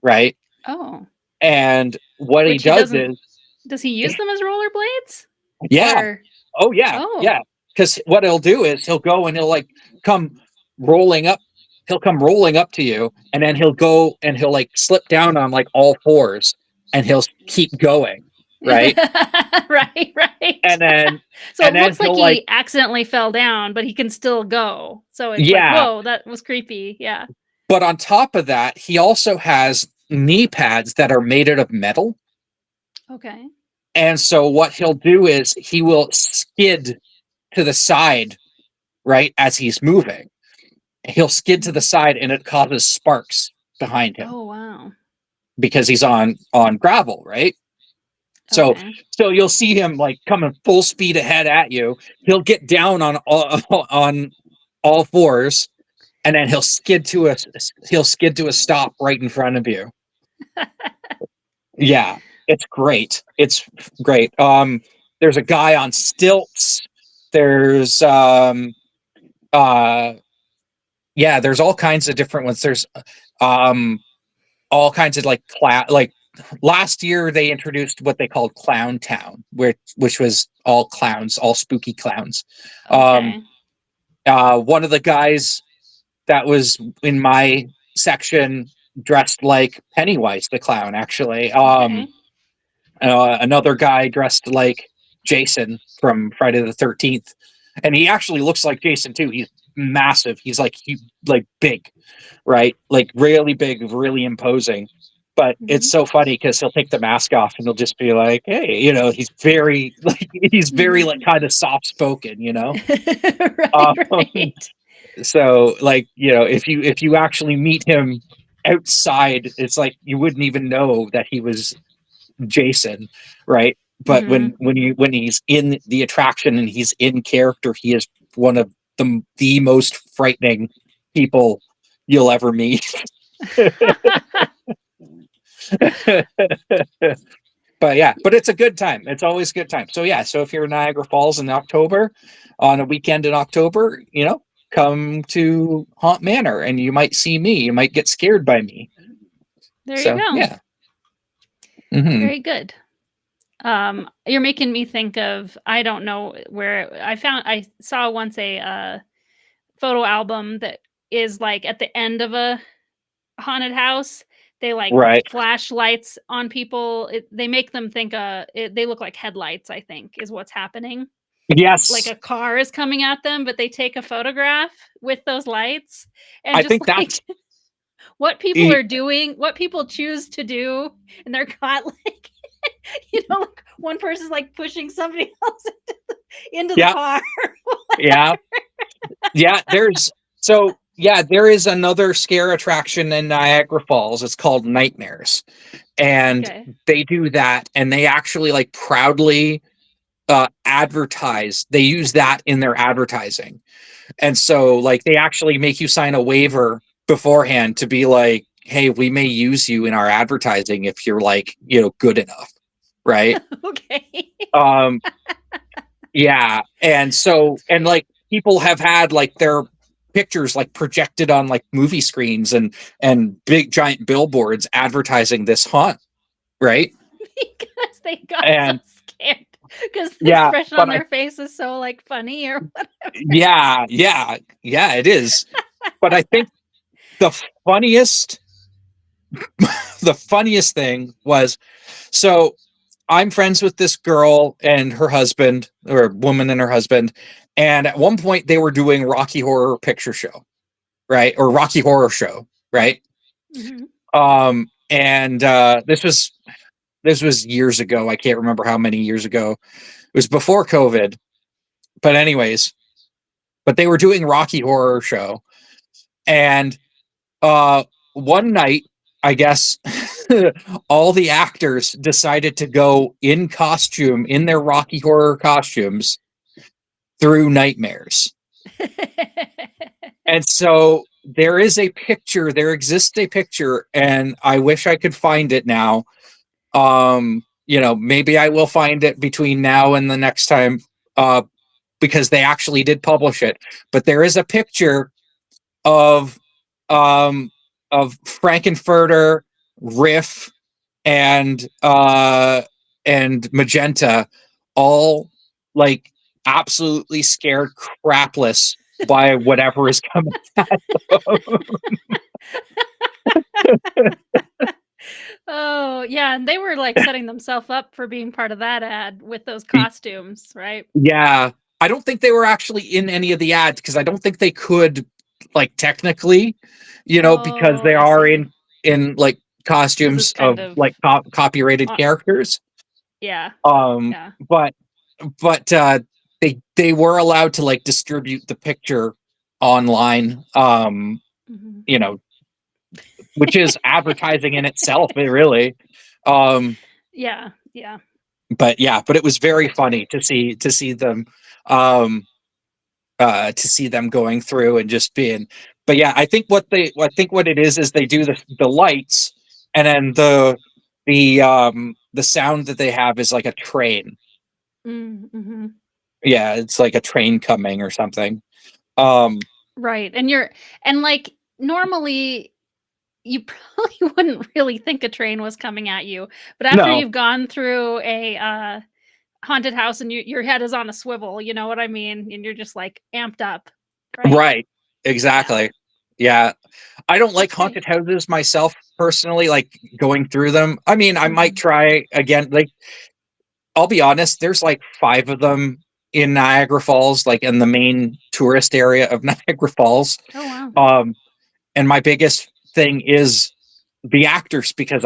right? Oh, And what he which he does doesn't is does he use them as rollerblades? yeah. Or Oh yeah, oh. yeah. Because what he'll do is he'll go and he'll like come rolling up. He'll come rolling up to you, and then he'll go and he'll like slip down on like all fours, and he'll keep going, right? Right, right. And then So it and then looks like he'll like he accidentally fell down, but he can still go. So it's like, yeah. "Whoa, that was creepy." Yeah. But on top of that, he also has knee pads that are made out of metal. Okay. And so what he'll do is he will skid to the side, right, as he's moving. He'll skid to the Mhm. side and it causes sparks behind him Oh, wow. because he's on gravel, right? So Okay. so you'll see him like coming full speed ahead at you. He'll get down on all fours and then he'll skid to a stop right in front of you. Yeah, it's great. It's great. There's a guy on stilts. There's uh yeah, there's all kinds of different ones. There's um all kinds of like last year they introduced what they called Clown Town, which was all clowns, all spooky clowns. Um Okay. one of the guys that was in my section dressed like Pennywise the clown actually. Okay. Another guy dressed like Jason from Friday the 13th, and he actually looks like Jason too. He's massive. He like big, right? Like really big, really imposing. But it's Mhm. so funny because he'll take the mask off and he'll just be like, "Hey, he's very like he's very like Mhm. kind of soft spoken." Right, Um, right. so like if you actually meet him outside, it's like you wouldn't even know that he was Jason, right? But Mhm. when he's in the attraction and he's in character, he is one of the most frightening people you'll ever meet. But yeah, but it's a good time. It's always a good time. So yeah, so if you're in Niagara Falls in October, on a weekend in October, come to Haunt Manor and you might see me. You might get scared by me. There you So go. yeah. Hmm. Very good. You're making me think of I don't know where I saw once a, photo album that is, like, at the end of a haunted house. They, like, Right. flash lights on people. They make them think, they look like headlights, I think, is what's happening. like Yes, a car is coming at them, but they take a photograph with those lights and I just think that's like what people e are doing, what people choose to do, and they're caught like like one person's like pushing somebody else into the yeah, car. yeah, yeah, there is another scare attraction in Niagara Falls. It's called Nightmares, and Okay. they do that, and they actually, like, proudly, advertise. They use that in their advertising. And so, like, they actually make you sign a waiver beforehand to be like, "Hey, we may use you in our advertising if you're, like, good enough." Right? Okay. Um, yeah. And like, people have had, like, their pictures, like, projected on, like, movie screens and big giant billboards advertising this haunt, right? Because they got so And scared because the yeah, expression but on I their face is so like funny or what. yeah, yeah, yeah, it is. But I think the funniest the funniest thing was, so I'm friends with this girl and her husband, or woman and her husband, and at one point they were doing Rocky Horror Picture Show, right? Or Rocky Horror Show, right? Mhm. And this was years ago. I can't remember how many years ago. It was before COVID. But anyways, but they were doing Rocky Horror Show, and uh one night, I guess, all the actors decided to go in costume, in their Rocky Horror costumes, through nightmares. And so there exists a picture, and I wish I could find it now. Maybe I will find it between now and the next time, uh, because they actually did publish it. But there is a picture of um of Frankenfurter, Riff, and Magenta, all, like, absolutely scared crapless by whatever is coming at them. Oh, yeah, and they were, like, setting themselves up for being part of that ad with those costumes, right? Yeah, I don't think they were actually in any of the ads because I don't think they could, like, technically, because Oh, they I are see. in like, Because costumes it's kind of, of like, copyrighted uh, characters. yeah, Um, yeah. but but they were allowed to, like, distribute the picture online, Mhm. you know, which is advertising in itself, really. Um, Yeah, yeah. but yeah, but it was very funny um to see them going through and just being. But yeah, I think what it is they do the lights, and then the sound that they have is like a train. Mhm. Yeah, it's like a train coming or something. Um, Right, and, like, normally, you probably wouldn't really think a train was coming at you, but after no, you've gone through a, haunted house and your head is on a swivel, you know what I mean? And you're just, like, amped up, right? right, Yeah. exactly. Yeah, I don't like That's great. haunted houses myself personally, like, going through them. I mean, I might Mhm. try again. Like, I'll be honest, there's like 5 of them in Niagara Falls, like, in the main tourist area of Niagara Falls. Oh, wow. Um, and my biggest thing is the actors, because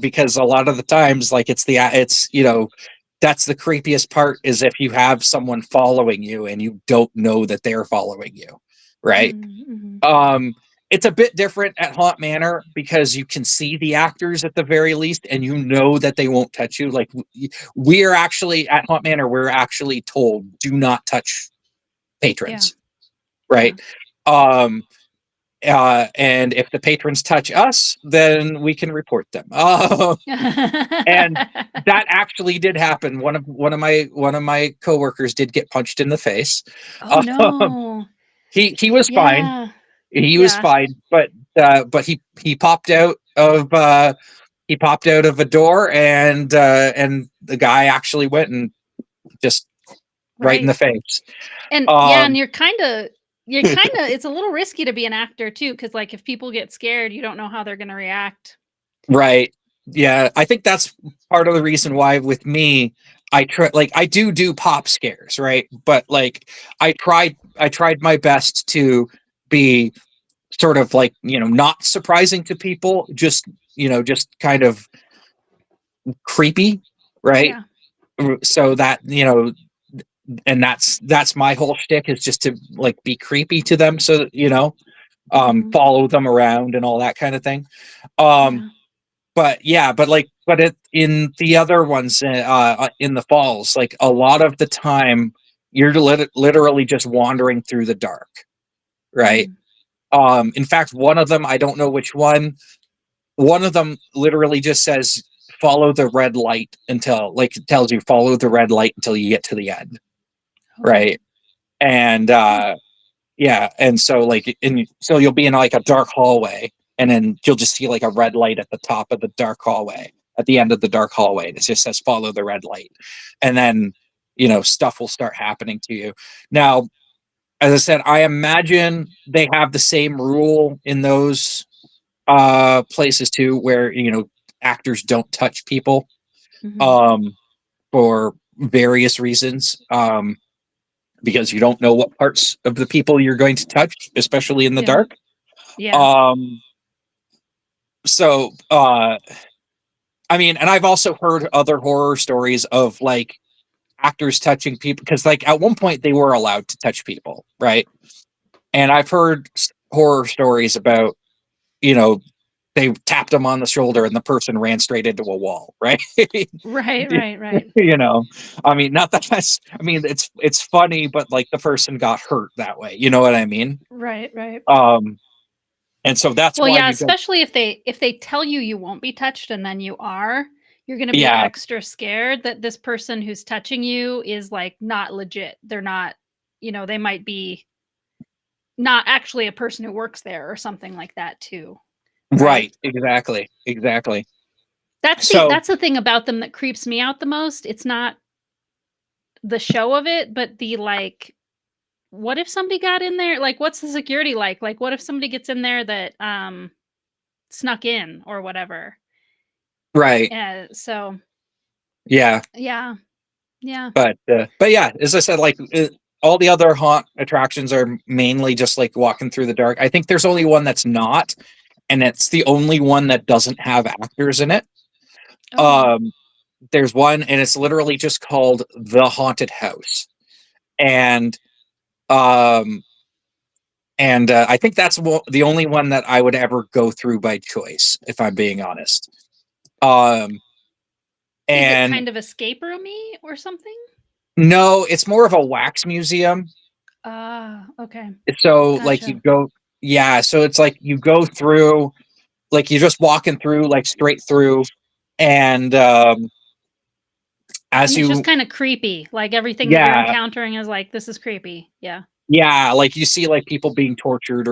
because a lot of the times, like, that's the creepiest part, is if you have someone following you and you don't know that they're following you, right? Mm, mhm. Um, it's a bit different at Haunt Manor because you can see the actors at the very least, and you know that they won't touch you. Like, we are actually at Haunt Manor, we're actually told, do not touch Yeah, patrons, yeah. right? Um, and if the patrons touch us, then we can report them. And that actually did happen. One of my coworkers did get punched in the face. Oh, Um, no. he was fine. Yeah, He was yeah, fine, but he popped out of a door, and the guy actually went and just right in right. the face. And yeah, and Um, you're kinda it's a little risky to be an actor too, because like, if people get scared, you don't know how they're gonna react. right. Yeah, I think that's part of the reason why with me, I do pop scares, right? But like I tried my best to be sort of like, not surprising to people, just kind of creepy, right? Yeah. So that, and that's my whole shtick, is just to like be creepy to them, so that, Mhm. follow them around and all that kind of thing. Um, Yeah. but yeah, in the other ones, in the falls, like a lot of the time, you're literally just wandering through the dark, right? Mhm. In fact, one of them, I don't know which one. One of them literally just says, "Follow the red light until," like, it tells you, "Follow the red light until you get to the end," Okay. right? And Huh. yeah, and so like, so you'll be in like a dark hallway, and then you'll just see like a red light at the top of the dark hallway, at the end of the dark hallway, and it just says, "Follow the red light," and then stuff will start happening to you. Now, as I said, I imagine they have the same rule in those places too, where actors don't touch people, Mhm. um for various reasons, because you don't know what parts of the people you're going to touch, especially in the Yeah. dark. Yeah. um so I mean, and I've also heard other horror stories of like actors touching people, because like at one point they were allowed to touch people, right? And I've heard horror stories about, you know they tapped them on the shoulder and the person ran straight into a wall, right? Right, right, right. you know I mean, not that that's I mean, it's funny, but like the person got hurt that way, you know what I mean? Right, right. um and so that's Well, why yeah, you don't. especially if they tell you you won't be touched and then you are, you're gonna be Yeah, extra scared that this person who's touching you is, like, not legit. They're not, they might be not actually a person who works there or something like that too, right? right, exactly. That's the So that's the thing about them that creeps me out the most. It's not the show of it, but the, like, what if somebody got in there? Like, what's the security like? Like, what if somebody gets in there that, snuck in or whatever? right, So yeah. yeah, yeah. But yeah, as I said, like, all the other haunt attractions are mainly just like walking through the dark. I think there's only one that's not, and it's the only one that doesn't have actors in it. Oh, wow. um there's one, and it's literally just called The Haunted House. And um I think that's the only one that I would ever go through by choice, if I'm being honest. um Is it and kind of escape roomy or something? No, it's more of a wax museum. Ah, okay. So like you Gotcha. go Yeah, so it's like you go through, like you're just walking through, like straight through. And as And it's just you kinda creepy, like, everything that you're yeah, encountering is like, "This is creepy." Yeah. yeah, like you see like people being tortured,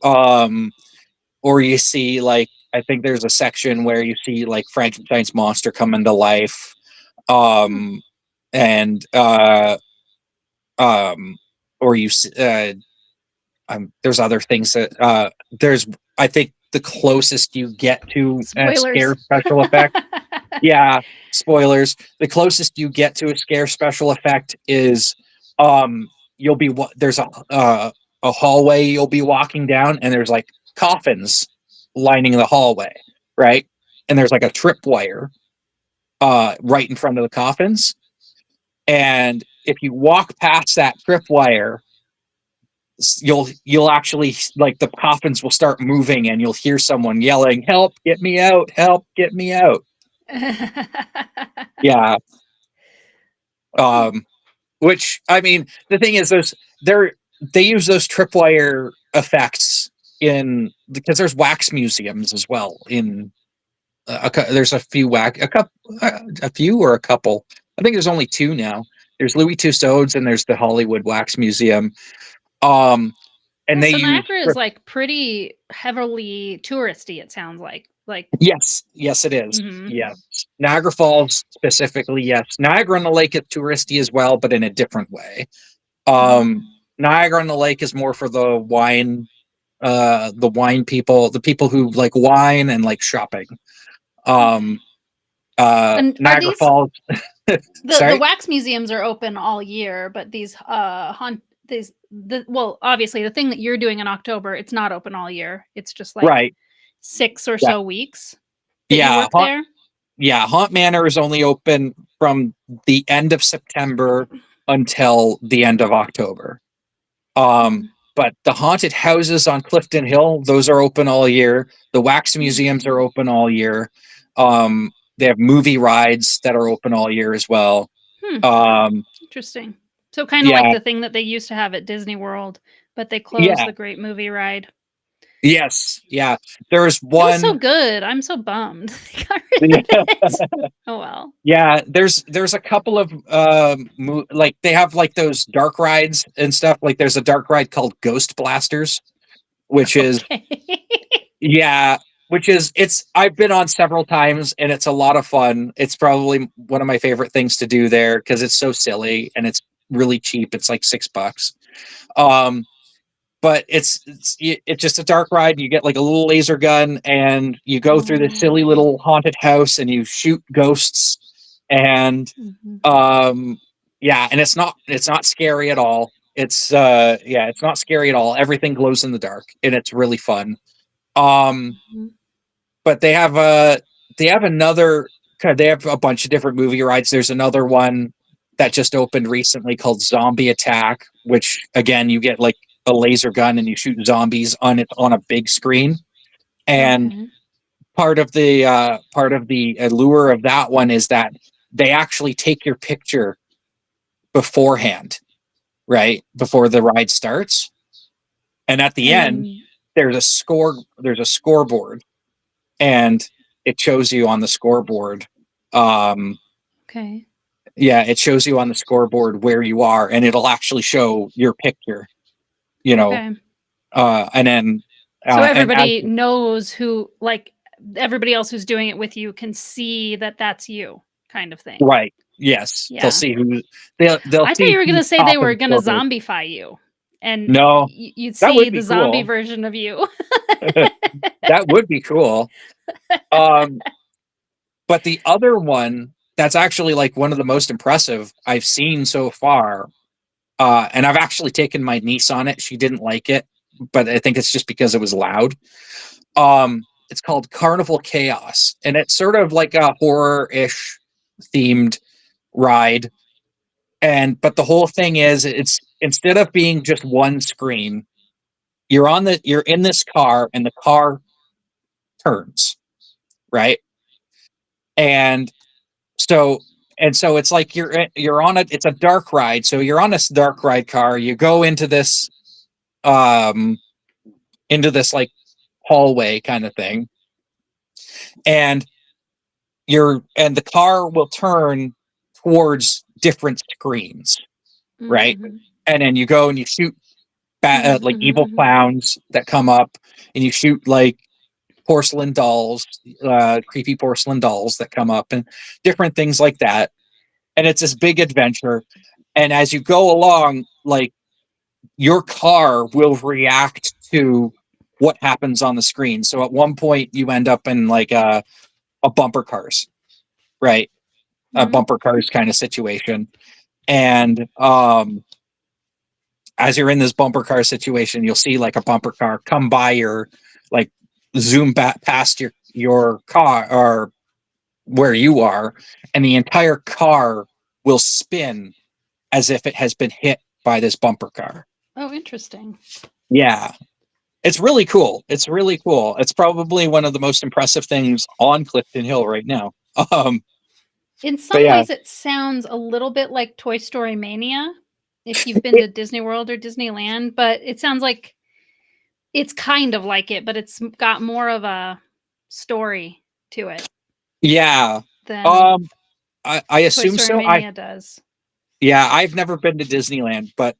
um or you see like, I think there's a section where you see like Frankenstein's monster come into life. Hmm. um and um or there's other things that there's I think the closest you get to a Spoilers. scare special effect. Yeah, spoilers. The closest you get to a scare special effect is, there's a hallway you'll be walking down, and there's like coffins lining the hallway, right? And there's like a tripwire right in front of the coffins. And if you walk past that tripwire, you'll actually, like, the coffins will start moving, and you'll hear someone yelling, "Help, get me out, help, get me out." Yeah. Hmm. um which, I mean, the thing is, they're they use those tripwire effects in, because there's wax museums as well in, there's a few wax a few or a couple. I think there's only two now. There's Louis Tussauds, and there's the Hollywood Wax Museum. um Yeah, and they so use Niagara is, like, pretty heavily touristy, it sounds like. Like Yes, yes, it is. mhm. Yes. Niagara Falls specifically, yes. Niagara on the Lake is touristy as well, but in a different way. Um, Mhm. Niagara on the Lake is more for the wine people, the people who like wine and like shopping. Okay. Um, And are Niagara these Falls. The Sorry. wax museums are open all year, but well, obviously the thing that you're doing in October, it's not open all year. It's just like Right. 6 or Yeah. so weeks that you Yeah. work there. Yeah. Haunt Manor is only open from the end of September until the end of October. Um, Mm. but the haunted houses on Clifton Hill, those are open all year. The wax museums are open all year. They have movie rides that are open all year as well. Hmm. Um, Interesting. So kind of like yeah, the thing that they used to have at Disney World, but they closed yeah, the Great Movie Ride. yes, yeah. There's It was so one. good. I'm so bummed they got rid of it. Oh well. Yeah, there's a couple of like they have like those dark rides and stuff. Like there's a dark ride called Ghost Blasters, which is Okay. yeah, which is it's I've been on several times and it's a lot of fun. It's probably one of my favorite things to do there because it's so silly and it's really cheap. It's like $6. Um, but it's just a dark ride. You get like a little laser gun and you go through this silly Oh. little haunted house and you shoot ghosts and Mhm. um yeah, and it's not scary at all. It's not scary at all. Everything glows in the dark and it's really fun. Um Mhm. but they have another they have a bunch of different movie rides. There's another one that just opened recently called Zombie Attack, which again you get like a laser gun and you shoot zombies on it on a big screen. And Okay. part of the allure of that one is that they actually take your picture beforehand, right? Before the ride starts. And at the And end, then there's a scoreboard and it shows you on the scoreboard. Um, okay. yeah, it shows you on the scoreboard where you are, and it'll actually show your picture. You know, Okay. and then So and as everybody knows who, like, everybody else who's doing it with you can see that that's you, kind of thing. right, yes, Yeah. they'll I thought see you were gonna who's say they top of were the gonna scoreboard. zombify you, and No, you'd that see would the be zombie cool. version of you. That would be cool. Um, but the other one that's actually like one of the most impressive I've seen so far, and I've actually taken my niece on it. She didn't like it, but I think it's just because it was loud. It's called Carnival Chaos, and it's sort of like a horror-ish themed ride. And but the whole thing is, it's instead of being just one screen, you're in this car, and the car turns right, and so so it's like you're on a it's a dark ride. So you're on this dark ride car. You go um into this like hallway kind of thing, and the car will turn towards different screens, right? Mhm. And then you go and you shoot like evil Mhm. clowns that come up, and you shoot like porcelain dolls, creepy porcelain dolls that come up, and different things like that. And it's this big adventure. And as you go along, like your car will react to what happens on the screen. So at one point, you end up in like a bumper cars, right? A Mhm. bumper cars kind of situation. And as you're in this bumper car situation, you'll see like a bumper car come by your like zoom back past your car or where you are, and the entire car will spin as if it has been hit by this bumper car. Oh, interesting. Yeah, it's really cool. It's really cool. It's probably one of the most impressive things on Clifton Hill right now. Um, In some but yeah, ways, it sounds a little bit like Toy Story Mania, if you've been it, to Disney World or Disneyland, but it sounds like it's kind of like it, but it's got more of a story to it yeah. than Um, I Toy assume Story so. Mania does. Yeah, I've never been to Disneyland, but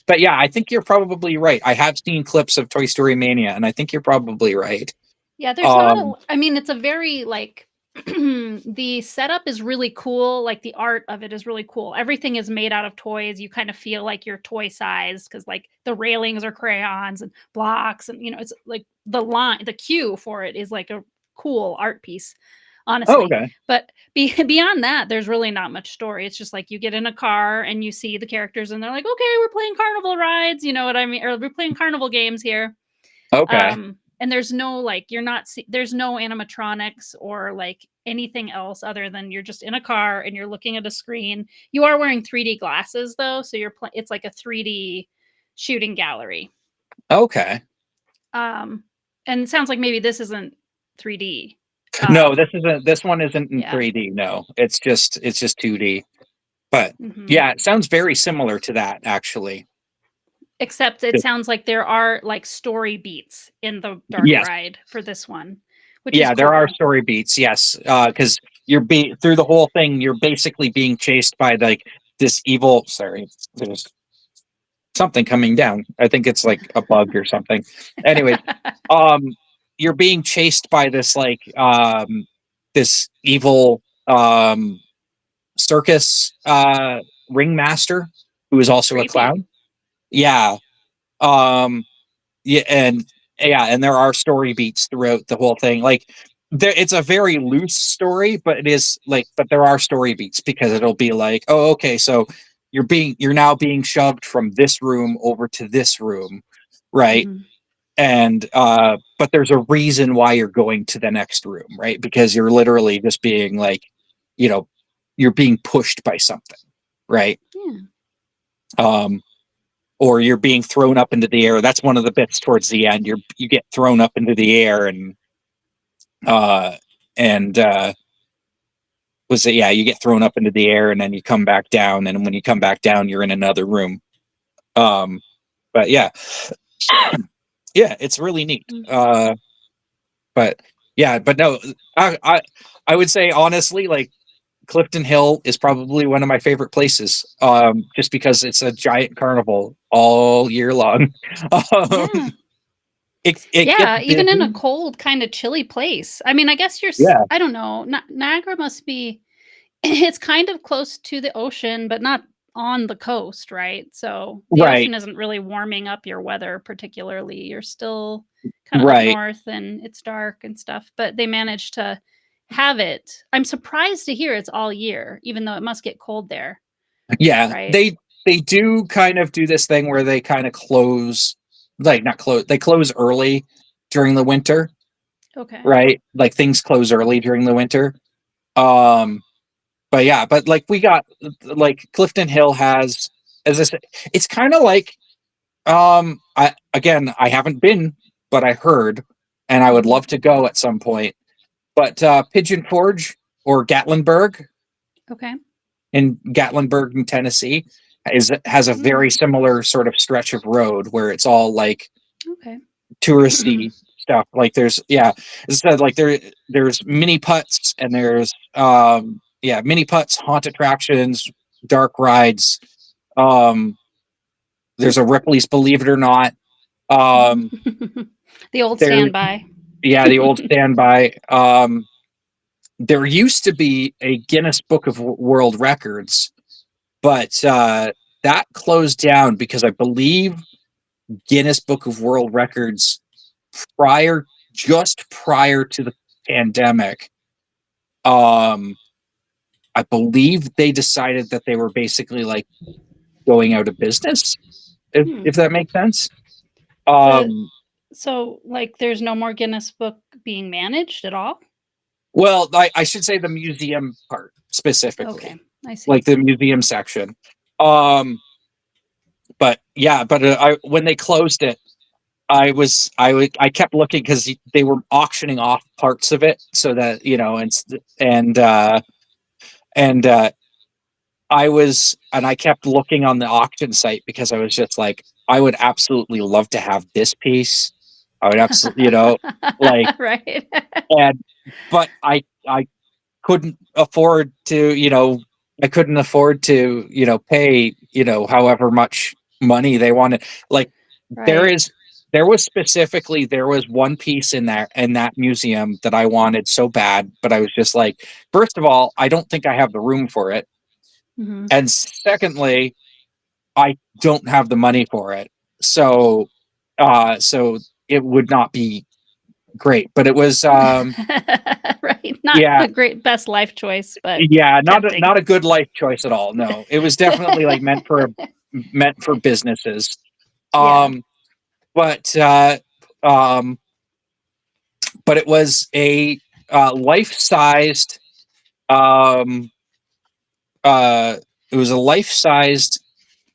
but yeah, I think you're probably right. I have seen clips of Toy Story Mania, and I think you're probably right. Yeah, there's not a Um, I mean, it's a very, like the setup is really cool, like, the art of it is really cool. Everything is made out of toys, you kind of feel like you're toy sized because, like, the railings are crayons and blocks and, it's like the queue for it is like a cool art piece. Oh, honestly. okay. But beyond that, there's really not much story. It's just like you get in a car and you see the characters and they're like, "Okay, we're playing carnival rides," you know what I mean? Or we're playing carnival games here. Okay. And there's no like there's no animatronics or like anything else other than you're just in a car and you're looking at a screen. You are wearing 3D glasses though, so it's like a 3D shooting gallery. Okay. Um, and it sounds like maybe this isn't 3D. No, Um, this one isn't in yeah. 3D. No, it's just 2D. But Mhm. yeah, it sounds very similar to that actually. Except it Just- sounds like there are like story beats in the dark Yes. ride for this one, which is Yeah, there are cool. story beats. Yes, because you're being through the whole thing. You're basically being chased by like this evil. Sorry, there's something coming down. I think it's like a bug or something. Anyways, um, you're being chased by this like this evil circus ringmaster who is also a Creepy. clown. Yeah. Um, yeah, and there are story beats throughout the whole thing. Like it's a very loose story, but it is like but there are story beats because it'll be like, oh, okay, so you're now being shoved from this room over to this room, right? Mhm. And but there's a reason why you're going to the next room, right? Because you're literally just being like, you know, you're being pushed by something, right? Yeah. Um or you're being thrown up into the air. That's one of the bits towards the end. You get thrown up into the air uh and was it yeah, you get thrown up into the air and then you come back down and when you come back down you're in another room. Um but yeah. Yeah, it's really neat. Mm. But yeah, but no, I I I would say honestly like Clifton Hill is probably one of my favorite places. Just because it's a giant carnival all year long. Um, Yeah. it gets Yeah, even in a busy. cold, kinda chilly place. I mean, I guess Yeah, I don't know, Niagara must be it's kind of close to the ocean, but not on the coast, right? So, the right, ocean isn't really warming up your weather particularly. You're still kinda up right. north and it's dark and stuff, but they managed to have it. I'm surprised to hear it's all year, even though it must get cold there, Yeah, right? they do kind of do this thing where they kind of close, like not close, they close early during the winter, Okay. right? Like things close early during the winter. Um, but yeah, but like we got like Clifton Hill has, as I said, it's kind of like I again I haven't been, but I heard, and I would Mhm. love to go at some point. But Pigeon Forge or Gatlinburg Okay. in Gatlinburg in Tennessee has a very Mm, similar sort of stretch of road where it's all like okay. touristy stuff. Like there's yeah, as I said, like there's mini putts and there's yeah, mini putts, haunt attractions, dark rides. Um there's a Ripley's Believe It or Not. Um The old there standby. yeah, the old standby. There used to be a Guinness Book of World Records, but that closed down because I believe Guinness Book of World Records prior just prior to the pandemic, um, I believe they decided that they were basically like going out of business, Hmm. if that makes sense. The Um, So, like, there's no more Guinness Book being managed at all? well, I should say the museum part Okay, specifically, I see. like the museum section. Um, but yeah, but I when they closed it, I kept looking because they were auctioning off parts of it so that and and I kept looking on the auction site because I was just like I would absolutely love to have this piece. I would absolutely like Right. and but I couldn't afford to I couldn't afford to pay however much money they wanted. Like there Right. is there was one piece in that museum that I wanted so bad, but I was just like, first of all, I don't think I have the room for it, Mhm. and secondly, I don't have the money for it. So it would not be great, but it was Right. Not yeah, the great best life choice, but yeah, tempting. not a good life choice at all. No, it was definitely like meant for businesses. Yeah. Um, but um, but it was a life-sized um it was a life-sized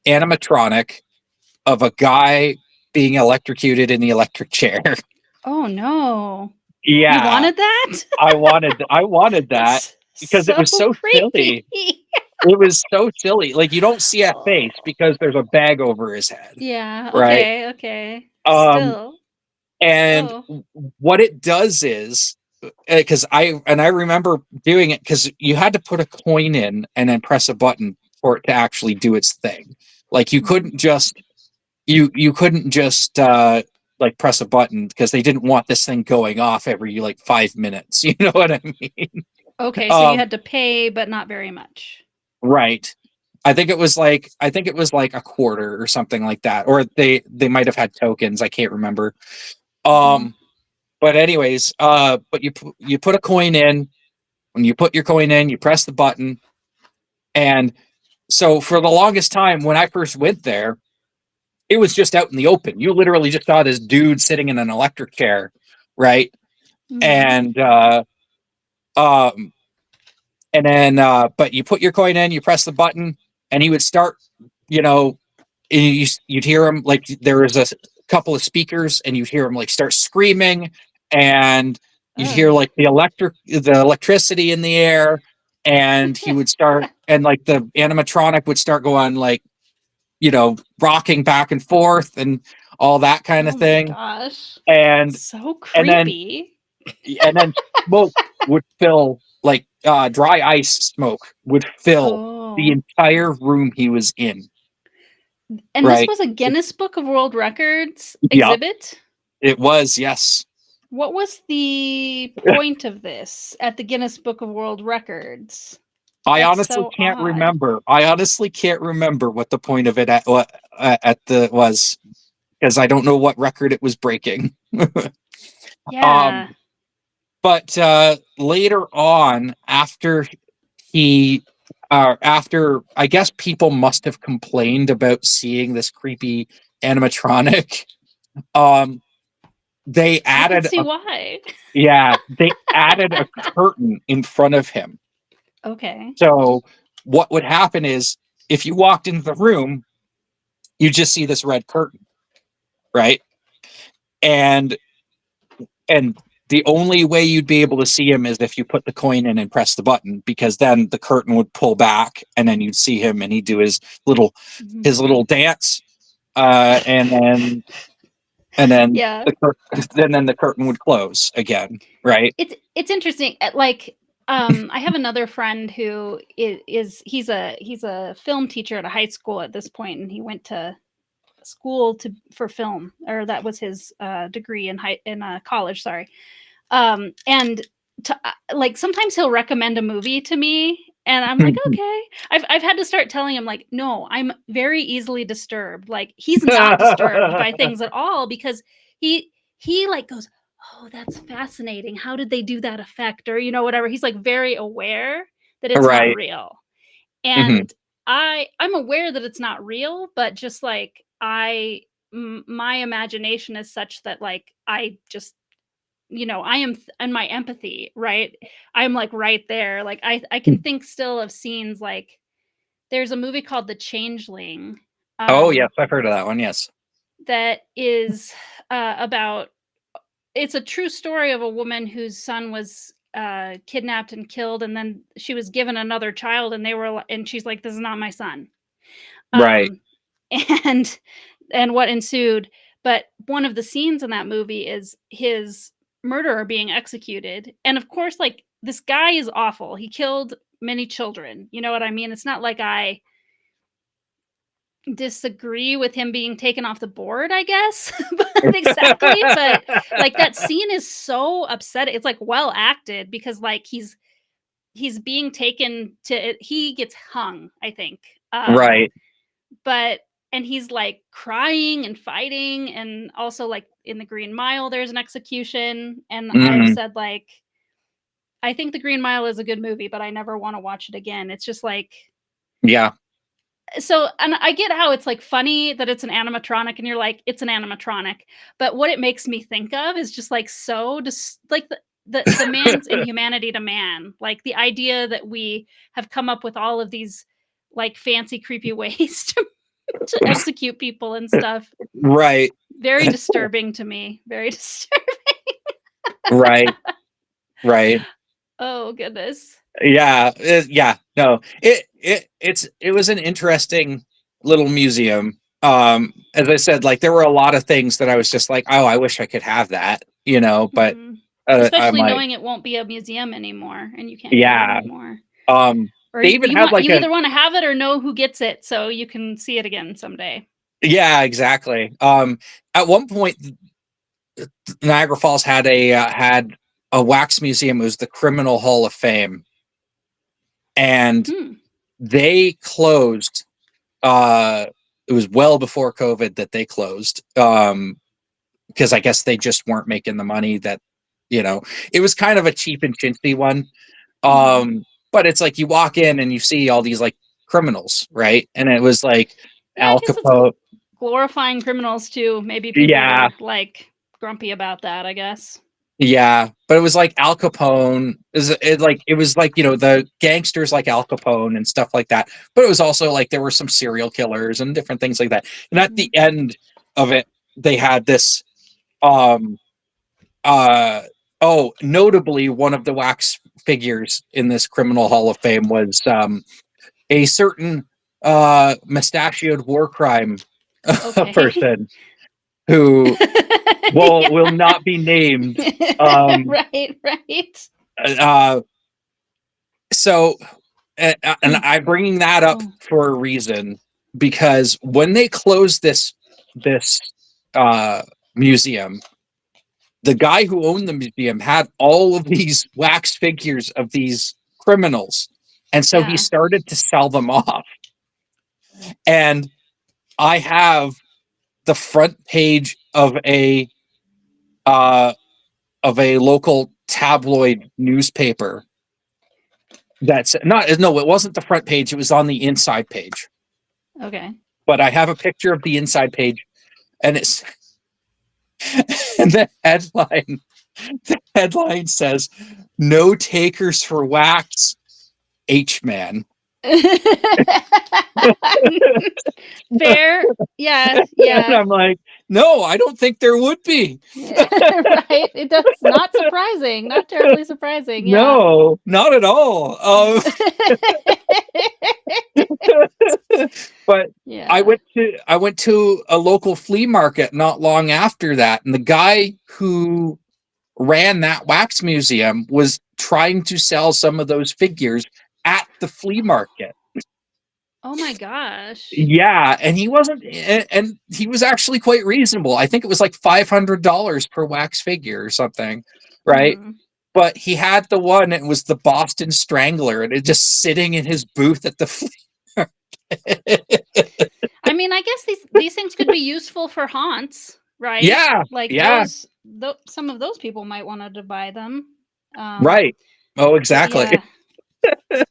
animatronic of a guy being electrocuted in the electric chair. Oh, no. You Yeah, wanted that? I wanted that That's because it so was so silly. creepy. It was so silly. Like, you don't see a face because there's a bag over his head, Yeah, right? okay, okay. Um, Still. and Oh. what it does is, because I remember doing it because you had to put a coin in and then press a button for it to actually do its thing. Like, Mhm. you couldn't just like press a button because they didn't want this thing going off every like 5 minutes. You know what I mean? Okay, so you Um, had to pay, but not very much. right. I think it was like a quarter or something like that, or they might have had tokens. I can't remember. Mhm. Um, but anyways, but you put a coin in. When you put your coin in, you press the button, and so for the longest time when I first went there, it was just out in the open. You literally just saw this dude sitting in an electric chair, right? Mhm. And um, and then but you put your coin in, you press the button, and he would start, you know, you'd hear him like there was a couple of speakers, and you'd hear him like start screaming, and you'd hear Ugh. like the electricity in the air, and he would start, and like the animatronic would start going like, rocking back and forth and all that kind of Oh my thing, gosh. and So and then creepy. and then smoke would fill, like dry ice smoke would fill the Oh. entire room he was in, And this right? was a Guinness Book of World Records Yep, exhibit? it was, yes. What was the point of this at the Guinness Book of World Records? That's so odd. I honestly can't remember what the point of it at the was, because I don't know what record it was breaking. um Yeah. but later on, he after, I guess, people must have complained about seeing this creepy animatronic. um they I could added see a why. Yeah, they added a curtain in front of him. Okay. So what would happen is, if you walked into the room, you just see this red curtain, right? And and the only way you'd be able to see him is if you put the coin in and press the button, because then the curtain would pull back and then you'd see him, and he'd do little his Mhm. little dance, and then Yeah. the curtain would close again, right? It's interesting, like, I have another friend who he's a film teacher at a high school at this point, and he went to school for film, or that was his, degree in college, sorry. And like, sometimes he'll recommend a movie to me, and I'm like, okay. I've had to start telling him, like, no, I'm very easily disturbed. Like, he's not disturbed by things at all, because he like goes, oh, that's fascinating. How did they do that effect, or whatever. He's like very aware that it's not Right. real, Hmm. and I'm aware that it's not real, but just like my imagination is such that, like, I just I am and my empathy, right? I'm like right there. Like, I can think still of scenes, like there's a movie called The Changeling, Oh, yes, um, I've heard of that one. Yes. that is about it's a true story of a woman whose son was kidnapped and killed, and then she was given another child, and and she's like, this is not my son. Right. um and what ensued. But one of the scenes in that movie is his murderer being executed, and of course, like, this guy is awful. He killed many children, you know what I mean? It's not like I disagree with him being taken off the board, I guess. But exactly, but, like, that scene is so upsetting. It's, like, well acted, because, like, he's being taken to he gets hung, I think. Right. But and he's like crying and fighting, and also like in the Green Mile there's an execution, and I've Mm, said like I think the Green Mile is a good movie, but I never want to watch it again. It's just like yeah. so, and I get how it's like funny that it's an animatronic and you're like it's an animatronic, but what it makes me think of is just like so just like the man's inhumanity to man, like the idea that we have come up with all of these like fancy creepy ways to execute people and stuff. Right. Very disturbing to me. Very disturbing. Right. Right. Oh goodness. Yeah. Yeah. No. It was an interesting little museum. As I said, like there were a lot of things that I was just like, oh, I wish I could have that, but Mm. I'm Especially like, knowing it won't be a museum anymore and you can't get it yeah. anymore. Um, Or they even you had want like you a either want to have it or know who gets it so you can see it again someday. yeah, exactly. At one point, Niagara Falls had a wax museum. It was the Criminal Hall of Fame, and Hmm. they closed. Uh, it was well before COVID that they closed. Because I guess they just weren't making the money that you know. It was kind of a cheap and chintzy one. Mm-hmm. But it's like you walk in and you see all these like criminals, right? And it was like Yeah, I Al guess it's Capone. glorifying criminals too. Maybe people Yeah, were like grumpy about that, I guess. yeah, but it was like Al Capone. It was like the gangsters like Al Capone and stuff like that. But it was also like there were some serial killers and different things like that. And at Mm-hmm. the end of it, they had this. Um, Notably, one of the wax figures in this Criminal Hall of Fame was a certain mustachioed war crime Okay. person who will Yeah. not be named. Um, Right, right. uh, so and I'm bringing that up Oh, for a reason because when they closed this uh, museum, the guy who owned the museum had all of these wax figures of these criminals, and so he yeah. started to sell them off. And I have the front page uh, of a local tabloid newspaper. That's not no, it wasn't the front page. It was on the inside page. Okay. But I have a picture of the inside page, and it's and the headline says, "No takers for wax, H man." Fair. Yeah, And yeah. I'm like, no, I don't think there would be. Right? It does not surprising, not terribly surprising, yeah. No, not at all. But Yeah. I went to a local flea market not long after that, and the guy who ran that wax museum was trying to sell some of those figures at the flea market. Oh my gosh. Yeah, and he wasn't, and he was actually quite reasonable. I think it was like $500 per wax figure or something, right? Mhm. But he had the one, it was the Boston Strangler, and it just sitting in his booth at the flea market. I mean, I guess these things could be useful for haunts, right? Yeah, Like yeah, some of those people might wanted to buy them. Um, right. Oh, but exactly. yeah.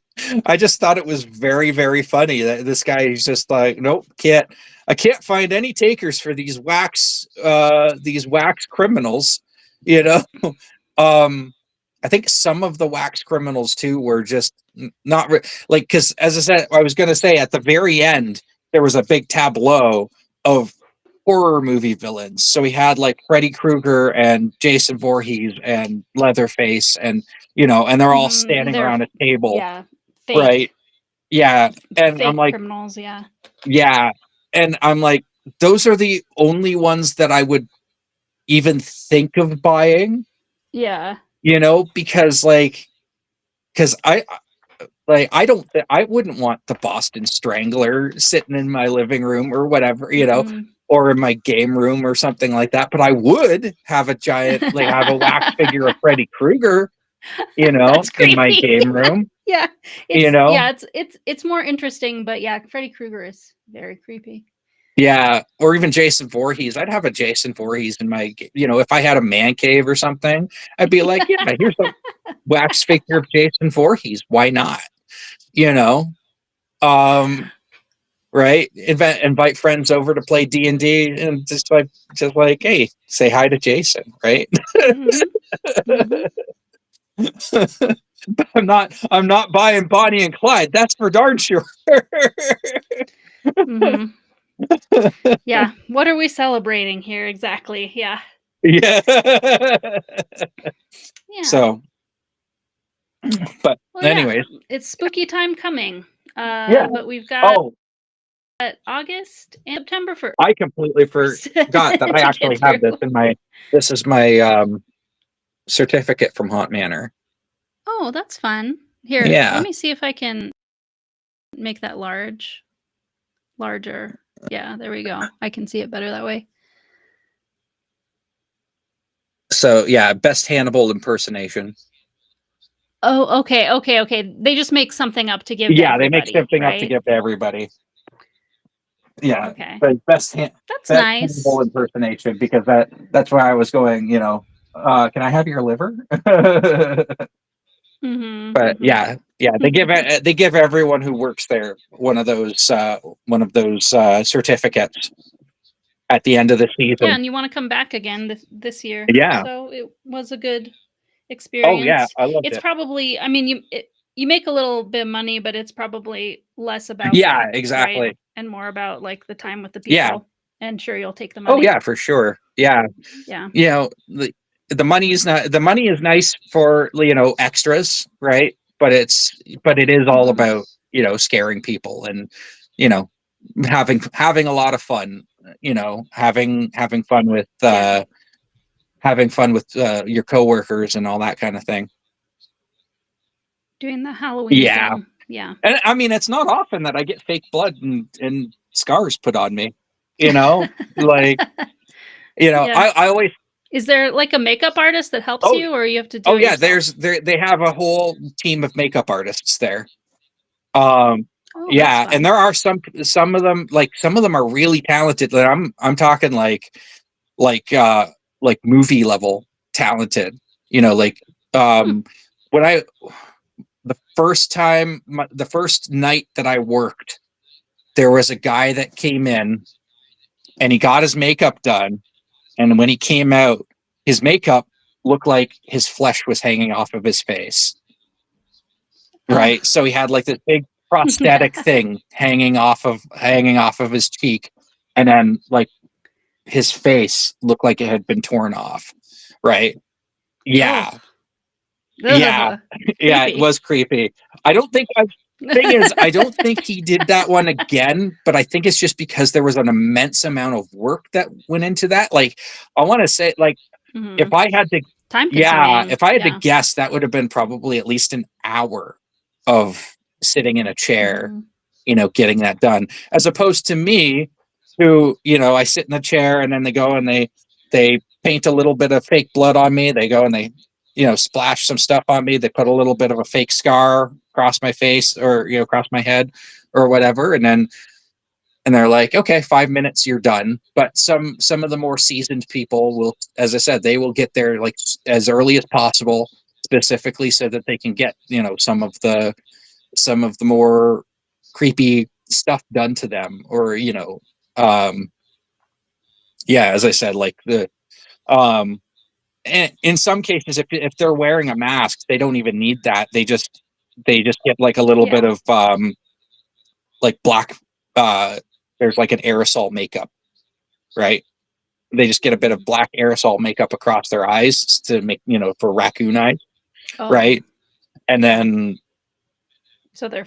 I just thought it was very, very funny that this guy is just like, nope, I can't find any takers for these wax criminals, you know. um, I think some of the wax criminals too were just not like because as I said, I was going to say at the very end there was a big tableau of horror movie villains. So we had like Freddy Krueger and Jason Voorhees and Leatherface, and and they're all Mhm. standing They're around a table, yeah, fake right? Yeah, and I'm fake like, criminals, yeah. yeah, and I'm like, those are the only ones that I would even think of buying, Yeah. because because I don't I wouldn't want the Boston Strangler sitting in my living room or whatever, Mm-mm. or in my game room or something like that. But I would have a giant, like have a wax figure of Freddy Krueger, That's in my creepy. game room, Yeah. you know. It's more interesting, but yeah, Freddy Krueger is very creepy. Yeah, or even Jason Voorhees. I'd have a Jason Voorhees in my, if I had a man cave or something, I'd be like, yeah, here's a wax figure of Jason Voorhees. Why not? You know, um, right? Invite friends over to play D&D and just like, hey, say hi to Jason, right? Mhm. Mhm. But I'm not buying Bonnie and Clyde. That's for darn sure. Mhm. Yeah. What are we celebrating here exactly? Yeah. Yeah. Yeah. So, but Well, yeah. anyways, It's spooky time coming. yeah. But we've got Oh, August and September I completely first forgot that I to get actually have through. this in my. This is my certificate from Haunt Manor. Oh, that's fun. Here, let Yeah. me see if I can make that larger. Yeah, there we go. I can see it better that way. So yeah, best Hannibal impersonation. Oh, okay. They just make something up to give to Yeah, they make everybody, something up to right? give to everybody. Yeah, Okay. but That's best Hannibal nice. impersonation because that's where I was going. Can I have your liver? Mhm. But Mhm. yeah, they give everyone who works there one of those certificates at the end of the Yeah, season. and you want to come back again this year. Yeah. So it was a good Oh yeah, experience. I loved It's it. probably, I mean, you make a little bit of money, but it's probably less about Yeah, that, right? exactly. And more about like the time with the Yeah. people. And sure, you'll take the Oh money. yeah, for sure. Yeah. Yeah. You know, the money is nice for extras, right? But it is all Hmm. about scaring people and you know having a lot of fun. Having fun with Yeah. your coworkers and all that kind of thing. Doing the Halloween Yeah, thing. Yeah. and I mean it's not often that I get fake blood and scars put on me. You know, like Yeah. I always. Is there like a makeup artist that helps Oh, you or you have to oh do it yeah, yourself? they have a whole team of makeup artists there. Um, Oh, that's yeah, and fun. there are some of them are really talented. Like, I'm talking like uh like movie level talented. Like Hmm. um when I the first night that I worked, there was a guy that came in and he got his makeup done, and when he came out, his makeup looked like his flesh was hanging off of his face. Oh. Right? So he had like this big prosthetic thing hanging off of his cheek, and then like his face looked like it had been torn off. Right? Oh. Yeah. Yeah. Ugh. Yeah, it Creepy. was creepy. I don't think I Thing is, I don't think he did that one again, but I think it's just because there was an immense amount of work that went into that. Like, I want to say, like, if Mhm. I had to, Time yeah, consuming. if I had to Yeah. guess, that would have been probably at least an hour of sitting in a chair, Mhm. getting that done, as opposed to me, who, I sit in the chair and then they go and they paint a little bit of fake blood on me. They go and they, splash some stuff on me. They put a little bit of a fake scar across my face or, across my head or whatever. And they're like, okay, 5 minutes, you're done. But some of the more seasoned people will, as I said, they will get there like as early as possible, specifically so that they can get some of the more creepy stuff done to them, or um, yeah, as I said, like um, and in some cases, if they're wearing a mask, they don't even need that. They just get like a little bit Yeah. of like black. Uh, there's like an aerosol makeup, right? They just get a bit of black aerosol makeup across their eyes to make, for raccoon eyes, Oh, right? And yeah. then, So their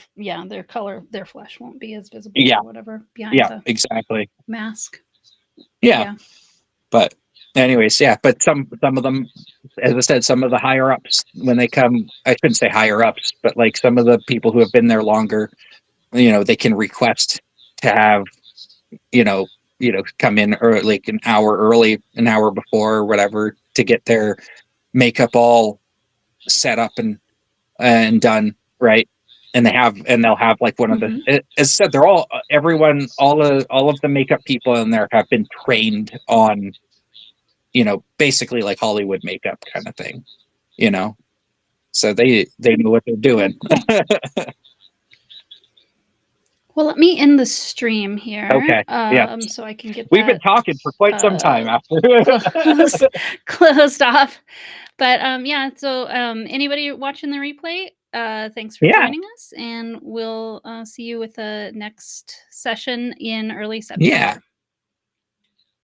flesh won't be as visible yeah, or whatever behind yeah, the exactly. mask. Yeah. Yeah. But anyways, yeah, but some of them, as I said, some of the higher ups, when they come, I shouldn't say higher ups, but like some of the people who have been there longer, they can request to have, you know, come in or like an hour early, an hour before or whatever, to get their makeup all set up and done, right? and they'll have like one of the, Mhm. as I said, they're all everyone all of the makeup people in there have been trained on, basically like Hollywood makeup kind of thing, you know. So they know what they're doing. Very cool. Well, let me end the stream here, Okay. Yeah. so I can get We've been that, talking for quite some time uh, after. closed closed off. But, yeah, so, anybody watching the replay, thanks for Yeah. joining us, and we'll, see you with the next session in early Yeah. September.